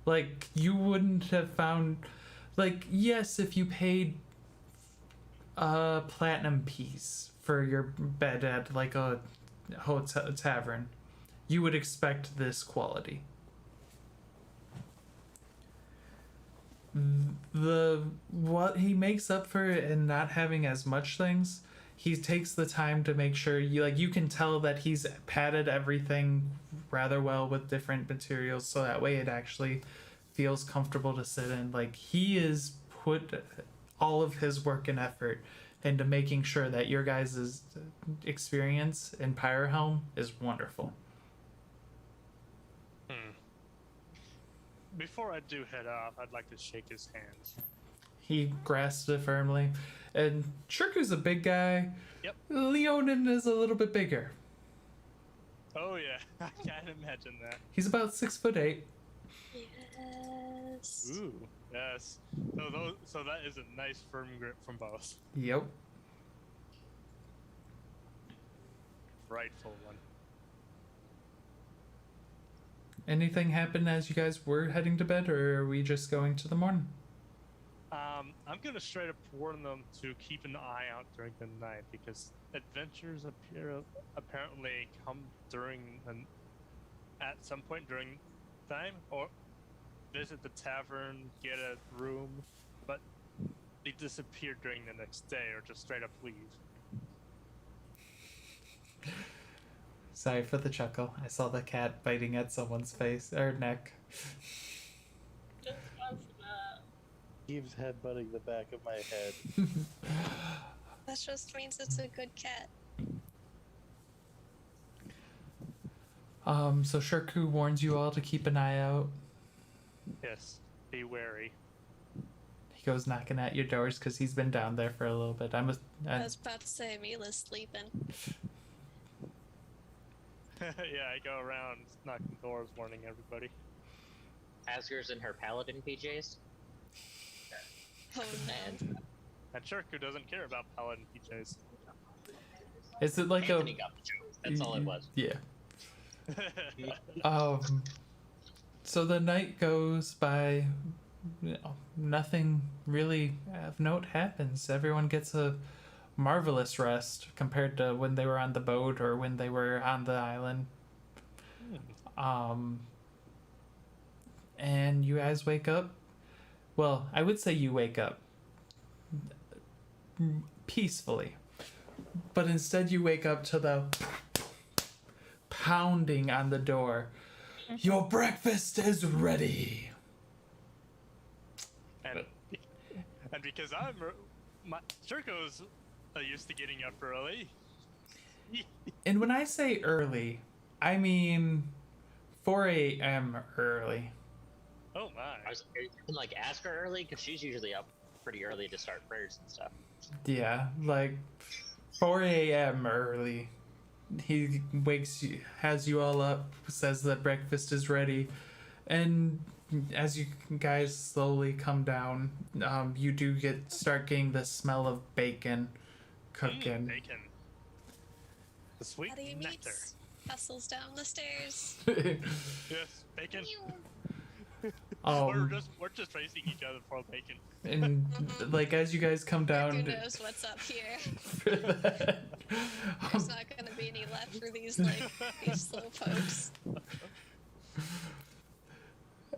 Like, you wouldn't have found... Like, yes, if you paid a platinum piece for your bed at, like, a hotel tavern, you would expect this quality. What he makes up for in not having as much things, he takes the time to make sure you can tell that he's padded everything rather well with different materials, so that way it actually feels comfortable to sit in. Like, he is put all of his work and effort into making sure that your guys' experience in PyreHelm is wonderful. Before I do head off, I'd like to shake his hands. He grasps it firmly. And Shirku's a big guy. Yep. Leonin is a little bit bigger. Oh yeah, I can't imagine that. He's about 6'8". Yes. Ooh, yes. So that is a nice firm grip from both. Yep. Rightful one. Anything happen as you guys were heading to bed, or are we just going to the morning? I'm gonna straight up warn them to keep an eye out during the night, because adventures apparently come at some point during time, or visit the tavern, get a room, but they disappear during the next day, or just straight up leave. Sorry for the chuckle. I saw the cat biting at someone's face or neck. Just once Keeps headbutting the back of my head. That just means it's a good cat. So Shirku warns you all to keep an eye out. Yes, be wary. He goes knocking at your doors because he's been down there for a little bit. I was about to say Mila's sleeping. Yeah, I go around knocking doors, warning everybody. Asger's in her paladin PJs. Oh no. And Shirku doesn't care about paladin PJs. Is it like Anthony got the joke. That's all it was. Yeah. So the night goes by. Nothing really of note happens. Everyone gets a marvelous rest compared to when they were on the boat or when they were on the island. And you guys wake up. Well, I would say you wake up peacefully, but instead you wake up to the pounding on the door. Your breakfast is ready. And because Shirku's used to getting up early. And when I say early, I mean 4 a.m. early. Oh my. I was like, ask her early because she's usually up pretty early to start prayers and stuff. Yeah, like 4 a.m. early. He wakes you, has you all up, says that breakfast is ready, and as you guys slowly come down, you do start getting the smell of bacon cooking. Bacon. The sweet Daddy nectar. meets hustles down the stairs. Yes, bacon. Um, we're just racing each other for bacon. and like as you guys come down, Who knows what's up here? There's not gonna be any left for these slow pokes.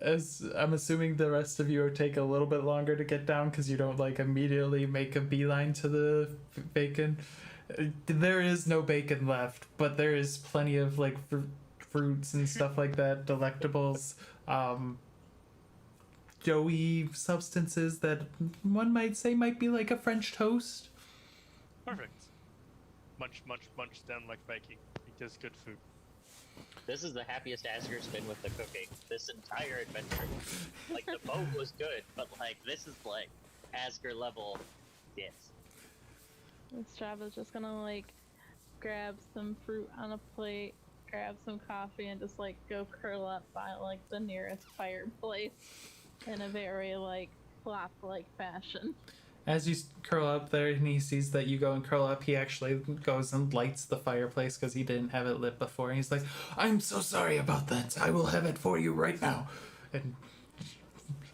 As I'm assuming the rest of you take a little bit longer to get down because you don't like immediately make a beeline to the bacon. There is no bacon left, but there is plenty of like fruits and stuff like that, delectables, doughy substances that one might say might be like a French toast. Perfect. Munch down like baking. It is good food. This is the happiest Asger's been with the cooking this entire adventure. Like, the boat was good, but like, this is like Asger level yes. Strava's just gonna like grab some fruit on a plate, grab some coffee, and just like go curl up by like the nearest fireplace in a very like flop-like fashion. As you curl up there and he sees that you go and curl up, he actually goes and lights the fireplace because he didn't have it lit before. And he's like, I'm so sorry about that. I will have it for you right now. And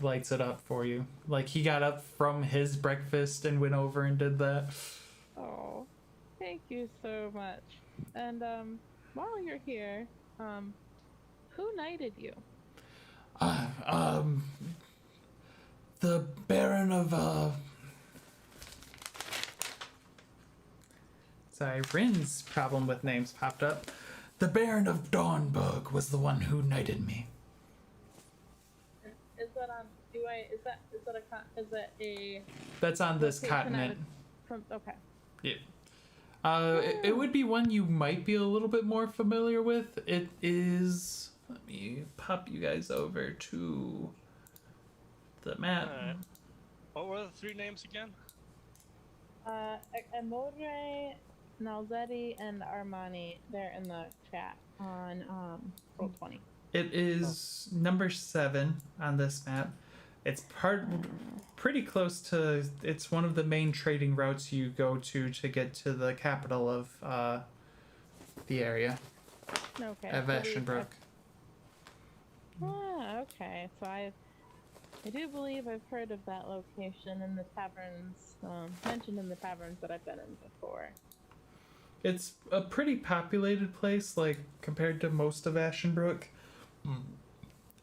lights it up for you. Like he got up from his breakfast and went over and did that. Oh, thank you so much. And while you're here, who knighted you? The Baron of Sorry, Rin's problem with names popped up. The Baron of Dawnburg was the one who knighted me. Is that on? Is that a? That's on this location continent. Okay. Yeah. It would be one you might be a little bit more familiar with. It is. Let me pop you guys over to the map. What were the three names again? Amore, Nalzetti, and Armani. They're in the chat on Roll20. It is number 7 on this map. It's pretty close to. It's one of the main trading routes you go to get to the capital of the area. Okay. Of Ashenbrook. Okay. So I do believe I've heard of that location in the taverns, mentioned in the taverns that I've been in before. It's a pretty populated place, like compared to most of Ashenbrook.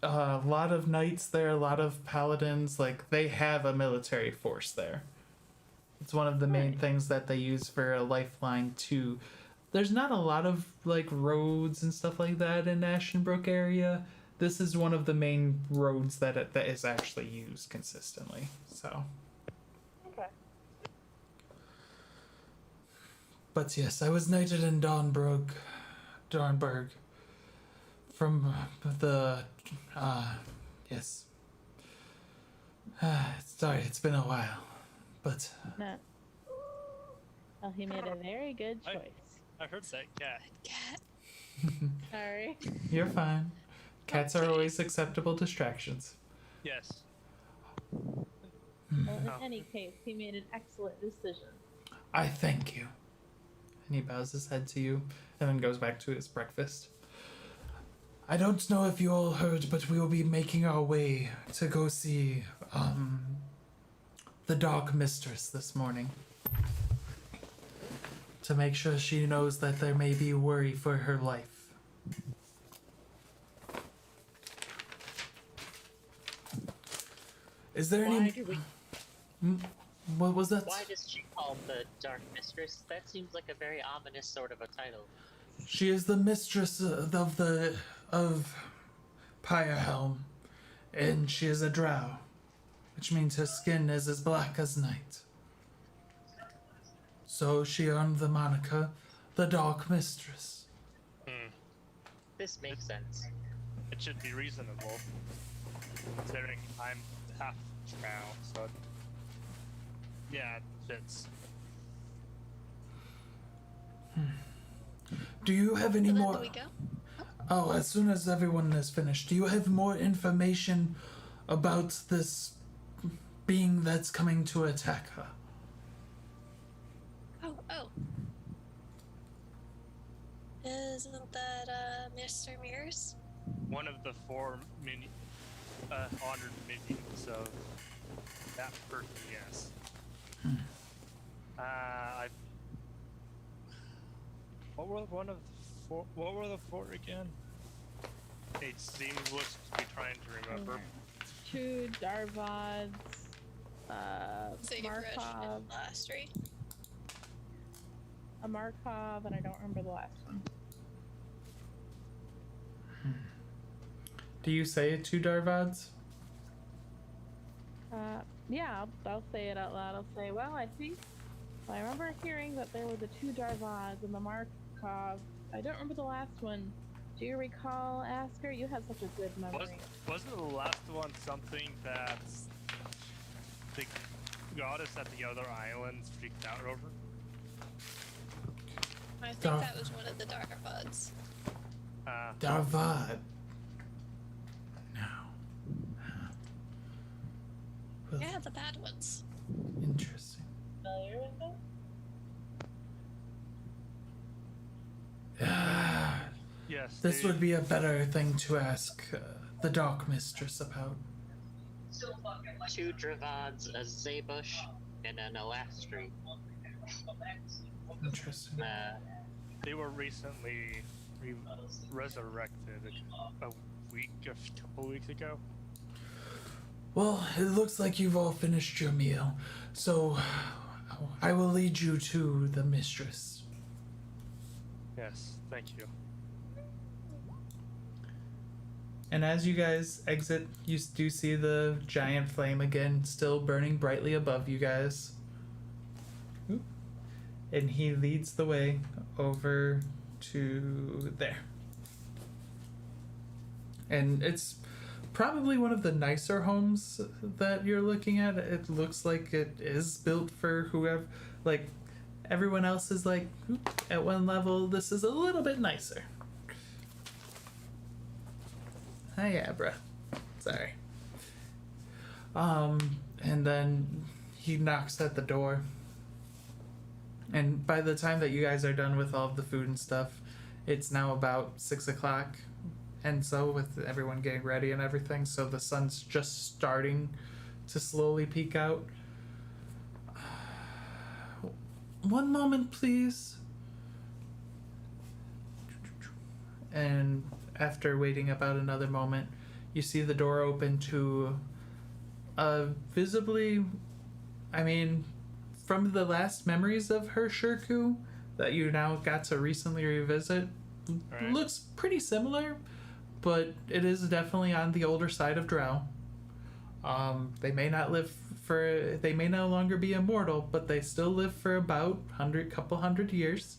A lot of knights there, a lot of paladins. Like they have a military force there. It's one of the main things that they use for a lifeline too. There's not a lot of like roads and stuff like that in Ashenbrook area. This is one of the main roads that is actually used consistently. So. Okay. But yes, I was knighted in Dawnburg, from the, yes. Sorry, it's been a while, but. No. Well, he made a very good choice. I heard that cat. Cat. Sorry. You're fine. Cats are always acceptable distractions. Yes. Well, in Oh. any case, he made an excellent decision. I thank you. And he bows his head to you and then goes back to his breakfast. I don't know if you all heard, but we will be making our way to go see the Dark Mistress this morning. To make sure she knows that there may be worry for her life. Is there Why any... do we? What was that? Why does she call the Dark Mistress? That seems like a very ominous sort of a title. She is the mistress of PyreHelm, and she is a drow, which means her skin is as black as night. So she earned the moniker, the Dark Mistress. This makes sense. It should be reasonable, considering I'm half drow, so yeah, it fits. Do you have any So then more? do we go? Oh, as soon as everyone is finished, do you have more information about this being that's coming to attack her? Oh. Isn't that Mr. Mears? One of the 4 honored minions of that person, yes. What were one of the 4? What were the 4 again? It seems looks to be trying to remember. 2 Darvads, Sagebrush Markov, and Lastry. a Markov, and I don't remember the last one. Do you say it to Darvads? Yeah, I'll say it out loud. I'll say, well, I remember hearing that there were the 2 Darvads and the Markov. I don't remember the last one. Do you recall, Asker? You have such a good memory. Wasn't the last one something that the goddess at the other islands freaked out over? I think Dark. that was one of the Darvads. Darvad. No. Well, Yeah, the bad ones. interesting. Familiar with them? Yes. This would be a better thing to ask the Dark Mistress about. 2 Dravads, a Zabush, and an Alastri. Interesting. They were recently resurrected a couple weeks ago. Well, it looks like you've all finished your meal, so I will lead you to the mistress. Yes, thank you. And as you guys exit, you do see the giant flame again, still burning brightly above you guys. Oop. And he leads the way over to there. And it's probably one of the nicer homes that you're looking at. It looks like it is built for whoever, like, everyone else is like at one level. This is a little bit nicer. Hi, Abra. Sorry. And then he knocks at the door. And by the time that you guys are done with all of the food and stuff, it's now about 6 o'clock. And so with everyone getting ready and everything, so the sun's just starting to slowly peek out. One moment, please. And after waiting about another moment, you see the door open to visibly, I mean, from the last memories of her Shirku that you now got to recently revisit, Right. looks pretty similar, but it is definitely on the older side of Drow. They may not live for, they may no longer be immortal, but they still live for about couple hundred years.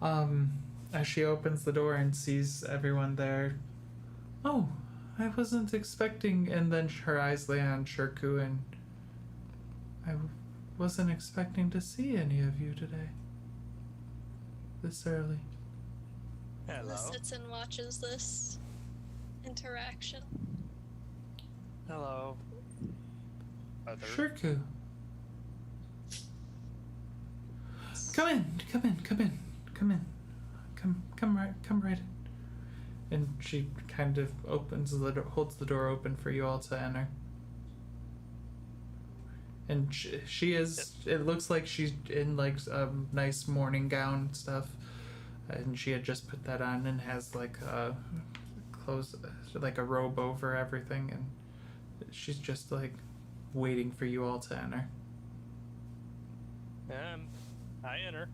As she opens the door and sees everyone there, oh, I wasn't expecting, and then her eyes lay on Shirku, and I wasn't expecting to see any of you today. This early. Hello. Sits and watches this. interaction. Hello. Other. Shirku. Come in. Come right in. And she kind of holds the door open for you all to enter. And she is, it looks like she's in like a nice morning gown and stuff. And she had just put that on and has like clothes, like a robe over everything. And she's just like waiting for you all to enter. I enter.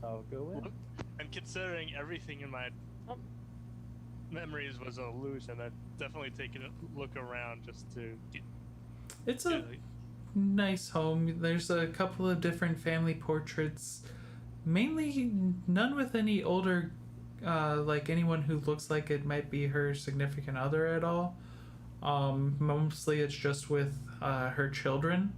I'll go in. And considering everything in my memories was an illusion, I'd definitely taken a look around just to get. It's a nice home. There's a couple of different family portraits, mainly none with any older, like anyone who looks like it might be her significant other at all. Mostly it's just with her children.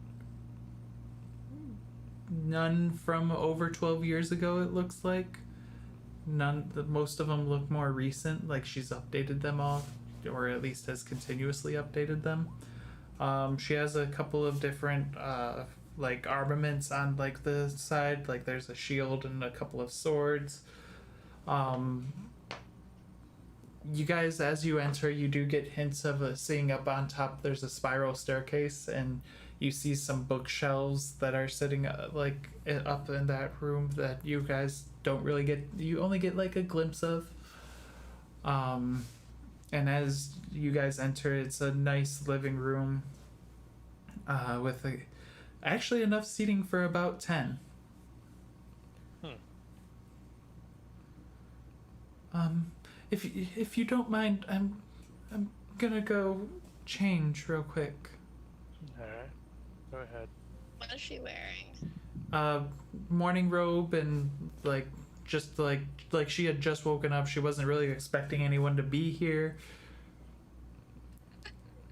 None from over 12 years ago, it looks like. Most of them look more recent, like she's updated them all, or at least has continuously updated them. She has a couple of different like armaments on like the side, like there's a shield and a couple of swords. You guys, as you enter, you do get hints of seeing up on top there's a spiral staircase, and you see some bookshelves that are sitting like up in that room that you guys don't really get, you only get like a glimpse of. And as you guys enter, it's a nice living room with actually enough seating for about 10. If you don't mind, I'm gonna go change real quick. Alright. Go ahead. What is she wearing? Morning robe and like just like she had just woken up. She wasn't really expecting anyone to be here.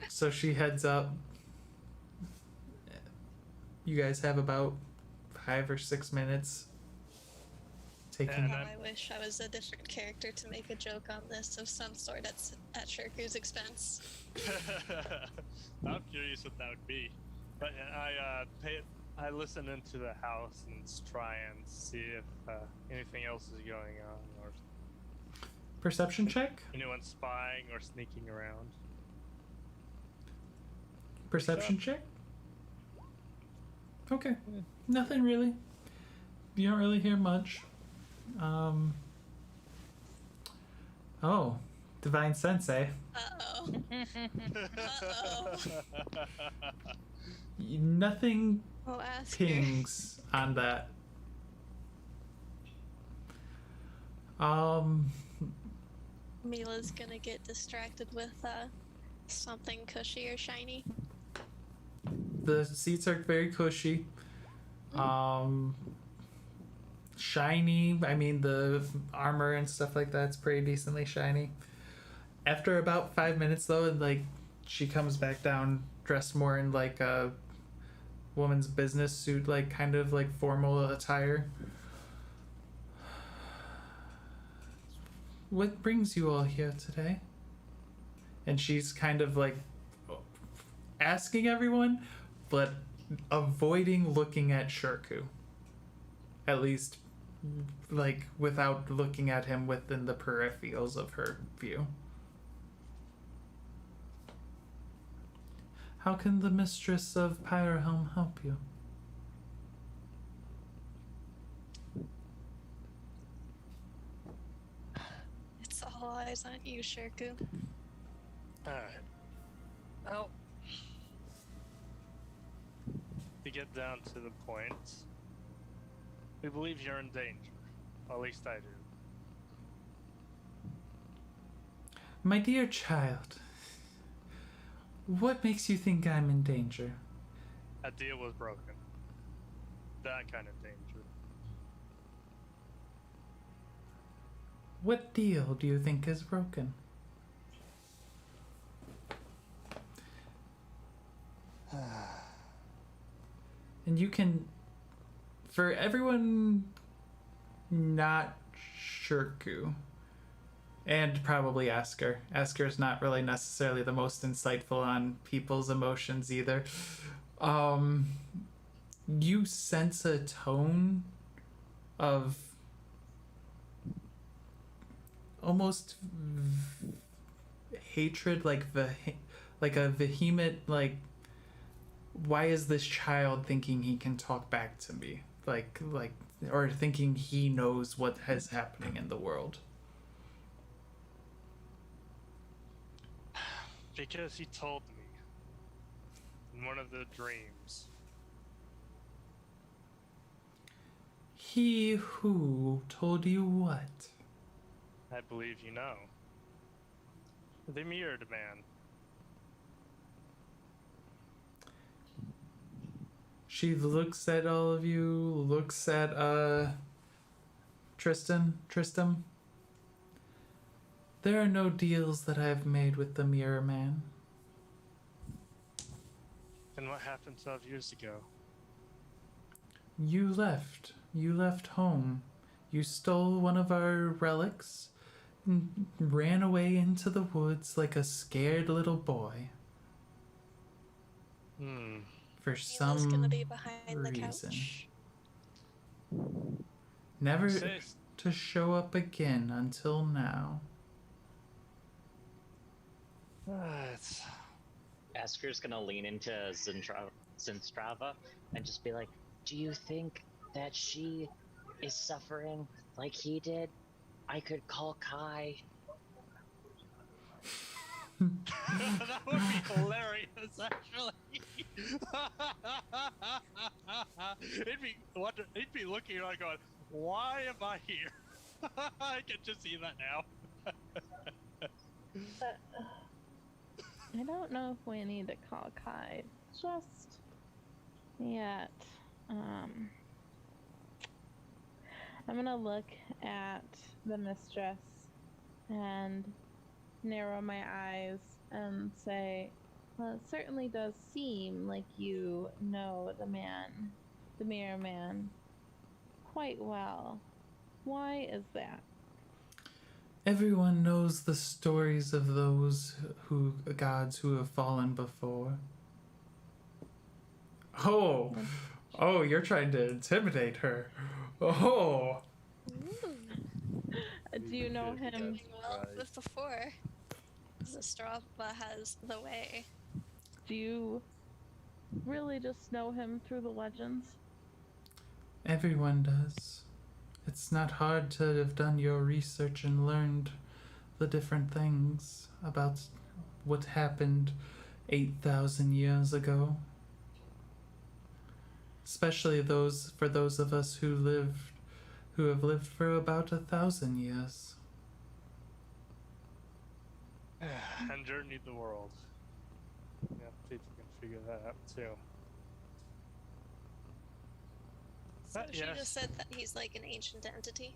So she heads up. You guys have about 5 or 6 minutes. Taking. I wish I was a different character to make a joke on this of some sort at Shirku's expense. I'm curious what that would be. But I listen into the house and try and see if anything else is going on, or Perception check? anyone spying or sneaking around. Perception check? Okay. Nothing really. You don't really hear much. Oh. Divine Sense, eh? Uh-oh. Uh-oh. Nothing I'll ask her. pings on that. Mila's gonna get distracted with something cushy or shiny. The seats are very cushy. Shiny, I mean the armor and stuff like that's pretty decently shiny. After about 5 minutes though, and like she comes back down dressed more in like a woman's business suit, like kind of like formal attire. What brings you all here today? And she's kind of like asking everyone, but avoiding looking at Shirku. At least, like, without looking at him within the peripherals of her view. How can the mistress of PyreHelm help you? It's all eyes on you, Shirku. Alright. Well, to get down to the point, we believe you're in danger. At least I do. My dear child, what makes you think I'm in danger? A deal was broken. That kind of danger. What deal do you think is broken? And you can, for everyone not Shirku, And probably Asker. Asker's not really necessarily the most insightful on people's emotions either. You sense a tone of almost hatred, like a vehement, like, why is this child thinking he can talk back to me? Like, or thinking he knows what is happening in the world. Because he told me in one of the dreams. He who told you what? I believe you know. The mirrored man. She looks at all of you, looks at Tristram. There are no deals that I have made with the Mirror Man. And what happened 12 years ago? You left. You left home. You stole one of our relics and ran away into the woods like a scared little boy. For Mila's some gonna be behind the reason. couch. Never Say- to show up again until now. It's... Asker's gonna lean into Zinstrava and just be like, do you think that she is suffering like he did? I could call Kai. That would be hilarious, actually. He'd be looking around going, why am I here? I can just see that now. I don't know if we need to call Kai just yet. I'm gonna look at the mistress and narrow my eyes and say, well, it certainly does seem like you know the Mirror Man, quite well. Why is that? Everyone knows the stories of those gods who have fallen before. Oh, you're trying to intimidate her. Oh. Do you know him? Doing well with before. Zinstrava has the way. Do you really just know him through the legends? Everyone does. It's not hard to have done your research and learned the different things about what happened 8,000 years ago. Especially for those of us who have lived for about 1,000 years. And journeyed the world. Yeah, people can figure that out too. So she yes. just said that he's like an ancient entity.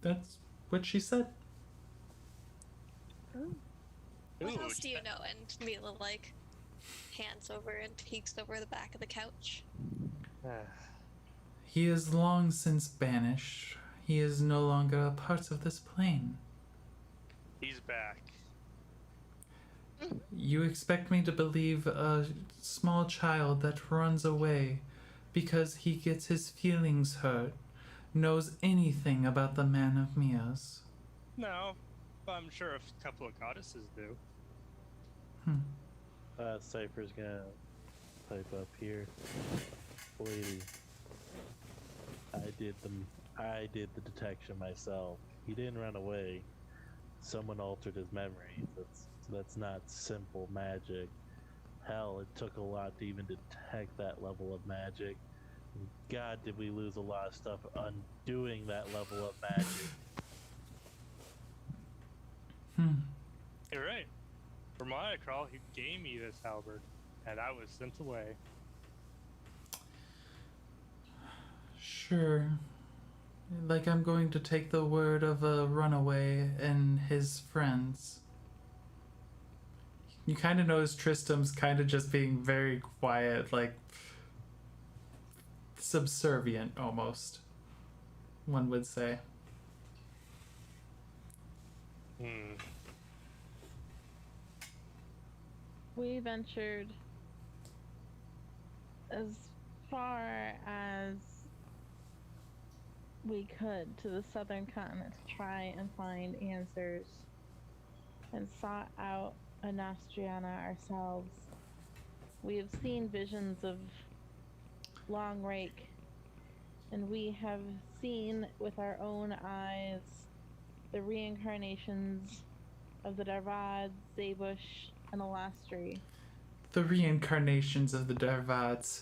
That's what she said. What Ooh, else do you know? And Mila like hands over and peeks over the back of the couch. He is long since banished. He is no longer a part of this plane. He's back. You expect me to believe a small child that runs away because he gets his feelings hurt knows anything about the Man of Mias? No, but I'm sure a couple of goddesses do. Cypher's gonna pipe up here. Lady, I did the detection myself. He didn't run away. Someone altered his memory. That's not simple magic. Hell, it took a lot to even detect that level of magic. God, did we lose a lot of stuff undoing that level of magic. You're right. From what I recall, he gave me this halberd, and I was sent away. Sure. Like I'm going to take the word of a runaway and his friends. You kind of notice Tristram's kind of just being very quiet, like subservient almost, one would say. we ventured as far as we could to the southern continent to try and find answers, and sought out Annastriana ourselves. We have seen visions of Long Rake, and we have seen with our own eyes the reincarnations of the Darvad, Zabush, and Alastri. The reincarnations of the Darvads.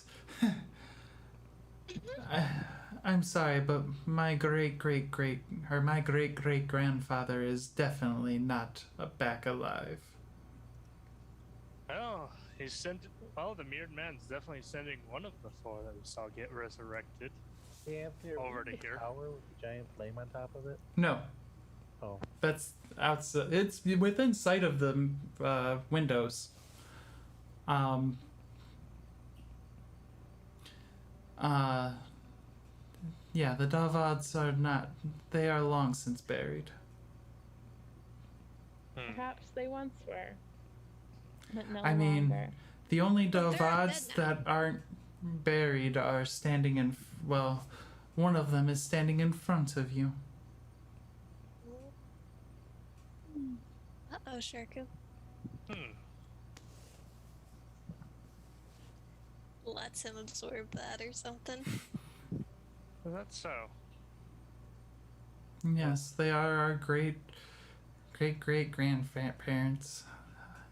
I'm sorry, but my great grandfather is definitely not back alive. Oh, he's sent. Well, the Mirrored Man's definitely sending one of the four that we saw get resurrected. Yeah, there Over to a here. tower with a giant flame on top of it. No, Oh, that's outside. It's within sight of the windows. Yeah, the Darvads are not. They are long since buried. Perhaps they once were, but no I mean, longer. the only they're Darvads dead now. that aren't buried are standing in. Well, one of them is standing in front of you. Uh-oh, Shirku. Lets him absorb that or something. Is that so? Yes, they are our great grandparents,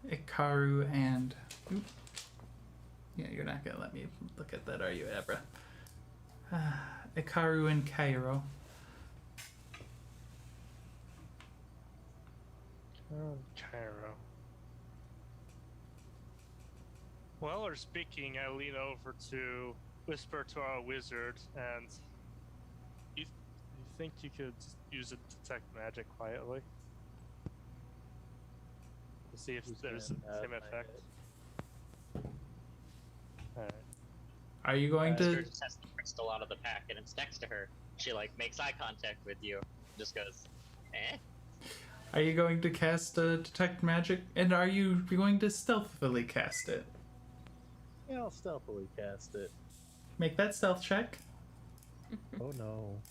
Ikaru and. Oop. Yeah, you're not gonna let me look at that, are you, Abra? Ikaru and Cairo. Oh, Cairo. While we're speaking, I lean over to whisper to our wizard, and you think you could use it to detect magic quietly? To see if there's the same effect. Alright. Are you going Esther to? just has the crystal out of the pack, and it's next to her. She makes eye contact with you, just goes, eh? Are you going to cast detect magic? And are you going to stealthily cast it? yeah, I'll stealthily cast it. Make that stealth check. Oh no.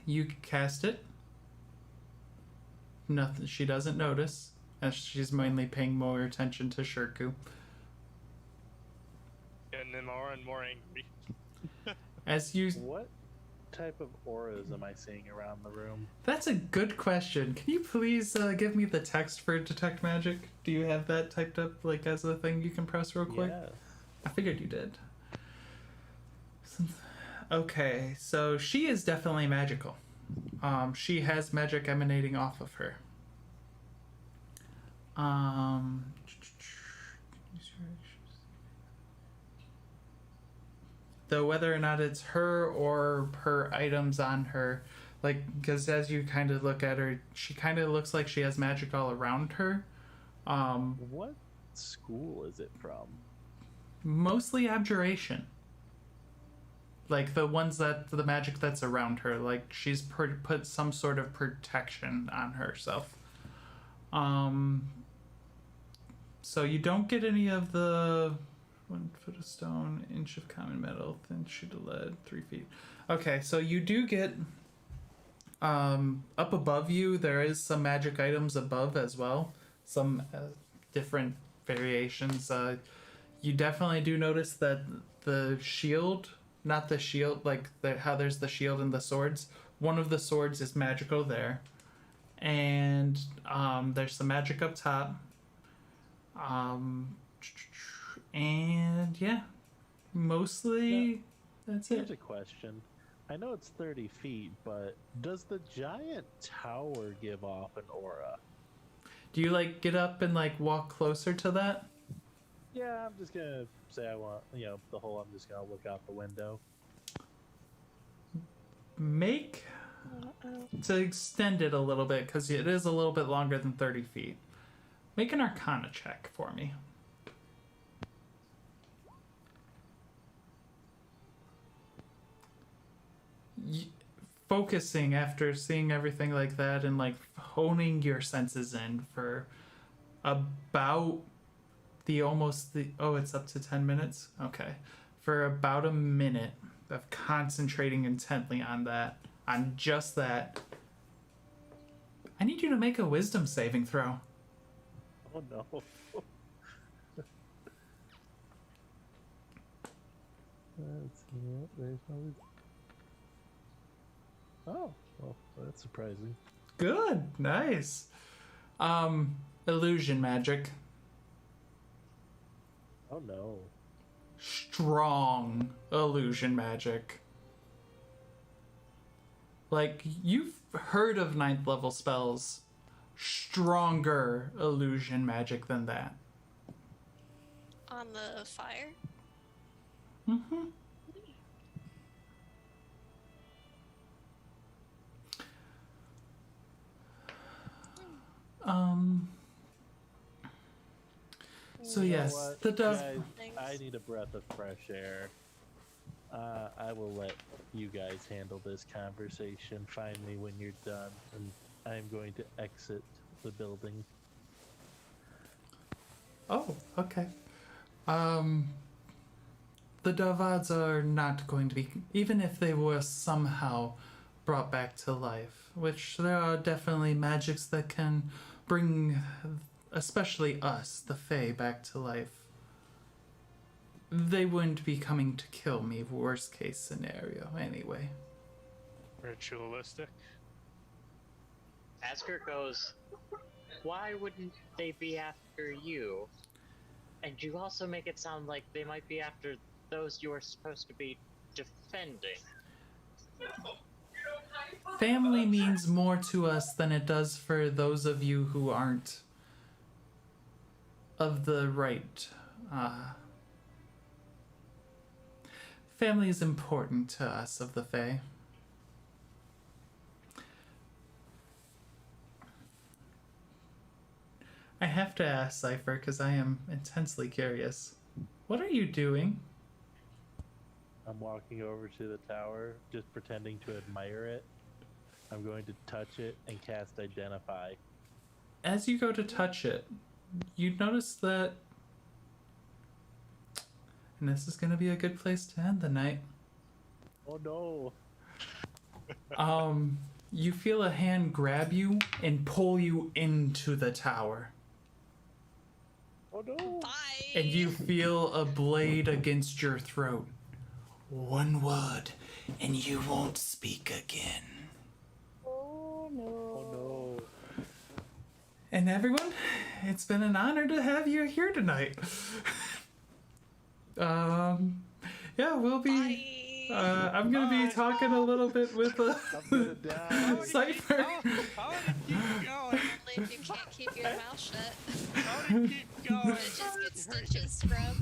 You cast it. Nothing. She doesn't notice, as she's mainly paying more attention to Shirku. Getting more and more angry. As you. What type of auras am I seeing around the room? That's a good question. Can you please give me the text for detect magic? Do you have that typed up as a thing you can press real quick? Yes. I figured you did. Okay, so she is definitely magical. She has magic emanating off of her. Though whether or not it's her or her items on her, because as you kind of look at her, she kind of looks like she has magic all around her. What school is it from? Mostly abjuration. The ones the magic that's around her, she's put some sort of protection on herself. So you don't get any of the 1 foot of stone, inch of common metal, thin sheet of lead, 3 feet. Okay, so you do get up above you. There is some magic items above as well, some different variations. You definitely do notice that the shield. Not the shield, how there's the shield and the swords. One of the swords is magical there. And there's some magic up top. And yeah, mostly that's Here's it. a question. I know it's 30 feet, but does the giant tower give off an aura? Do you get up and walk closer to that? Yeah, I'm just gonna say I want, the whole, I'm just gonna look out the window. Make to extend it a little bit, because it is a little bit longer than 30 feet. Make an Arcana check for me. focusing after seeing everything like that and like honing your senses in for about it's up to 10 minutes. Okay. For about a minute of concentrating intently on just that. I need you to make a wisdom saving throw. Oh no. Let's see. There's no. Oh, well, that's surprising. Good. Nice. Illusion magic. Oh no. Strong illusion magic. Like, you've heard of 9th level spells. Stronger illusion magic than that. On the fire? Mm-hmm. So You know yes, what, the dove. guys, Thanks. I need a breath of fresh air. I will let you guys handle this conversation. Find me when you're done, and I am going to exit the building. Oh, okay. The Davads are not going to be, even if they were somehow brought back to life, which there are definitely magics that can bring, especially us, the Fae, back to life. They wouldn't be coming to kill me, worst case scenario, anyway. Ritualistic. Asker goes, why wouldn't they be after you? And you also make it sound like they might be after those you are supposed to be defending. Family means more to us than it does for those of you who aren't of the right. Family is important to us of the Fae. I have to ask Cypher because I am intensely curious. What are you doing? I'm walking over to the tower, just pretending to admire it. I'm going to touch it and cast Identify. As you go to touch it, you notice that, and this is going to be a good place to end the night. Oh no! You feel a hand grab you and pull you into the tower. Oh no! Bye! And you feel a blade against your throat. One word, and you won't speak again. Oh no. Oh no! And everyone, it's been an honor to have you here tonight. Yeah, we'll be. Bye! I'm gonna be talking a little bit with I'm gonna die. Cypher. I want to keep going. Only if you can't keep your mouth shut. I want to keep going. Stitches get stitches, scrub.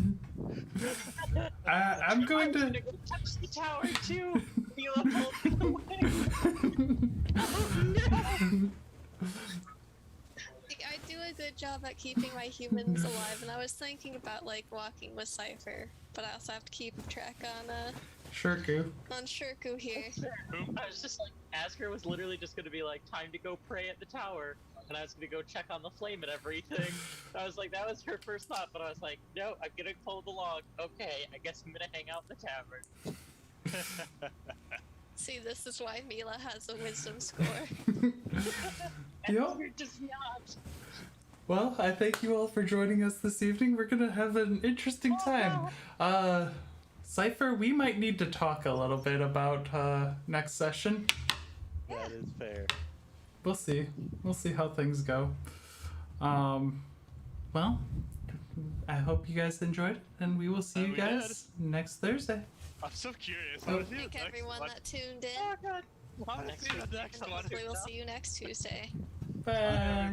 I'm going I'm to. gonna go touch the tower too. Feel a pull away. Oh no! I do a good job at keeping my humans alive, and I was thinking about like walking with Cypher, but I also have to keep track on Shirku. Shirku here. I was just like, Asker was literally just gonna be like, time to go pray at the tower, and I was gonna go check on the flame and everything. I was like, that was her first thought, but I was like, no, I'm gonna pull the log. Okay, I guess I'm gonna hang out in the tavern. See, this is why Mila has a wisdom score. And Yep. Asker does not. Well, I thank you all for joining us this evening. We're gonna have an interesting time. Cypher, we might need to talk a little bit about next session. That is fair. We'll see. We'll see how things go. Well, I hope you guys enjoyed it, and we will see you We did. guys next Thursday. I'm so curious. Oh. I want to see Thank the next everyone one. that tuned in, Oh god. I want to see the next and one. hopefully we'll see you next Tuesday. Bye.